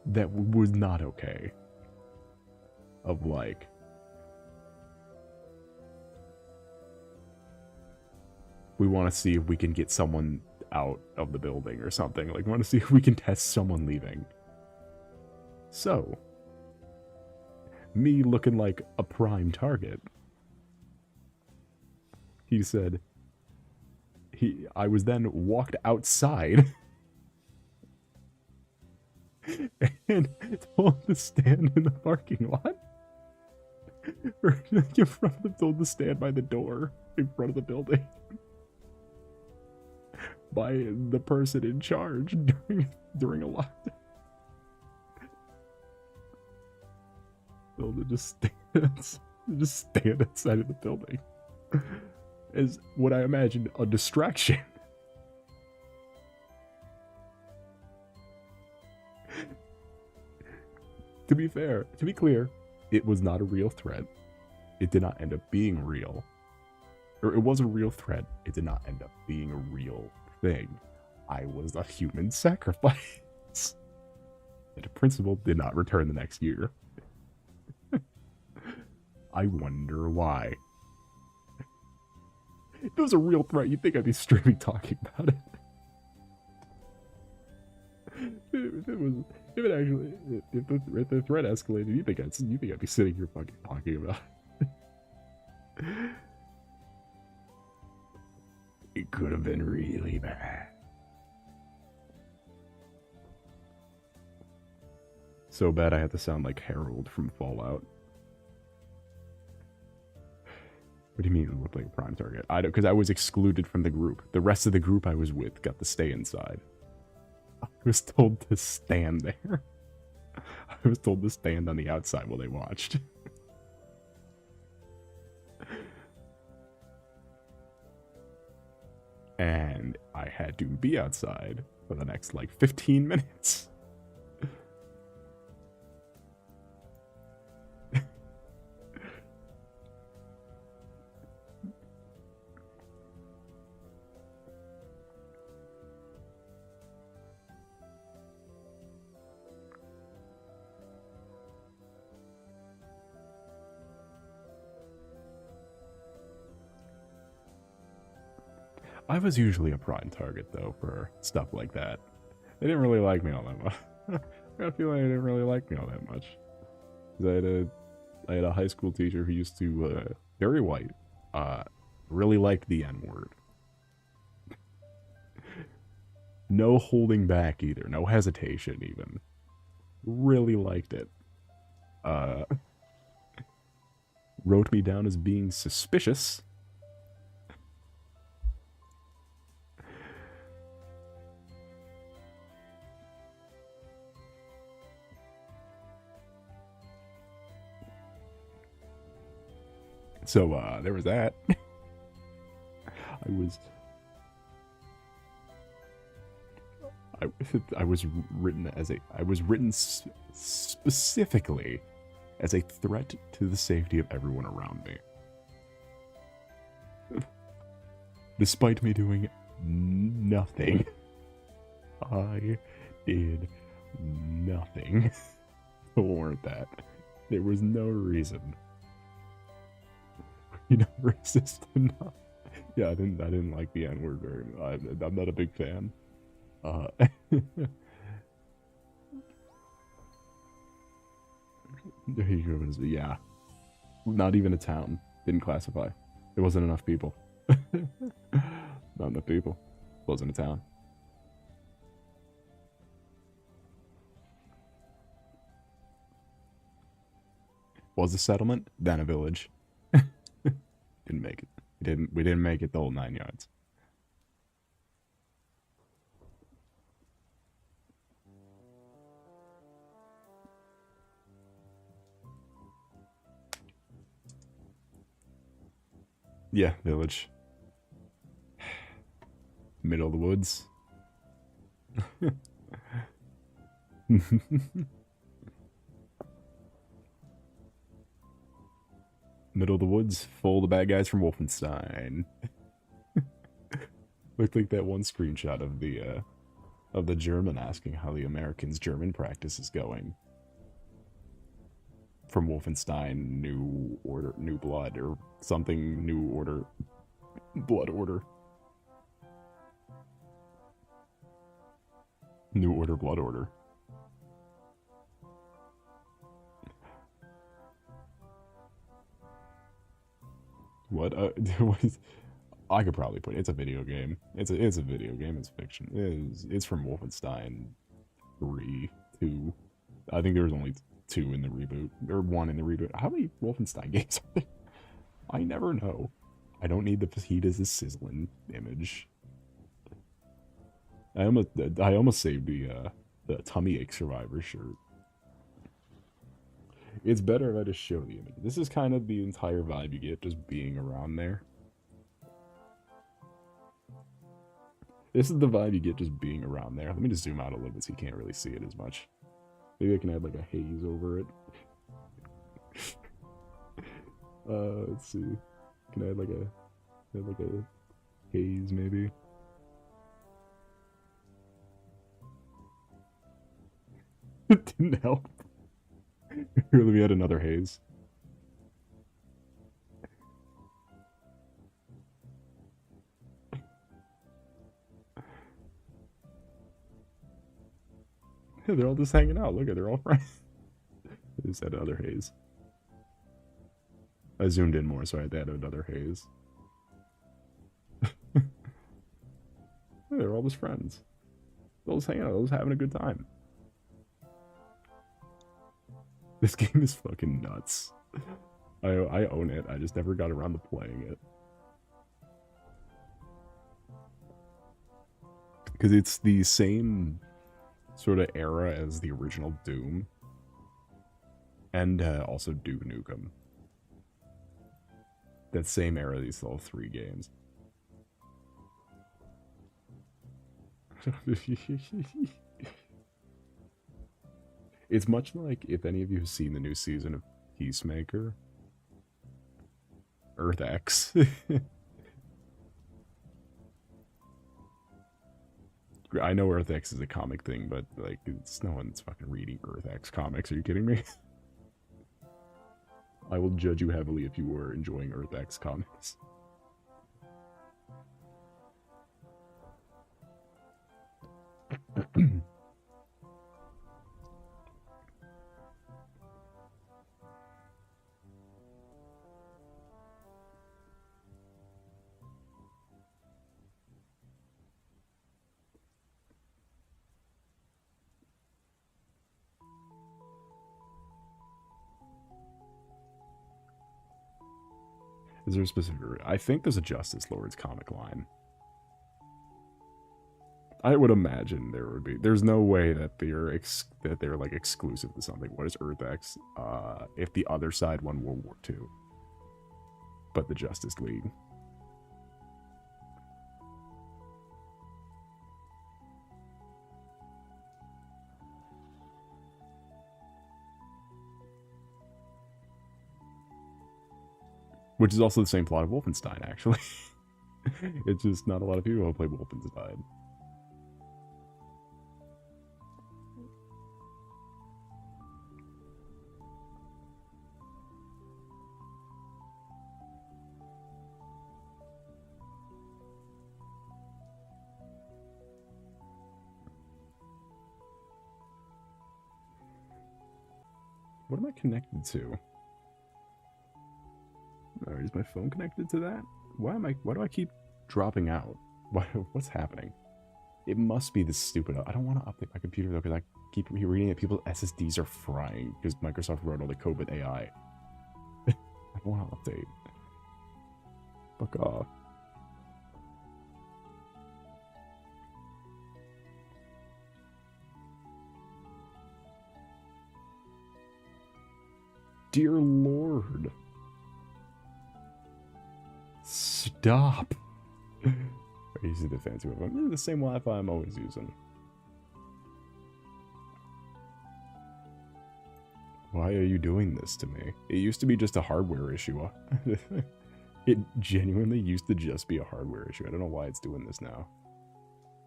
A: that was not okay. Of like, we want to see if we can get someone out of the building or something. Like, we want to see if we can test someone leaving. So, me looking like a prime target, he said, I was then walked outside and told to stand in the parking lot. Or in front of them, told to stand by the door in front of the building by the person in charge during a lockdown. Told to just stand outside of the building as what I imagined a distraction. To be fair, to be clear, it was not a real threat. It did not end up being real. Or it was a real threat. It did not end up being a real thing. I was a human sacrifice. And the principal did not return the next year. I wonder why. If it was a real threat, you'd think I'd be streaming talking about it. If the threat escalated, you think I'd be sitting here fucking talking about it. It could have been really bad. So bad I had to sound like Harold from Fallout. What do you mean it looked like a prime target? I don't, because I was excluded from the group. The rest of the group I was with got to stay inside. I was told to stand there. I was told to stand on the outside while they watched. And I had to be outside for the next, like, 15 minutes. I was usually a prime target, though, for stuff like that. They didn't really like me all that much. I got a feeling they didn't really like me all that much. I had a high school teacher who used to, very white, really liked the N-word. No holding back either, no hesitation even. Really liked it. Wrote me down as being suspicious. So, there was that. I was written specifically as a threat to the safety of everyone around me. Despite me doing nothing. I did nothing to warrant that. There was no reason. You know, racist enough. Yeah, I didn't like the N-word very much. I'm not a big fan. There you go. Yeah. Not even a town. Didn't classify. There wasn't enough people. Not enough people. Closing a town. Was a settlement, then a village. Didn't make it. We didn't make it the whole 9 yards. Yeah, village. Middle of the woods. Middle of the woods, full of the bad guys from Wolfenstein. Looked like that one screenshot of the German asking how the Americans' German practice is going. From Wolfenstein, New Order, New Blood, or something, New Order, Blood Order. New Order, Blood Order. What? What is? I could probably put it. It's a video game. It's a video game. It's fiction. It's from Wolfenstein 3, 2. I think there was only 2 in the reboot, or 1 in the reboot. How many Wolfenstein games are there? I never know. I don't need the heat as a sizzling image. I almost saved the tummy ache survivor shirt. It's better if I just show the image. This is kind of the entire vibe you get just being around there. This is the vibe you get just being around there. Let me just zoom out a little bit so you can't really see it as much. Maybe I can add like a haze over it. Let's see. Can I add like a haze maybe? It didn't help. Here, let me add another haze. Yeah, they're all just hanging out. Look at, they're all friends. Just add another haze. I zoomed in more, so I had to add another haze. Yeah, they're all just friends. They're all just hanging out. They're just having a good time. This game is fucking nuts. I own it. I just never got around to playing it. Because it's the same sort of era as the original Doom. And also Duke Nukem. That same era, these all 3 games. It's much like if any of you have seen the new season of Peacemaker. Earth X. I know Earth X is a comic thing, but like, it's no one's fucking reading Earth X comics. Are you kidding me? I will judge you heavily if you were enjoying Earth X comics. Is there a specific? I think there's a Justice Lords comic line. I would imagine there would be. There's no way that they're like exclusive to something. What is Earth X? If the other side won World War II, but the Justice League. Which is also the same plot of Wolfenstein, actually. It's just not a lot of people who play Wolfenstein. What am I connected to? Is my phone connected to that? Why do I keep dropping out? What's happening? It must be this stupid. I don't want to update my computer though, because I keep reading that people's SSDs are frying because Microsoft wrote all the code with AI. I don't want to update. Fuck off. Dear Lord. Stop. I use the fancy one. The same Wi-Fi I'm always using. Why are you doing this to me? It used to be just a hardware issue. It genuinely used to just be a hardware issue. I don't know why it's doing this now.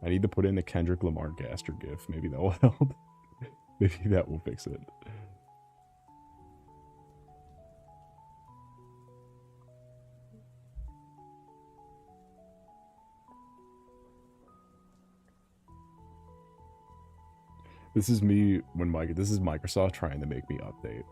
A: I need to put in the Kendrick Lamar Gaster gif. Maybe that will help. Maybe that will fix it. This is me when this is Microsoft trying to make me update.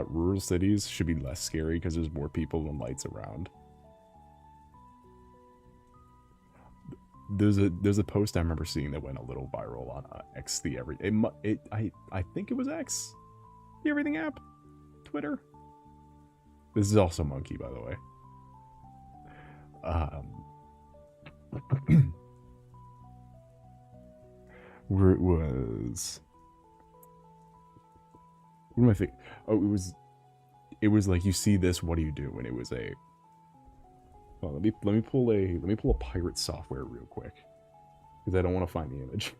A: Rural cities should be less scary because there's more people and lights around. There's a post I remember seeing that went a little viral on X, I think it was X, the Everything app, Twitter. This is also Monkey, by the way. Where it was. What am I thinking? Oh, it was like, you see this, what do you do? And it was a. Oh, let me pull a pirate software real quick, because I don't want to find the image.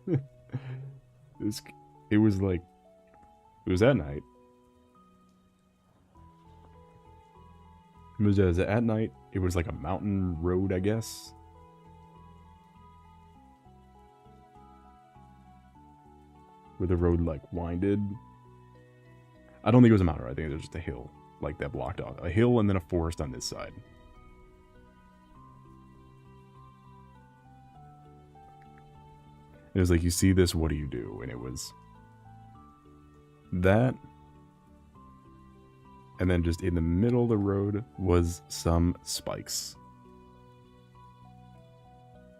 A: It was at night. It was at night. It was like a mountain road, I guess. Where the road like winded. I don't think it was a mountain road. I think it was just a hill, like that blocked off. A hill and then a forest on this side. It was like, you see this, what do you do? And it was that. And then just in the middle of the road was some spikes.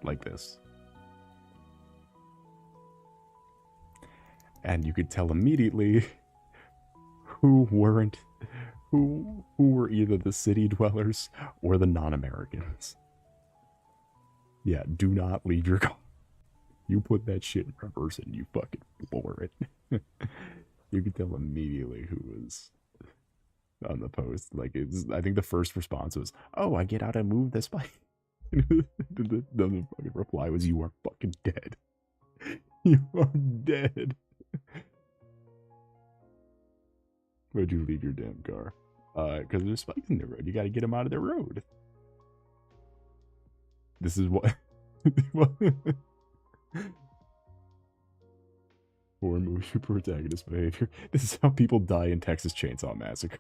A: Like this. And you could tell immediately who were either the city dwellers or the non-Americans. Yeah, do not leave your car. You put that shit in reverse and you fucking floor it. You could tell immediately who was on the post. Like, I think the first response was, "Oh, I get out and move this bike." the fucking reply was, "You are fucking dead. You are dead." Where'd you leave your damn car? Because there's spikes in the road. You gotta get them out of the road. This is what... Horror movie protagonist behavior. This is how people die in Texas Chainsaw Massacre.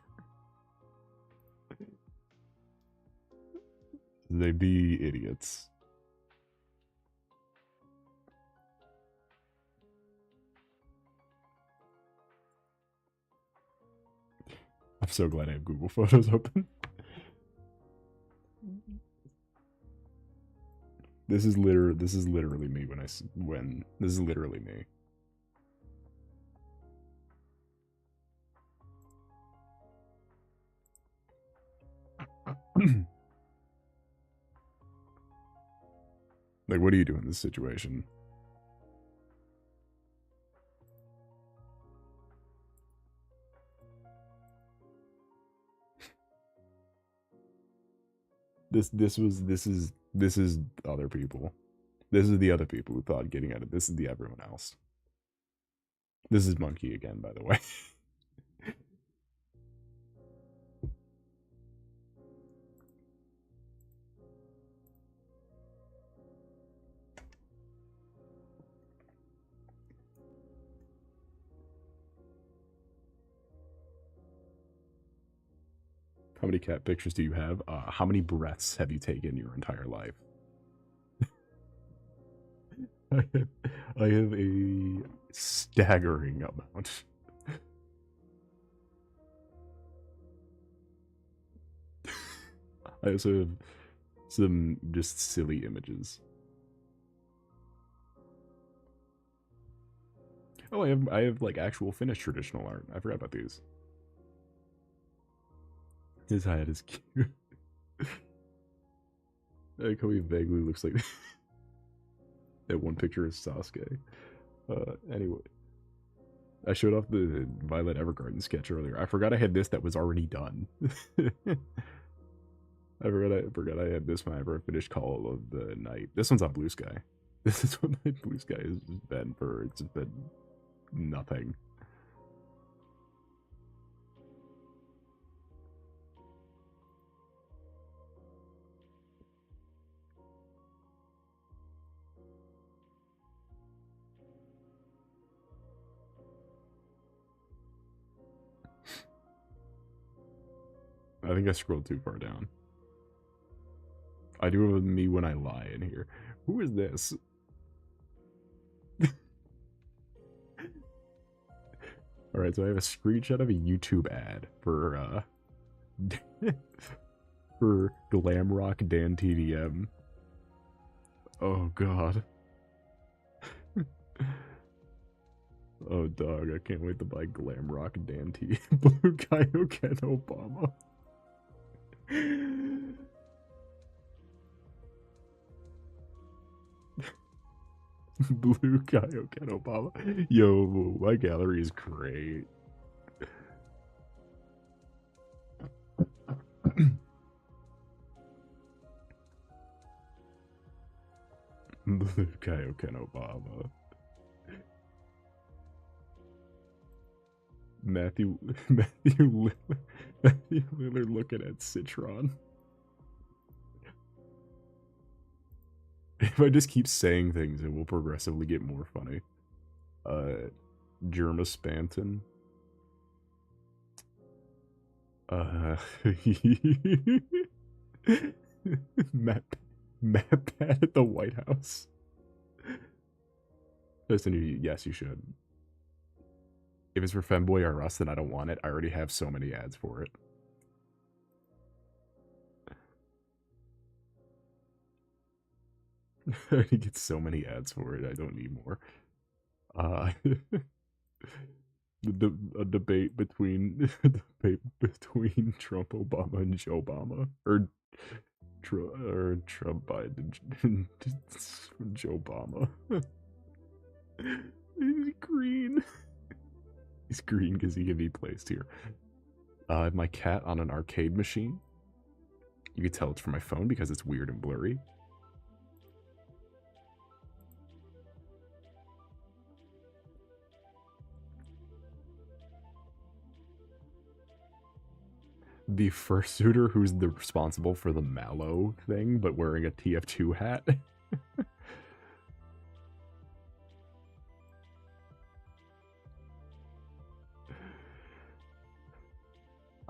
A: They be idiots. I'm so glad I have Google Photos open. This is literally me this is literally me. Like, what do you do in this situation? This is other people. This is the other people who thought getting out of this is the everyone else. This is Monkey again, by the way. How many cat pictures do you have? How many breaths have you taken your entire life? I have a staggering amount. I also have some just silly images. Oh, I have like actual Finnish traditional art. I forgot about these. His hat is cute. Like how he vaguely looks like that one picture is Sasuke. Anyway, I showed off the Violet Evergarden sketch earlier. I forgot I had this that was already done. I forgot I had this whenever I finished Call of the Night. This one's on Blue Sky. This is what my Blue Sky has been for. It's been nothing. I think I scrolled too far down. I do it with me when I lie in here. Who is this? Alright, so I have a screenshot of a YouTube ad for for Glamrock Dan TDM. Oh god. Oh dog, I can't wait to buy Glamrock Dan TDM. Blue Kaioken Obama. Blue Kaioken Obama. Yo, my gallery is great. Blue Kaioken Obama. Matthew Lillard looking at Citron. If I just keep saying things, it will progressively get more funny. Germa Spanton. Matt Pat at the White House. Listen, yes, you should. If it's for Femboy or Us, then I don't want it. I already have so many ads for it. I already get so many ads for it. I don't need more. A debate between Trump, Obama, and Joe Obama, or Trump Biden, Joe Obama. He's green. He's green because he can be placed here. I have my cat on an arcade machine. You can tell it's from my phone because it's weird and blurry. The fursuiter who's responsible for the Mallow thing, but wearing a TF2 hat.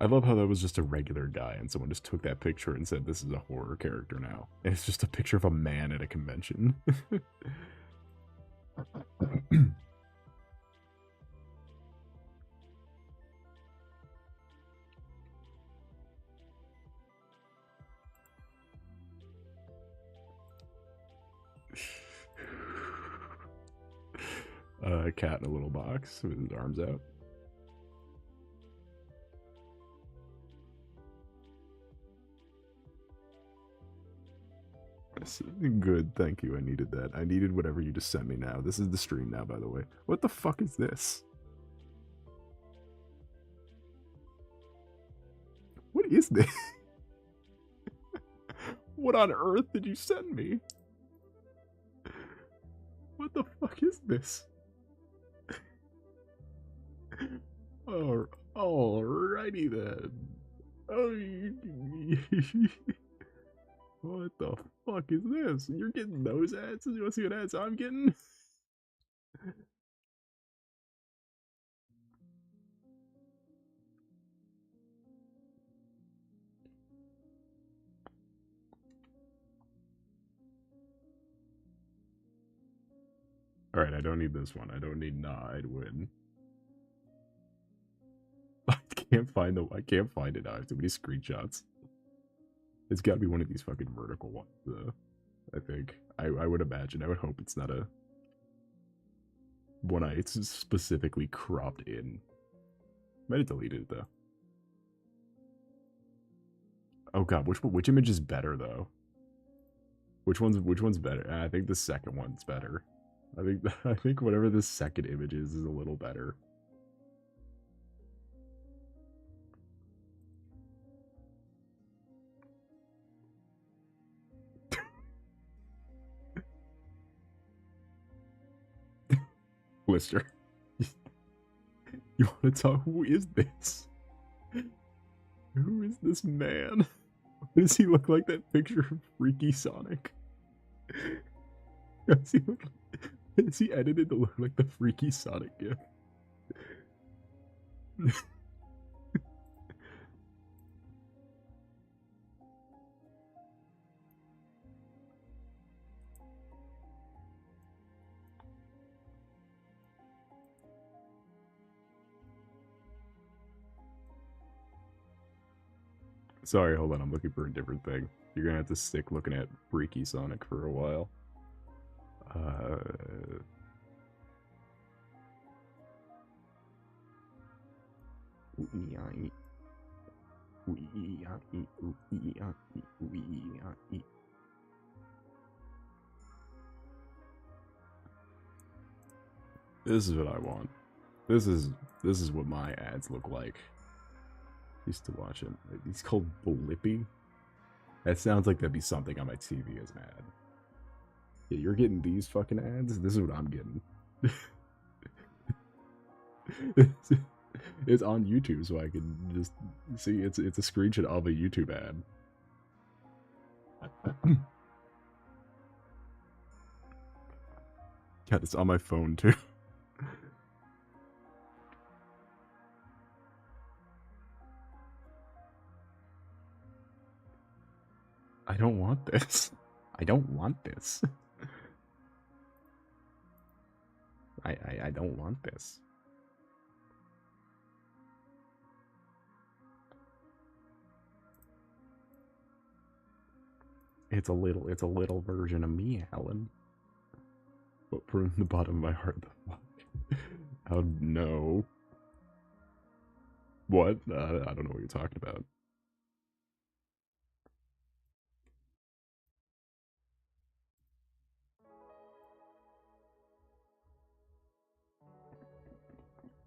A: I love how that was just a regular guy and someone just took that picture and said this is a horror character now. And it's just a picture of a man at a convention. A cat in a little box with his arms out. Good, thank you. I needed that. I needed whatever you just sent me now. This is the stream now, by the way. What the fuck is this? What is this? What on earth did you send me? What the fuck is this? Alrighty then. What the fuck is this? You're getting those ads? You wanna see what ads I'm getting? Alright, I don't need this one. I don't need Nah, I'd win. I can't find it. I have too many screenshots. It's got to be one of these fucking vertical ones, though. I think. I would imagine. I would hope it's not a one I specifically cropped in. Might have deleted it though. Oh god, which image is better though? Which one's better? I think the second one's better. I think whatever the second image is a little better. Blister. You want to talk? Who is this? Who is this man? Does he look like that picture of Freaky Sonic? Does he look like, is he edited to look like the Freaky Sonic gif? Sorry, hold on. I'm looking for a different thing. You're gonna have to stick looking at Freaky Sonic for a while. This is what I want. This is what my ads look like. Used to watch it. He's called Blippi. That sounds like that'd be something on my TV as an ad. Yeah, you're getting these fucking ads? This is what I'm getting. It's on YouTube, so I can just see it's a screenshot of a YouTube ad. God, it's on my phone too. I don't want this. I don't want this. I don't want this. It's a little version of me, Alan. But from the bottom of my heart, the fuck? Oh no. What? I don't know what you're talking about.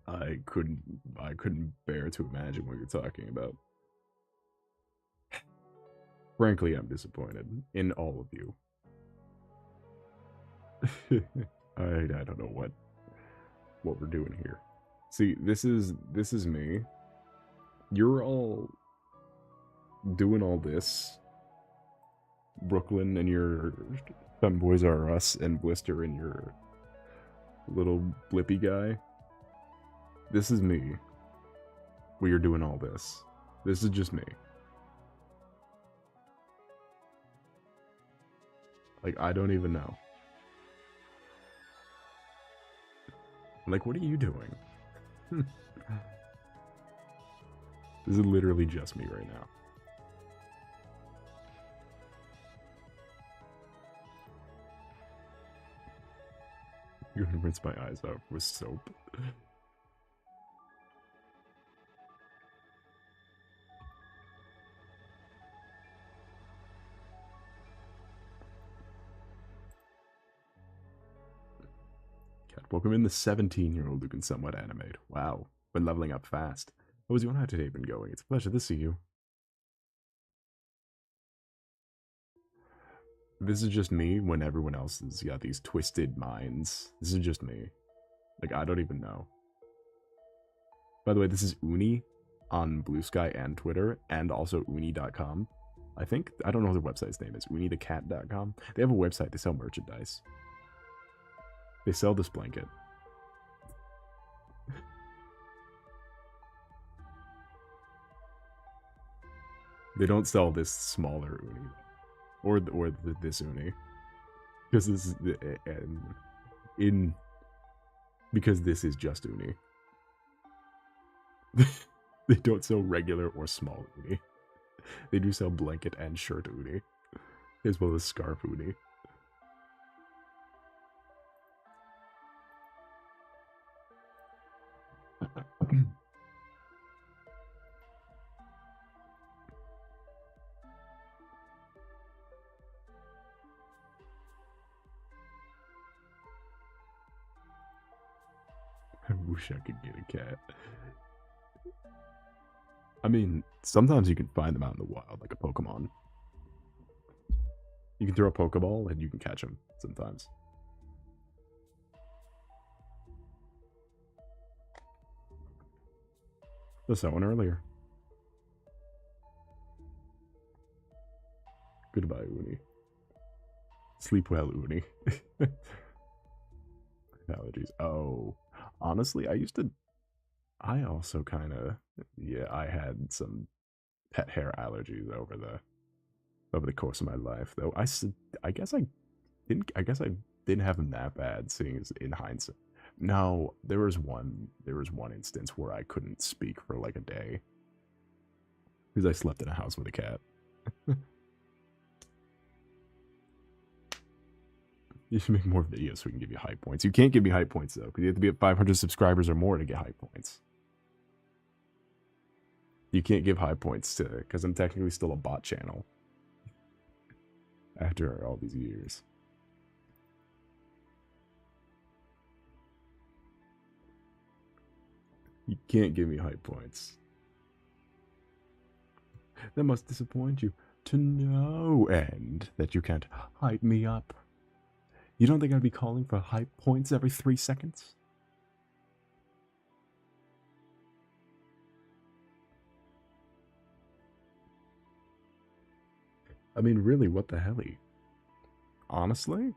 A: I couldn't bear to imagine what you're talking about. Frankly, I'm disappointed in all of you. I don't know what we're doing here. See, this is me. You're all doing all this. Brooklyn and your Femboys Are Us and Blister and your little Blippy guy. This is me. We are doing all this. This is just me. Like, I don't even know. Like, what are you doing? This is literally just me right now. You're gonna rinse my eyes out with soap. Welcome in the 17-year-old who can somewhat animate. Wow, been leveling up fast. How was your night today been going? It's a pleasure to see you. This is just me when everyone else has got these twisted minds. This is just me. Like, I don't even know. By the way, this is Uni on Blue Sky and Twitter, and also uni.com. I think, I don't know what their website's name is, unithecat.com. They have a website, they sell merchandise. They sell this blanket. They don't sell this smaller uni, or this uni, because this is because this is just uni. They don't sell regular or small uni. They do sell blanket and shirt uni, as well as scarf uni. I wish I could get a cat. I mean, sometimes you can find them out in the wild, like a Pokemon. You can throw a Pokeball and you can catch them sometimes. I saw one earlier. Goodbye, Uni. Sleep well, Uni. Allergies. Oh, honestly, I also kind of, yeah, I had some pet hair allergies over the course of my life, though. I guess I didn't have them that bad, seeing as in hindsight. No, there was one instance where I couldn't speak for like a day because I slept in a house with a cat. You should make more videos so we can give you high points. You can't give me high points though, because you have to be at 500 subscribers or more to get high points. You can't give high points to, because I'm technically still a bot channel after all these years. You can't give me high points. That must disappoint you to no end that you can't hype me up. You don't think I'd be calling for hype points every 3 seconds? I mean, really, what the helly? Honestly?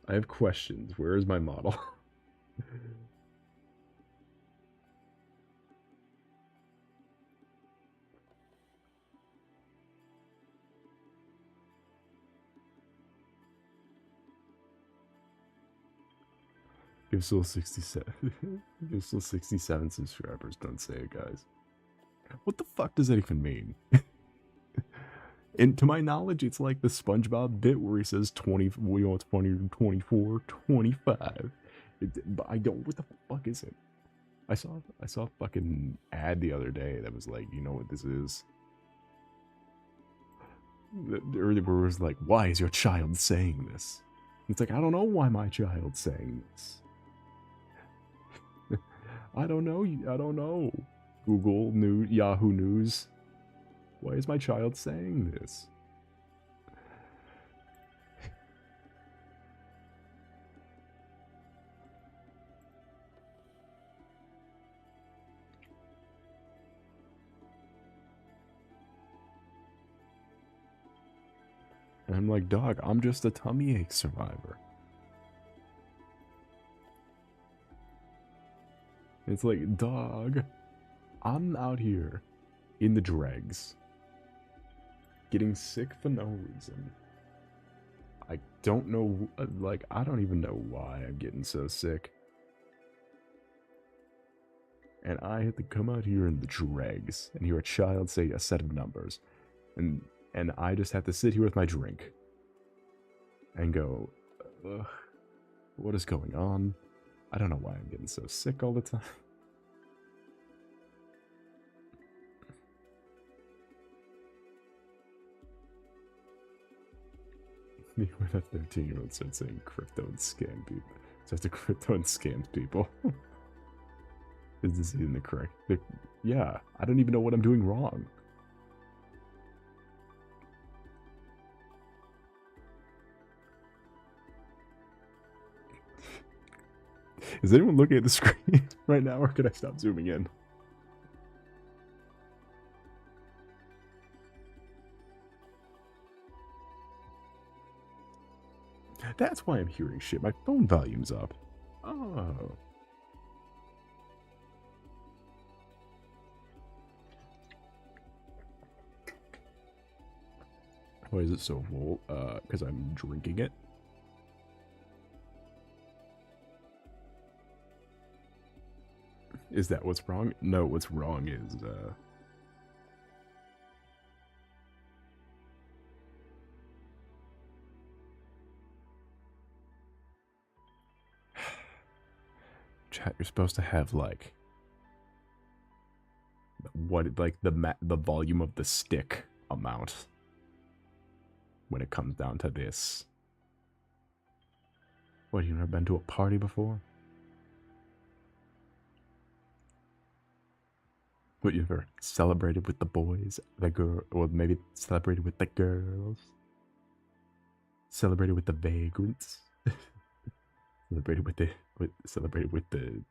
A: I have questions. Where is my model? Give still 67. Give still 67 subscribers. Don't say it, guys. What the fuck does that even mean? And to my knowledge, it's like the SpongeBob bit where he says 20, we want 20, 24, 25. But I don't, what the fuck is it? I saw a fucking ad the other day that was like, you know what this is? Earlier where it was like, why is your child saying this? It's like, I don't know why my child's saying this. I don't know. Google News, Yahoo News. Why is my child saying this? And I'm like, dog, I'm just a tummy ache survivor. It's like, dog, I'm out here in the dregs, getting sick for no reason. I don't know, like, I don't even know why I'm getting so sick. And I had to come out here in the dregs and hear a child say a set of numbers. And I just have to sit here with my drink and go, ugh, what is going on? I don't know why I'm getting so sick all the time. Me when a 13-year-old starts saying crypto and scam people. So after crypto and scams people. Is this even the correct? Yeah, I don't even know what I'm doing wrong. Is anyone looking at the screen right now, or could I stop zooming in? That's why I'm hearing shit. My phone volume's up. Oh. Why is it so full? Because I'm drinking it. Is that what's wrong? No, what's wrong is, chat, you're supposed to have, like, what, like, the volume of the stick amount when it comes down to this. What, you've never been to a party before? What, you ever celebrated with the boys, the girl, or maybe celebrated with the girls? Celebrated with the vagrants? Celebrated with the, celebrated with the,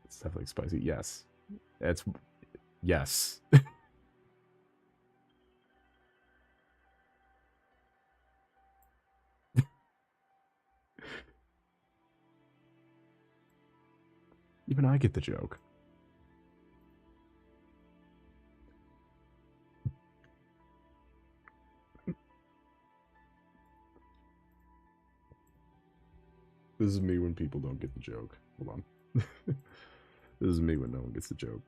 A: stuff like spicy, yes. That's, yes. Even I get the joke. This is me when people don't get the joke. Hold on. This is me when no one gets the joke.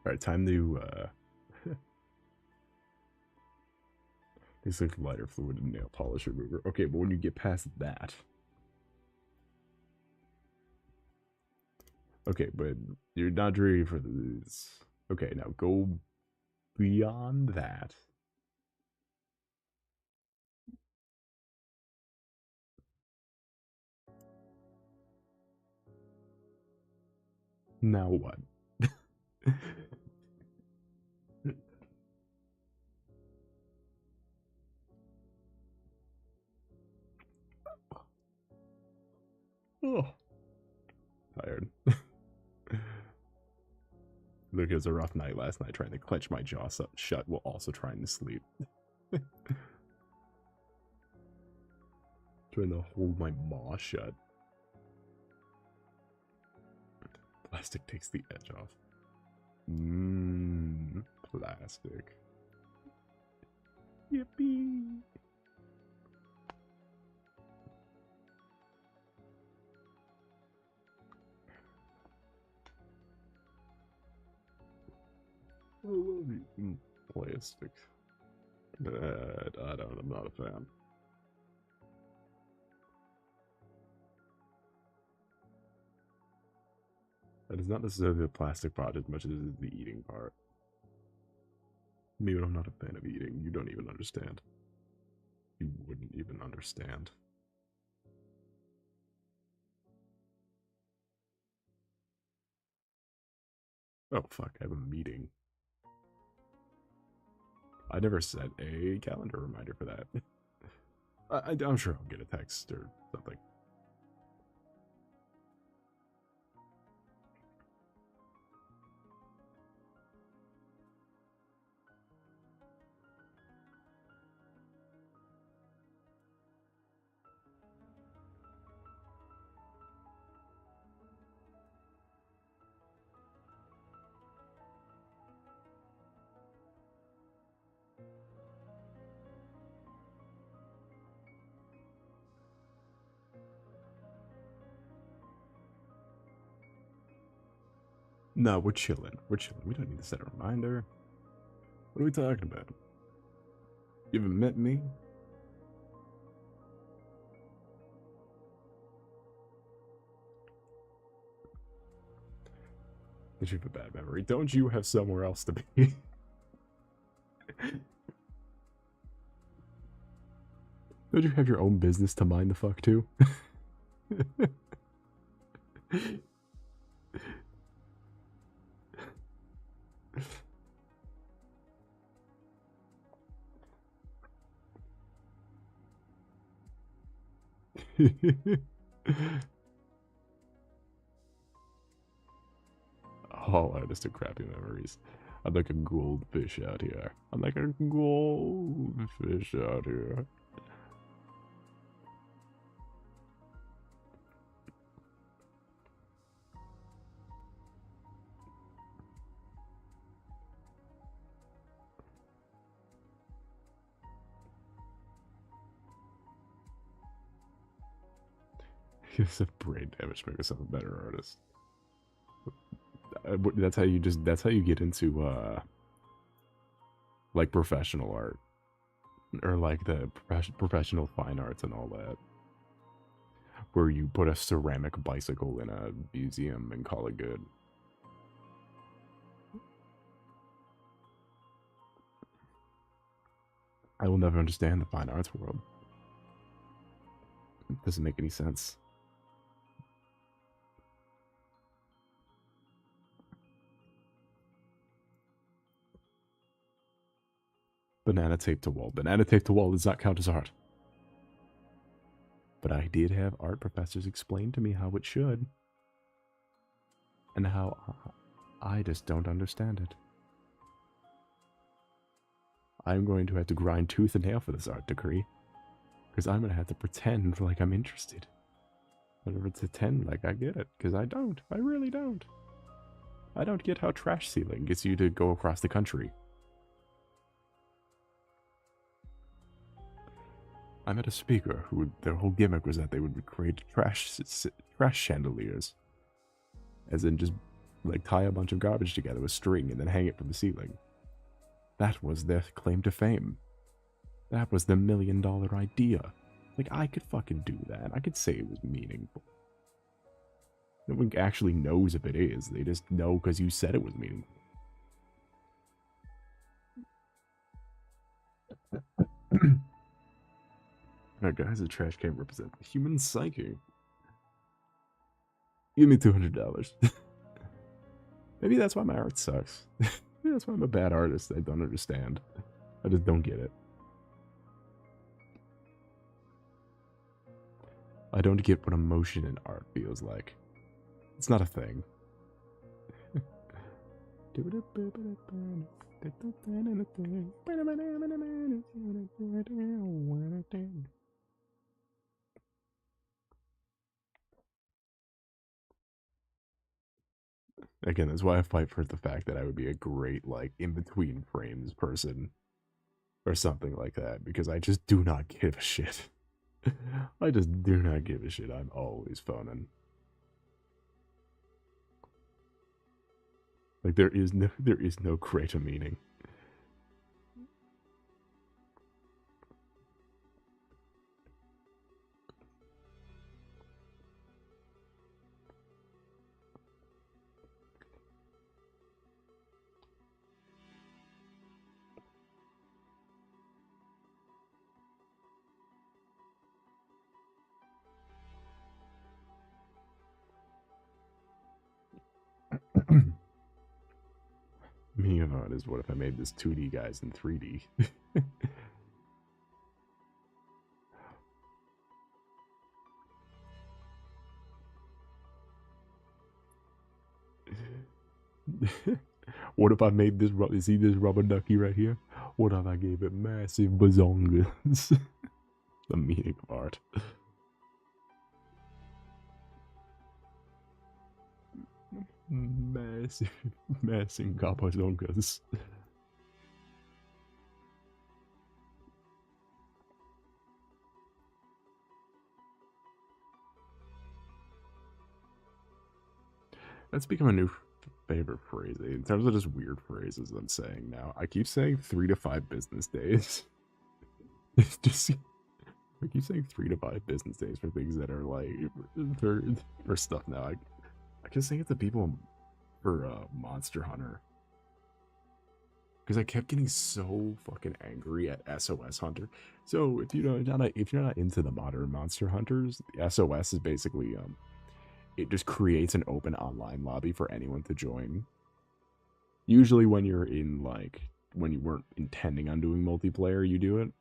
A: Alright, time to, it's like lighter fluid and nail polish remover. Okay, but when you get past that... Okay, but you're not ready for this. Okay, now go beyond that. Now what? Oh, tired. Look, it was a rough night last night trying to clench my jaw shut while also trying to sleep. Trying to hold my maw shut. Plastic takes the edge off. Plastic. Yippee. Plastic. I'm not a fan. That is not necessarily the plastic part as much as it is the eating part. Me, I'm not a fan of eating. You don't even understand. You wouldn't even understand. Oh, fuck, I have a meeting. I never set a calendar reminder for that. I'm sure I'll get a text or something. No, we're chilling. We're chilling. We don't need to set a reminder. What are we talking about? You haven't met me? Did you have a bad memory? Don't you have somewhere else to be? Don't you have your own business to mind the fuck too? All artists are crappy memories. I'm like a goldfish out here. I'm like a goldfish out here. Because of brain damage make yourself a better artist. That's how you get into like professional art, or like the professional fine arts and all that, where you put a ceramic bicycle in a museum and call it good. I will never understand the fine arts world. It doesn't make any sense. Banana tape to wall. Banana tape to wall does not count as art. But I did have art professors explain to me how it should. And how I just don't understand it. I'm going to have to grind tooth and nail for this art degree. Because I'm going to have to pretend like I'm interested. I'm going to pretend like I get it. Because I don't. I really don't. I don't get how trash sealing gets you to go across the country. I met a speaker who their whole gimmick was that they would create trash chandeliers. As in just like tie a bunch of garbage together with string and then hang it from the ceiling. That was their claim to fame. That was the $1 million idea. Like, I could fucking do that. I could say it was meaningful. No one actually knows if it is. They just know because you said it was meaningful. Alright guys, the trash can represent the human psyche. Give me $200. Maybe that's why my art sucks. Maybe that's why I'm a bad artist. I don't understand. I just don't get it. I don't get what emotion in art feels like. It's not a thing. Again, that's why I fight for the fact that I would be a great, like, in-between frames person. Or something like that, because I just do not give a shit. I just do not give a shit. I'm always phoning. Like, there is no greater meaning. Meaning of art is, what if I made this 2D guys in 3D? What if I made this, see this rubber ducky right here? What if I gave it massive bazongas? The meaning of art. Massive bazongas. That's become a new favorite phrase in terms of just weird phrases I'm saying now. I keep saying 3 to 5 business days. It's just, I keep saying 3 to 5 business days for things that are like for stuff now. I can say it to people for Monster Hunter. Because I kept getting so fucking angry at SOS Hunter. So if you're not into the modern Monster Hunters, SOS is basically it just creates an open online lobby for anyone to join. Usually when you're in, like, when you weren't intending on doing multiplayer, you do it.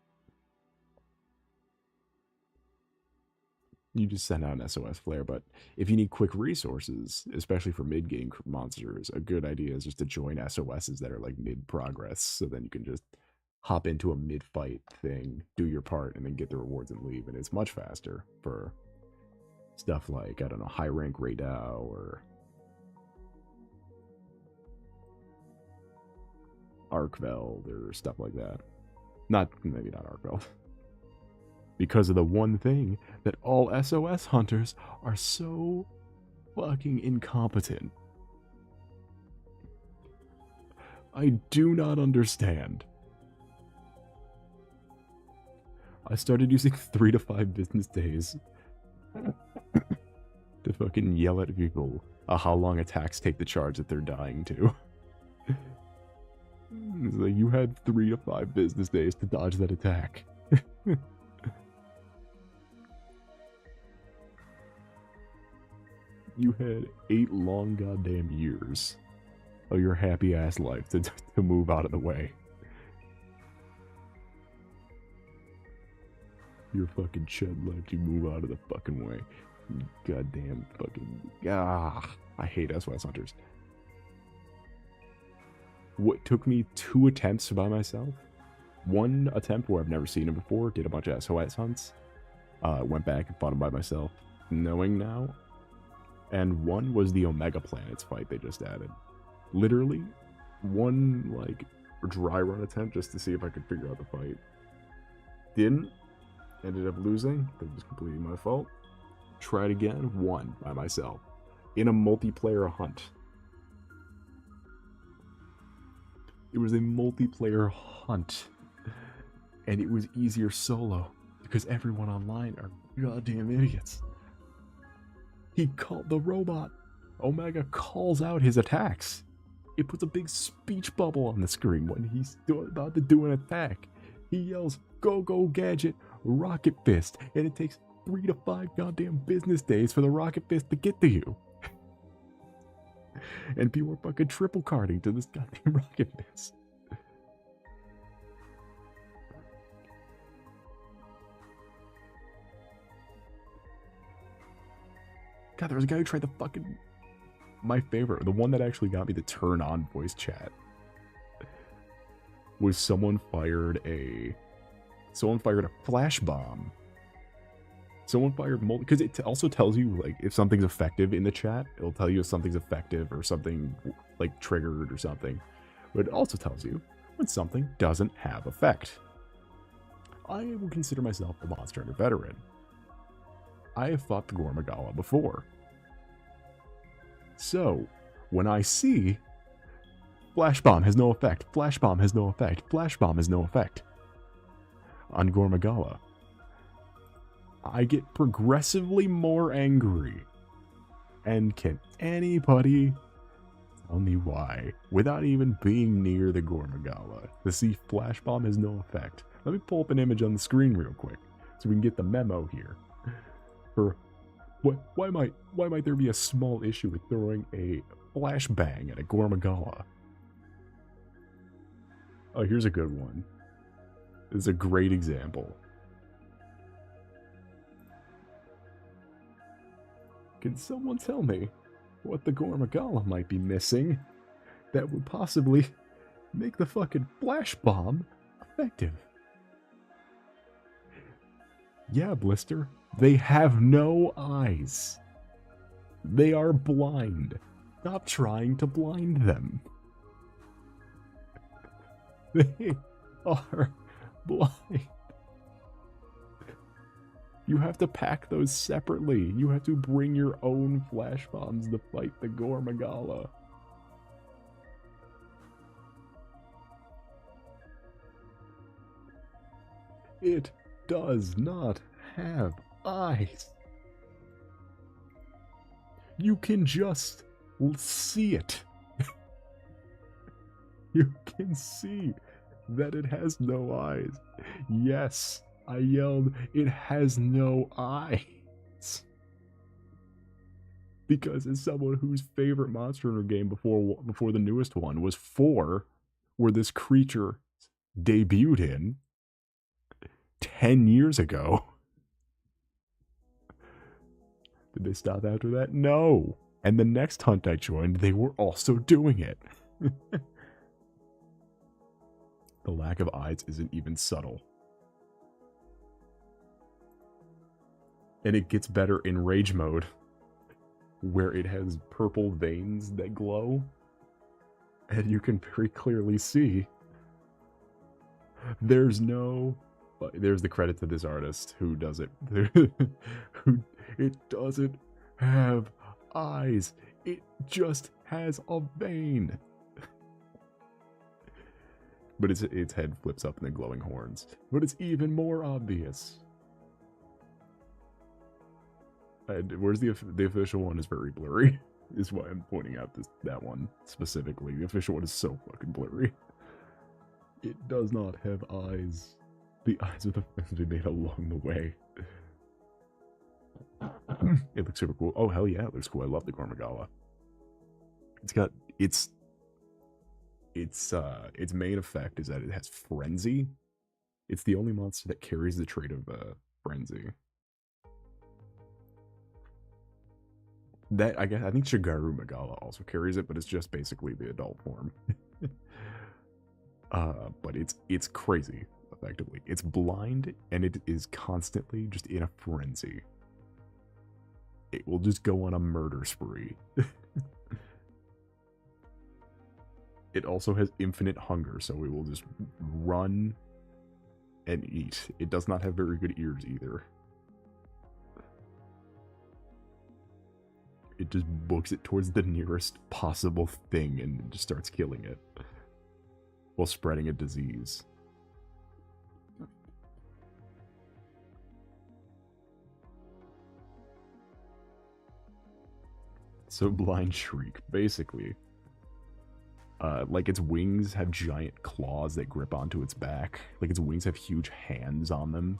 A: You just send out an SOS flare, but if you need quick resources, especially for mid-game monsters, a good idea is just to join SOSs that are, like, mid-progress, so then you can just hop into a mid-fight thing, do your part, and then get the rewards and leave, and it's much faster for stuff like, I don't know, high rank Raydao or Arkveld or stuff like that. Maybe not Arkveld. Because of the one thing that all SOS hunters are so fucking incompetent. I do not understand. I started using 3 to 5 business days to fucking yell at people how long attacks take to charge that they're dying to. It's like, you had 3 to 5 business days to dodge that attack. You had 8 long goddamn years of your happy ass life to move out of the way. Your fucking chud left you move out of the fucking way. You goddamn fucking... I hate SOS hunters. What took me 2 attempts by myself? 1 attempt where I've never seen him before, did a bunch of SOS hunts. Went back and fought him by myself, knowing now. And 1 was the Omega Planets fight they just added. Literally, 1, like, dry run attempt just to see if I could figure out the fight. Didn't. Ended up losing. That was completely my fault. Tried again. Won by myself. In a multiplayer hunt. It was a multiplayer hunt. And it was easier solo. Because everyone online are goddamn idiots. He called the robot. Omega calls out his attacks. It puts a big speech bubble on the screen when he's about to do an attack. He yells, "Go, go, gadget, rocket fist." And it takes 3 to 5 goddamn business days for the rocket fist to get to you. And people are fucking triple carding to this goddamn rocket fist. God, there was a guy who tried the fucking... My favorite, the one that actually got me to turn on voice chat, was someone fired a flash bomb. Someone fired because it also tells you, like, if something's effective in the chat. It'll tell you if something's effective or something, like, triggered or something. But it also tells you when something doesn't have effect. I will consider myself a Monster Hunter veteran. I have fought the Gormagala before. So, when I see Flash Bomb has no effect, Flash Bomb has no effect, Flash Bomb has no effect on Gormagala, I get progressively more angry. And can anybody tell me why, without even being near the Gormagala, to see Flash Bomb has no effect? Let me pull up an image on the screen real quick, so we can get the memo here. Why might there be a small issue with throwing a flashbang at a Gormagala? Oh, here's a good one. This is a great example. Can someone tell me what the Gormagala might be missing that would possibly make the fucking flash bomb effective? Yeah, Blister. They have no eyes. They are blind. Stop trying to blind them. They are blind. You have to pack those separately. You have to bring your own flash bombs to fight the Gormagala. It does not have eyes. You can just see it. You can see that it has no eyes. Yes, I yelled, it has no eyes. Because as someone whose favorite Monster Hunter game before the newest one was 4, where this creature debuted in 10 years ago. Did they stop after that? No. And the next hunt I joined, they were also doing it. The lack of eyes isn't even subtle. And it gets better in Rage mode, where it has purple veins that glow. And you can very clearly see there's no But there's the credit to this artist who does it. Who it doesn't have eyes. It just has a vein. But its head flips up in the glowing horns. But it's even more obvious. And where's the official one is very blurry. Is why I'm pointing out that one specifically. The official one is so fucking blurry. It does not have eyes. The eyes of the fans we made along the way. It looks super cool. Oh hell yeah, it looks cool. I love the Gormagala. It's got its main effect is that it has frenzy. It's the only monster that carries the trait of frenzy. That I think Shigaru Magala also carries it, but it's just basically the adult form. But it's crazy, effectively. It's blind and it is constantly just in a frenzy. It will just go on a murder spree. It also has infinite hunger, so it will just run and eat. It does not have very good ears either. It just books it towards the nearest possible thing and just starts killing it while spreading a disease. So Blind Shriek, basically. Like its wings have giant claws that grip onto its back. Like its wings have huge hands on them.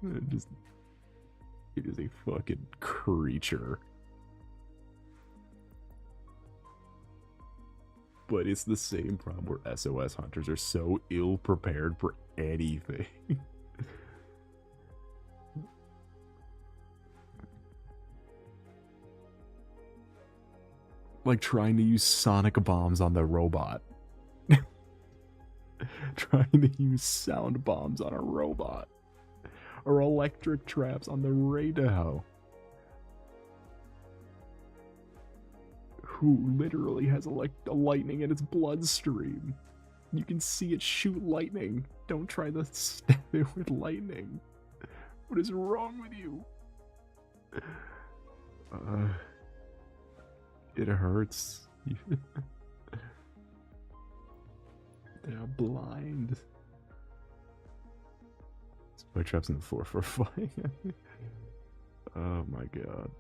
A: It is a fucking creature. But it's the same problem where SOS hunters are so ill prepared for anything. Like trying to use sonic bombs on the robot. Trying to use sound bombs on a robot. Or electric traps on the radio. Who literally has a lightning in its bloodstream. You can see it shoot lightning. Don't try to stab it with lightning. What is wrong with you? It hurts. They are blind. Spike traps in the floor for a fight. Oh my god.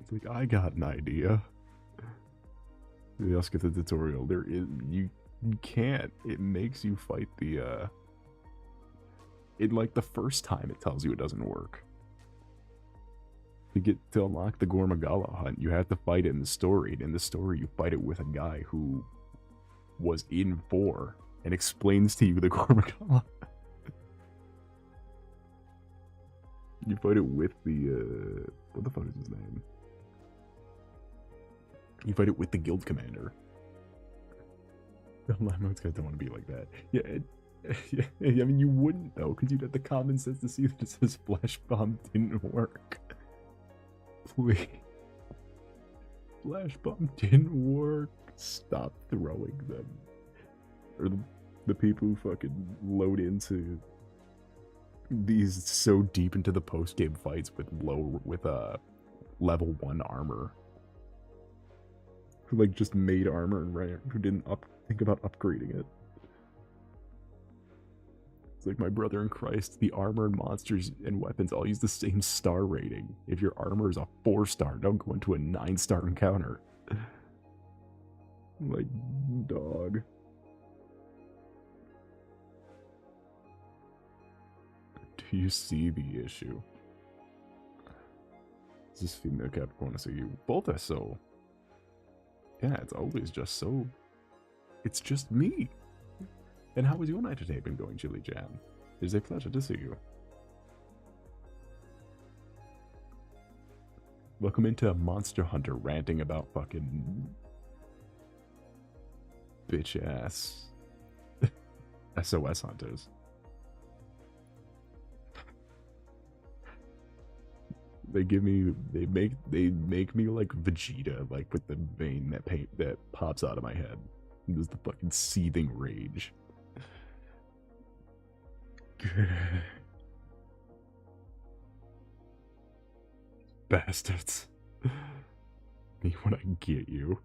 A: It's like, I got an idea. Let's get the tutorial. There is you can't. It makes you fight the it like the first time it tells you it doesn't work. To unlock the Gormagala hunt, you have to fight it in the story. And in the story, you fight it with a guy who was in 4 and explains to you the Gormagala. You fight it with the what the fuck is his name? You fight it with the guild commander. Most guys don't want to be like that. Yeah, I mean, you wouldn't though, because you'd have the common sense to see that it says Flash Bomb didn't work. Please. Flash Bomb didn't work. Stop throwing them. Or the people who fucking load into these so deep into the post-game fights with level 1 armor. Who like just made armor and who didn't think about upgrading it. It's like, my brother in Christ, the armor and monsters and weapons all use the same star rating. If your armor is a 4-star, don't go into a 9-star encounter. Like, dog. Do you see the issue? Is this female Capricornus or you? Both are so. Yeah, it's always just so. It's just me. And how was your night today been going, Chili Jam? It is a pleasure to see you. Welcome into Monster Hunter ranting about fucking bitch ass SOS hunters. they make me like Vegeta, like with the vein that pops out of my head. This is the fucking seething rage. Bastards. Me when I get you.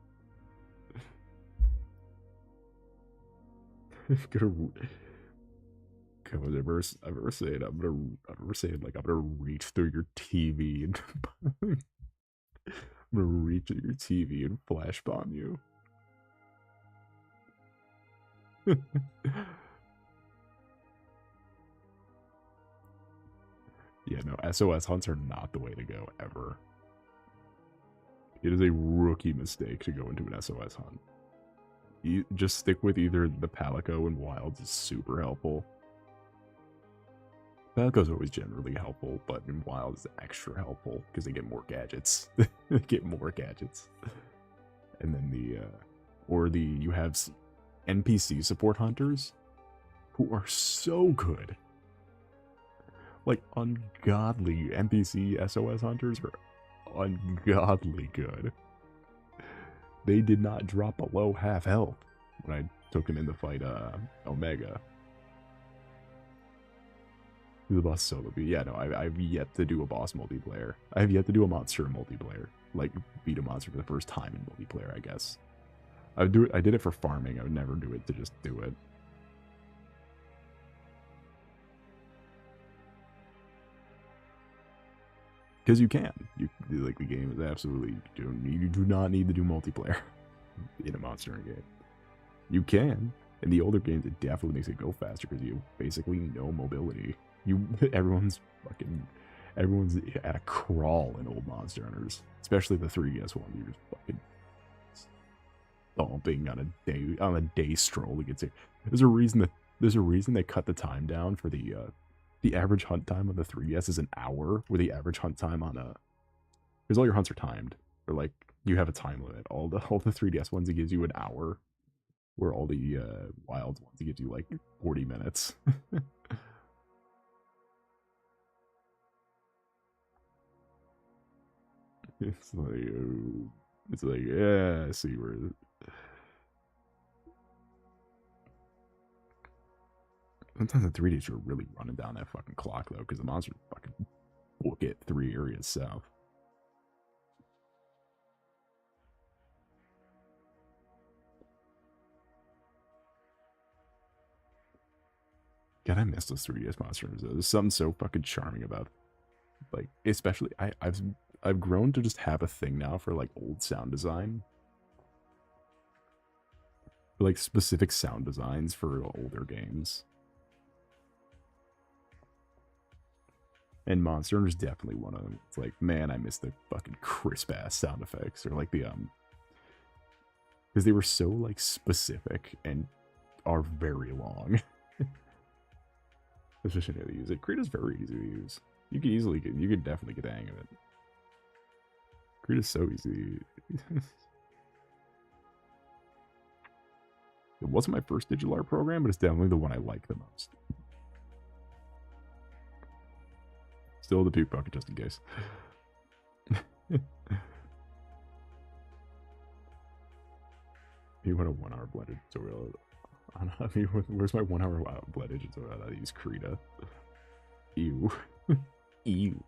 A: Come on, ever saying I'm gonna reach through your TV and I'm gonna reach through your TV and flash bomb you. Yeah, no, SOS hunts are not the way to go ever. It is a rookie mistake to go into an SOS hunt. You just stick with either the Palico and Wilds is super helpful. Palico's always generally helpful, but in Wild is extra helpful because they get more gadgets. They get more gadgets. And then you have NPC support hunters who are so good. Like, ungodly NPC SOS hunters are ungodly good. They did not drop below half health when I took him in the fight Omega. The boss solo. Yeah, no, I've yet to do a boss multiplayer. I have yet to do a monster multiplayer. Like, beat a monster for the first time in multiplayer, I guess. I did it for farming. I would never do it to just do it. Because you can. Like, the game is absolutely... You do not need to do multiplayer in a monster game. You can. In the older games, it definitely makes it go faster because you basically no mobility. Everyone's at a crawl in old Monster Hunters. Especially the 3DS one. You're just fucking stomping on a day stroll to get to... There's a reason they cut the time down for the average hunt time on the 3DS is an hour, where the average hunt time on because all your hunts are timed, or like you have a time limit. All the 3DS ones, it gives you an hour, where all the Wild ones, it gives you like 40 minutes. It's like yeah, I see where. Sometimes in 3Ds you're really running down that fucking clock though, because the monster fucking book it 3 areas south. God, I miss those 3DS monsters. There's something so fucking charming about, like, especially I've grown to just have a thing now for like old sound design, like specific sound designs for older games. And Monster Hunter is definitely one of them. It's like, man, I miss the fucking crisp ass sound effects, or like the because they were so like specific and are very long. Especially how to use it. Krita's very easy to use. You could definitely get the hang of it. Krita's so easy. It wasn't my first digital art program, but it's definitely the one I like the most. Still the puke bucket just in case. You want a 1 hour blended tutorial? I mean, where's my 1 hour blended tutorial? I use Krita. Ew. Ew.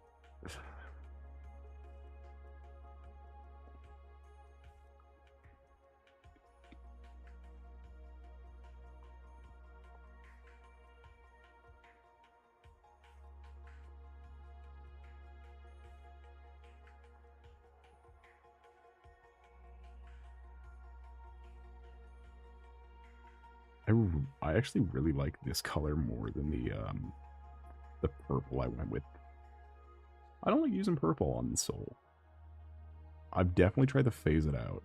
A: I actually really like this color more than the purple I went with. I don't like using purple on the Soul. I've definitely tried to phase it out.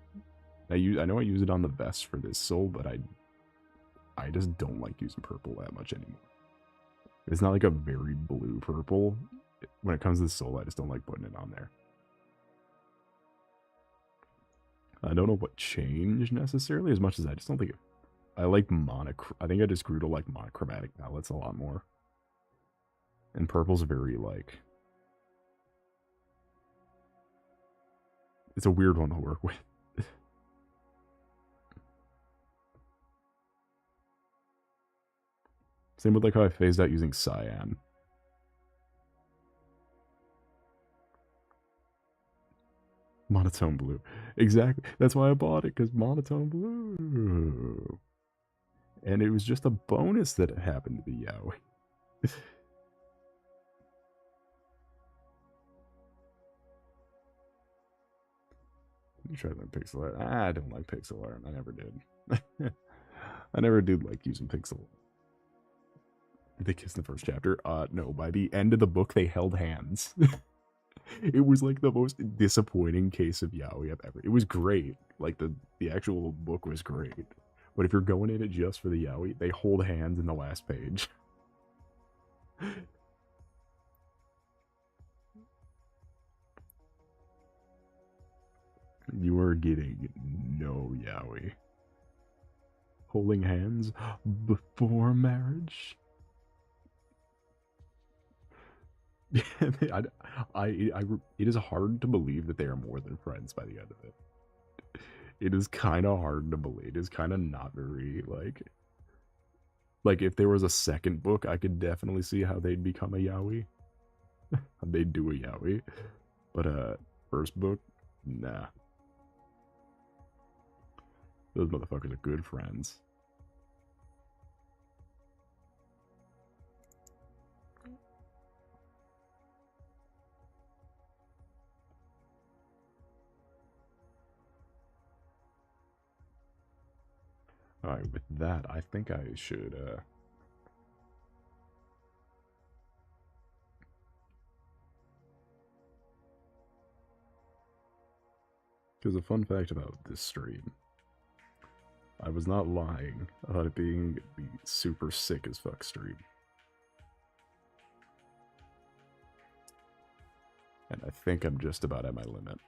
A: I know I use it on the vest for this Soul, but I just don't like using purple that much anymore. It's not like a very blue purple. When it comes to the Soul, I just don't like putting it on there. I don't know what changed necessarily, as much as I just don't think it. I like I think I just grew to like monochromatic palettes a lot more. And purple's very like... It's a weird one to work with. Same with like how I phased out using cyan. Monotone blue. Exactly. That's why I bought it, because monotone blue. And it was just a bonus that it happened to be yaoi. You try to learn pixel art. I don't like pixel art. I never did. I never did like using pixel art. Did they kiss in the first chapter? No. By the end of the book, they held hands. It was like the most disappointing case of yaoi I've ever. It was great. Like the actual book was great. But if you're going in it just for the yaoi, they hold hands in the last page. You are getting no yaoi. Holding hands before marriage? It is hard to believe that they are more than friends by the end of it. It is kind of hard to believe. It is kind of not very, like if there was a second book, I could definitely see how they'd become a yaoi. They'd do a yaoi. But, first book, nah. Those motherfuckers are good friends. Alright, with that, I think I should, Because a fun fact about this stream, I was not lying about it being the super sick as fuck stream. And I think I'm just about at my limit.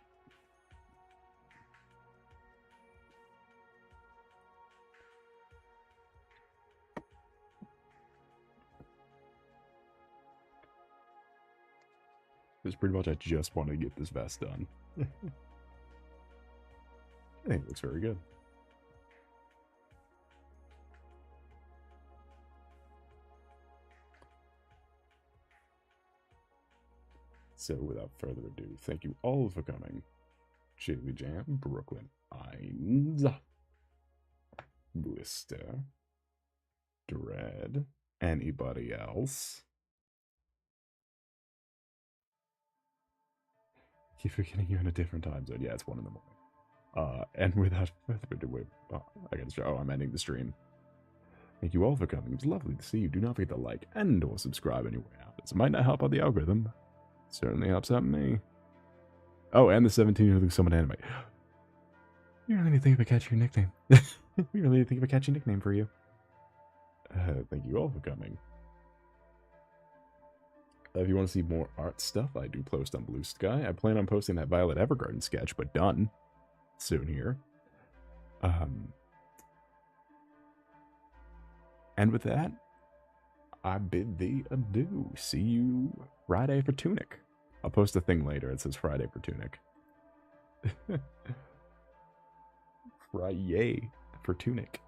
A: It's pretty much I just want to get this vest done. I think it looks very good. So without further ado, thank you all for coming. Chili Jam, Brooklyn, Eins, Blister, Dread, anybody else? Keep forgetting you're in a different time zone. Yeah, it's 1 in the morning. And without further ado, I gotta show. Oh, I'm ending the stream. Thank you all for coming. It was lovely to see you. Do not forget to like and or subscribe anywhere out. This might not help out the algorithm. It certainly helps out me. Oh, and the 17 who looks somewhat anime. You really need to think of a catchy nickname. We really need to think of a catchy nickname for you. Thank you all for coming. If you want to see more art stuff, I do post on Blue Sky. I plan on posting that Violet Evergarden sketch, but done soon here. And with that, I bid thee adieu. See you Friday for Tunic. I'll post a thing later. It says Friday for Tunic. Friday for Tunic.